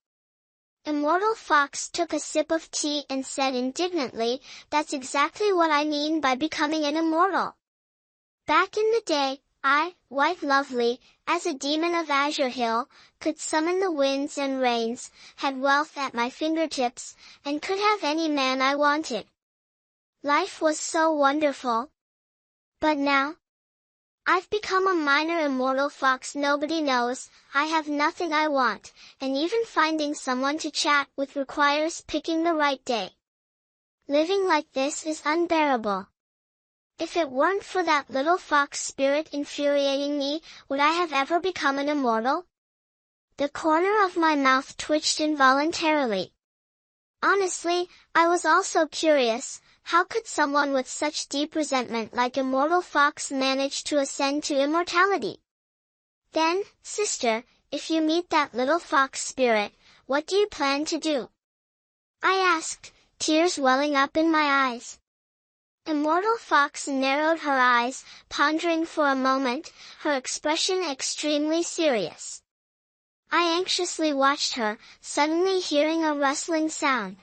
Immortal Fox took a sip of tea and said indignantly, "That's exactly what I mean by becoming an immortal. Back in the day, I, White Lovely, as a demon of Azure Hill, could summon the winds and rains, had wealth at my fingertips, and could have any man I wanted. Life was so wonderful. But now, I've become a minor immortal fox nobody knows, I have nothing I want, and even finding someone to chat with requires picking the right day. Living like this is unbearable. If it weren't for that little fox spirit infuriating me, would I have ever become an immortal?" The corner of my mouth twitched involuntarily. Honestly, I was also curious. How could someone with such deep resentment like Immortal Fox manage to ascend to immortality? "Then, sister, if you meet that little fox spirit, what do you plan to do?" I asked, tears welling up in my eyes. Immortal Fox narrowed her eyes, pondering for a moment, her expression extremely serious. I anxiously watched her, suddenly hearing a rustling sound.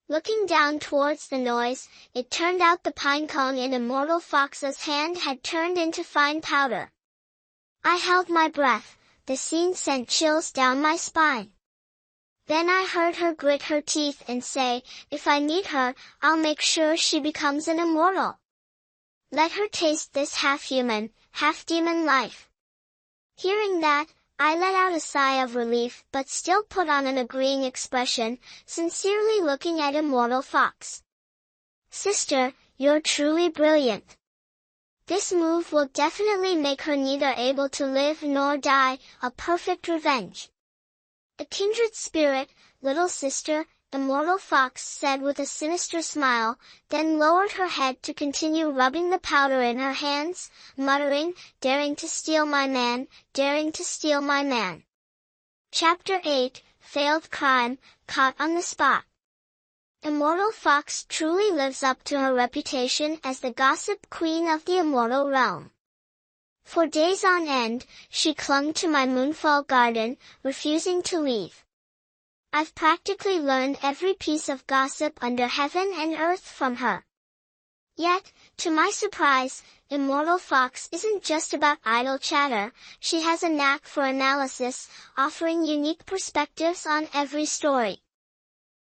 Looking down towards the noise, it turned out the pine cone in Immortal Fox's hand had turned into fine powder. I held my breath, the scene sent chills down my spine. Then I heard her grit her teeth and say, "If I meet her, I'll make sure she becomes an immortal. Let her taste this half-human, half-demon life." Hearing that, I let out a sigh of relief but still put on an agreeing expression, sincerely looking at Immortal Fox. "Sister, you're truly brilliant. This move will definitely make her neither able to live nor die, a perfect revenge." "A kindred spirit, little sister," Immortal Fox said with a sinister smile, then lowered her head to continue rubbing the powder in her hands, muttering, "Daring to steal my man, daring to steal my man." Chapter 8, Failed Crime, Caught on the Spot. Immortal Fox truly lives up to her reputation as the gossip queen of the immortal realm. For days on end, she clung to my moonfall garden, refusing to leave. I've practically learned every piece of gossip under heaven and earth from her. Yet, to my surprise, Immortal Fox isn't just about idle chatter, she has a knack for analysis, offering unique perspectives on every story.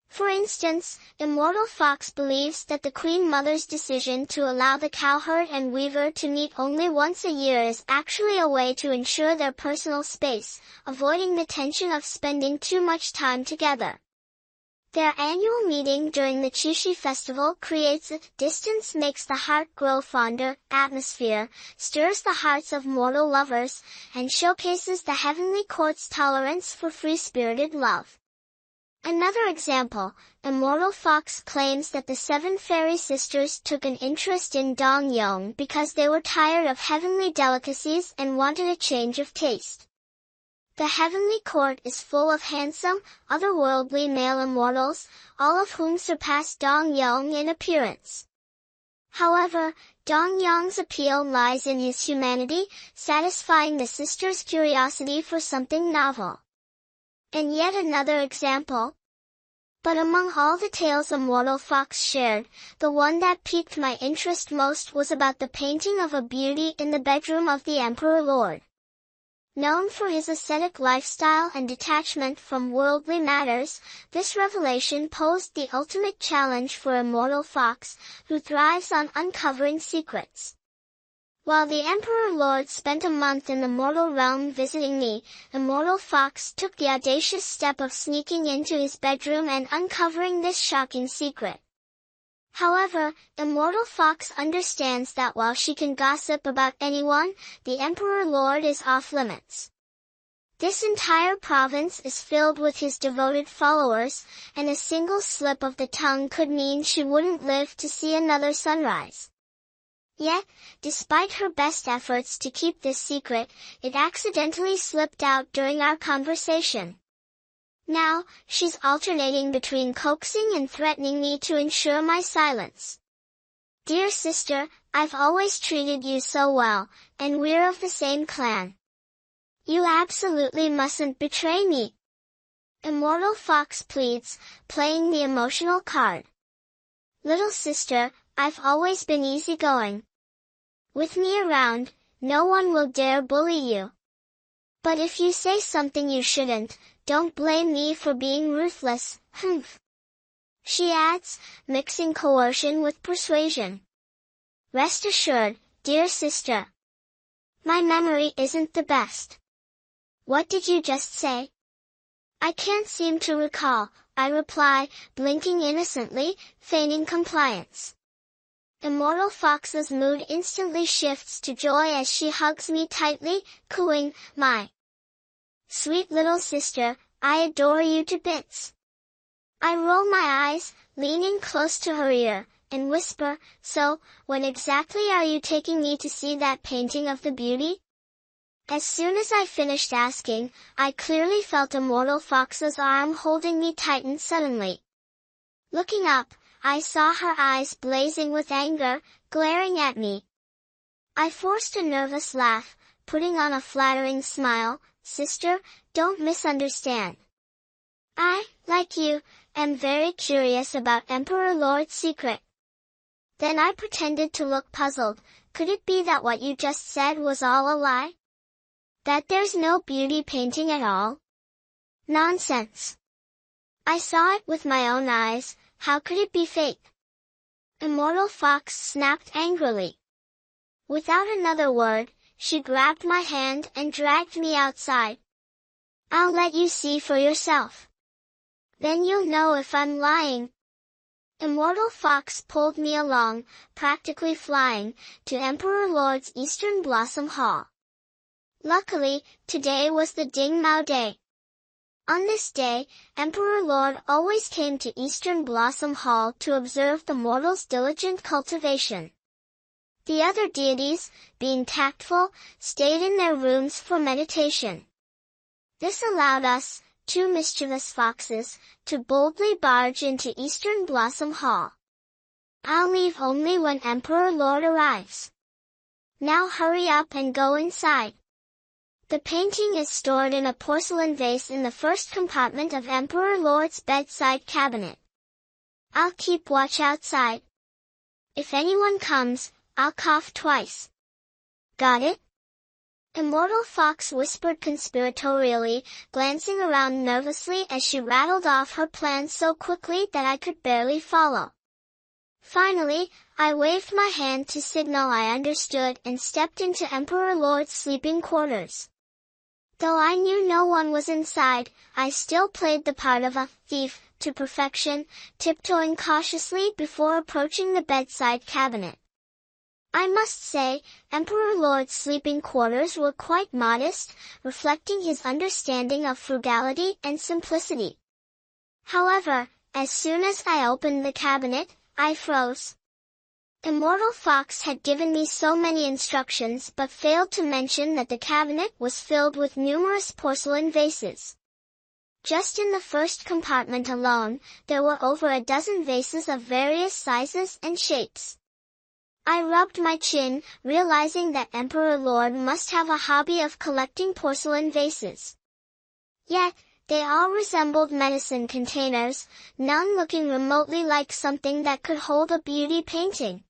For instance, Immortal Fox believes that the Queen Mother's decision to allow the cowherd and weaver to meet only once a year is actually a way to ensure their personal space, avoiding the tension of spending too much time together. Their annual meeting during the Chushi festival creates a "distance makes the heart grow fonder" atmosphere, stirs the hearts of mortal lovers, and showcases the heavenly court's tolerance for free-spirited love. Another example, Immortal Fox claims that the 7 fairy sisters took an interest in Dong Yong because they were tired of heavenly delicacies and wanted a change of taste. The heavenly court is full of handsome, otherworldly male immortals, all of whom surpass Dong Yong in appearance. However, Dong Yong's appeal lies in his humanity, satisfying the sisters' curiosity for something novel. And yet another example. But among all the tales Immortal Fox shared, the one that piqued my interest most was about the painting of a beauty in the bedroom of the Emperor Lord. Known for his ascetic lifestyle and detachment from worldly matters, this revelation posed the ultimate challenge for Immortal Fox, who thrives on uncovering secrets. While the Emperor Lord spent a month in the mortal realm visiting me, Immortal Fox took the audacious step of sneaking into his bedroom and uncovering this shocking secret. However, Immortal Fox understands that while she can gossip about anyone, the Emperor Lord is off limits. This entire province is filled with his devoted followers, and a single slip of the tongue could mean she wouldn't live to see another sunrise. Yet, despite her best efforts to keep this secret, it accidentally slipped out during our conversation. Now, she's alternating between coaxing and threatening me to ensure my silence. "Dear sister, I've always treated you so well, and we're of the same clan. You absolutely mustn't betray me. Immortal Fox pleads, playing the emotional card. Little sister, I've always been easygoing. With me around, no one will dare bully you. But if you say something you shouldn't, don't blame me for being ruthless, humph. She adds, mixing coercion with persuasion. Rest assured, dear sister. My memory isn't the best. What did you just say? I can't seem to recall, I reply, blinking innocently, feigning compliance. Immortal Fox's mood instantly shifts to joy as she hugs me tightly, cooing, my sweet little sister, I adore you to bits. I roll my eyes, leaning close to her ear, and whisper, so, when exactly are you taking me to see that painting of the beauty? As soon as I finished asking, I clearly felt Immortal Fox's arm holding me tighten suddenly. Looking up, I saw her eyes blazing with anger, glaring at me. I forced a nervous laugh, putting on a flattering smile. Sister, don't misunderstand. I, like you, am very curious about Emperor Lord's secret. Then I pretended to look puzzled. Could it be that what you just said was all a lie? That there's no beauty painting at all? Nonsense. I saw it with my own eyes, how could it be fake? Immortal Fox snapped angrily. Without another word, she grabbed my hand and dragged me outside. I'll let you see for yourself. Then you'll know if I'm lying. Immortal Fox pulled me along, practically flying, to Emperor Lord's Eastern Blossom Hall. Luckily, today was the Ding Mao Day. On this day, Emperor Lord always came to Eastern Blossom Hall to observe the mortals' diligent cultivation. The other deities, being tactful, stayed in their rooms for meditation. This allowed us, two mischievous foxes, to boldly barge into Eastern Blossom Hall. I'll leave only when Emperor Lord arrives. Now hurry up and go inside. The painting is stored in a porcelain vase in the first compartment of Emperor Lord's bedside cabinet. I'll keep watch outside. If anyone comes, I'll cough twice. Got it? Immortal Fox whispered conspiratorially, glancing around nervously as she rattled off her plans so quickly that I could barely follow. Finally, I waved my hand to signal I understood and stepped into Emperor Lord's sleeping quarters. Though I knew no one was inside, I still played the part of a thief to perfection, tiptoeing cautiously before approaching the bedside cabinet. I must say, Emperor Lord's sleeping quarters were quite modest, reflecting his understanding of frugality and simplicity. However, as soon as I opened the cabinet, I froze. Immortal Fox had given me so many instructions but failed to mention that the cabinet was filled with numerous porcelain vases. Just in the first compartment alone, there were over a dozen vases of various sizes and shapes. I rubbed my chin, realizing that Emperor Lord must have a hobby of collecting porcelain vases. Yet, they all resembled medicine containers, none looking remotely like something that could hold a beauty painting.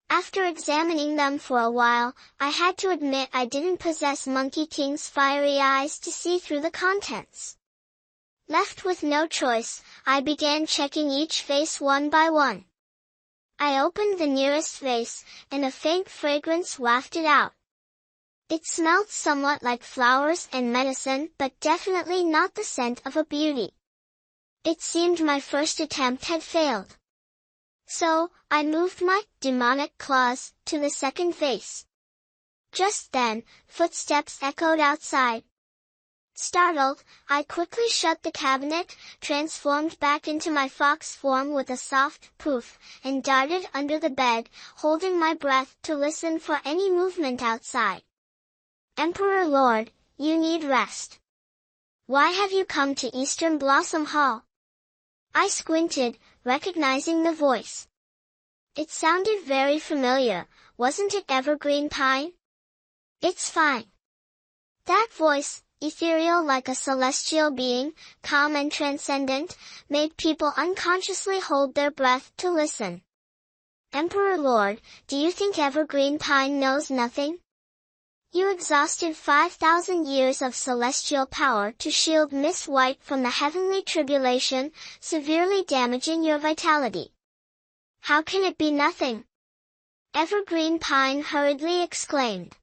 After examining them for a while, I had to admit I didn't possess Monkey King's fiery eyes to see through the contents. Left with no choice, I began checking each vase one by one. I opened the nearest vase, and a faint fragrance wafted out. It smelled somewhat like flowers and medicine, but definitely not the scent of a beauty. It seemed my first attempt had failed. So, I moved my demonic claws to the second vase. Just then, footsteps echoed outside. Startled, I quickly shut the cabinet, transformed back into my fox form with a soft poof, and darted under the bed, holding my breath to listen for any movement outside. Emperor Lord, you need rest. Why have you come to Eastern Blossom Hall? I squinted, recognizing the voice. It sounded very familiar, wasn't it Evergreen Pine? It's fine. That voice, ethereal like a celestial being, calm and transcendent, made people unconsciously hold their breath to listen. Emperor Lord, do you think Evergreen Pine knows nothing? You exhausted 5,000 years of celestial power to shield Miss White from the heavenly tribulation, severely damaging your vitality. How can it be nothing? Evergreen Pine hurriedly exclaimed.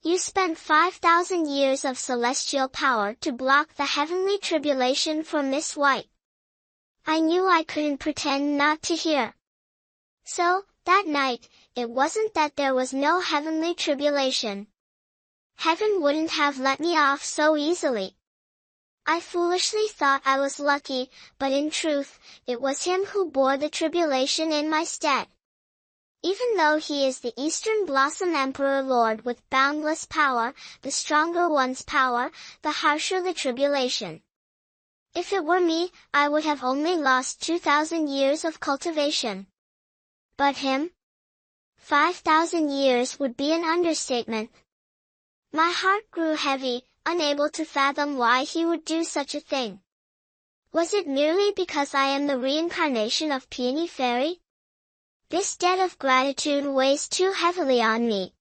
You spent 5,000 years of celestial power to block the heavenly tribulation for Miss White. I knew I couldn't pretend not to hear. So, that night, it wasn't that there was no heavenly tribulation. Heaven wouldn't have let me off so easily. I foolishly thought I was lucky, but in truth, it was him who bore the tribulation in my stead. Even though he is the Eastern Blossom Emperor Lord with boundless power, the stronger one's power, the harsher the tribulation. If it were me, I would have only lost 2,000 years of cultivation. But him? 5,000 years would be an understatement. My heart grew heavy, unable to fathom why he would do such a thing. Was it merely because I am the reincarnation of Peony Fairy? This debt of gratitude weighs too heavily on me.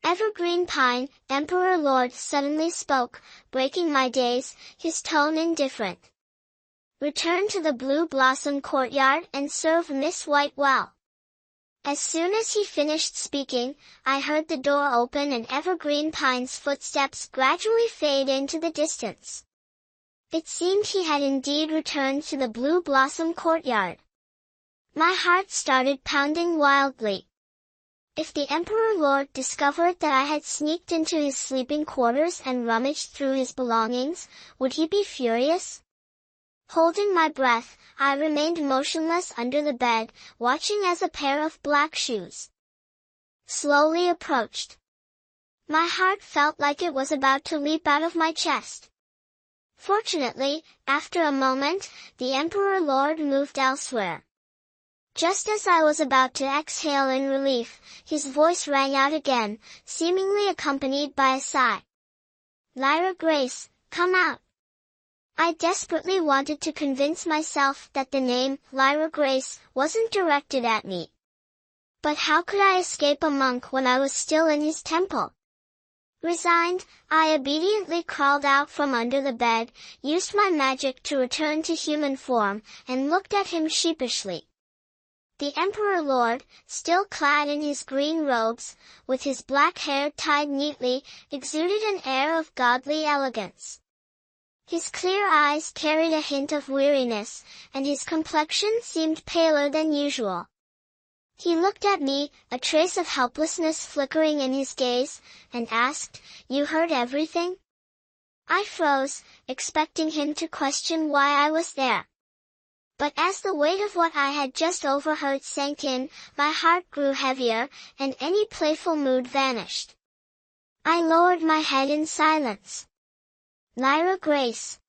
Evergreen Pine, Emperor Lord suddenly spoke, breaking my daze, his tone indifferent. Return to the Blue Blossom Courtyard and serve Miss White well. As soon as he finished speaking, I heard the door open and Evergreen Pine's footsteps gradually fade into the distance. It seemed he had indeed returned to the Blue Blossom Courtyard. My heart started pounding wildly. If the Emperor Lord discovered that I had sneaked into his sleeping quarters and rummaged through his belongings, would he be furious? Holding my breath, I remained motionless under the bed, watching as a pair of black shoes slowly approached. My heart felt like it was about to leap out of my chest. Fortunately, after a moment, the Emperor Lord moved elsewhere. Just as I was about to exhale in relief, his voice rang out again, seemingly accompanied by a sigh. Lyra Grace, come out. I desperately wanted to convince myself that the name, Lyra Grace, wasn't directed at me. But how could I escape a monk when I was still in his temple? Resigned, I obediently crawled out from under the bed, used my magic to return to human form, and looked at him sheepishly. The Emperor Lord, still clad in his green robes, with his black hair tied neatly, exuded an air of godly elegance. His clear eyes carried a hint of weariness, and his complexion seemed paler than usual. He looked at me, a trace of helplessness flickering in his gaze, and asked, "You heard everything?" I froze, expecting him to question why I was there. But as the weight of what I had just overheard sank in, my heart grew heavier, and any playful mood vanished. I lowered my head in silence. Lyra Grace.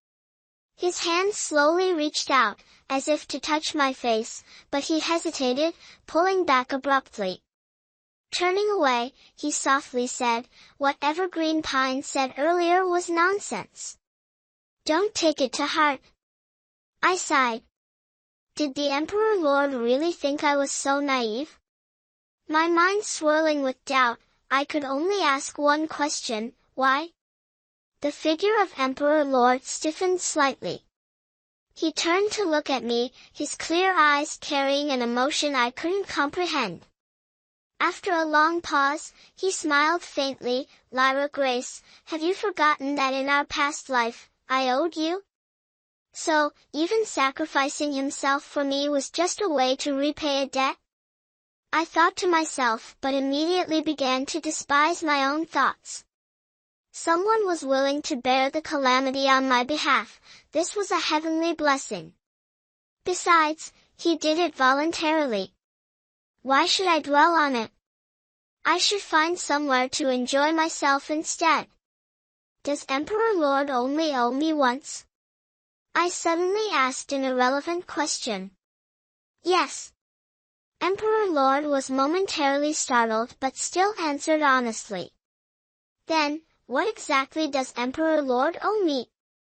His hand slowly reached out, as if to touch my face, but he hesitated, pulling back abruptly. Turning away, he softly said, "What Evergreen Pine said earlier was nonsense. Don't take it to heart." I sighed. Did the Emperor Lord really think I was so naive? My mind swirling with doubt, I could only ask one question, why? The figure of Emperor Lord stiffened slightly. He turned to look at me, his clear eyes carrying an emotion I couldn't comprehend. After a long pause, he smiled faintly. "Lyra Grace, have you forgotten that in our past life, I owed you? So, even sacrificing himself for me was just a way to repay a debt?" I thought to myself, but immediately began to despise my own thoughts. Someone was willing to bear the calamity on my behalf. This was a heavenly blessing. Besides, he did it voluntarily. Why should I dwell on it? I should find somewhere to enjoy myself instead. Does Emperor Lord only owe me once? I suddenly asked an irrelevant question. Yes. Emperor Lord was momentarily startled but still answered honestly. Then, What exactly does Emperor Lord O mean?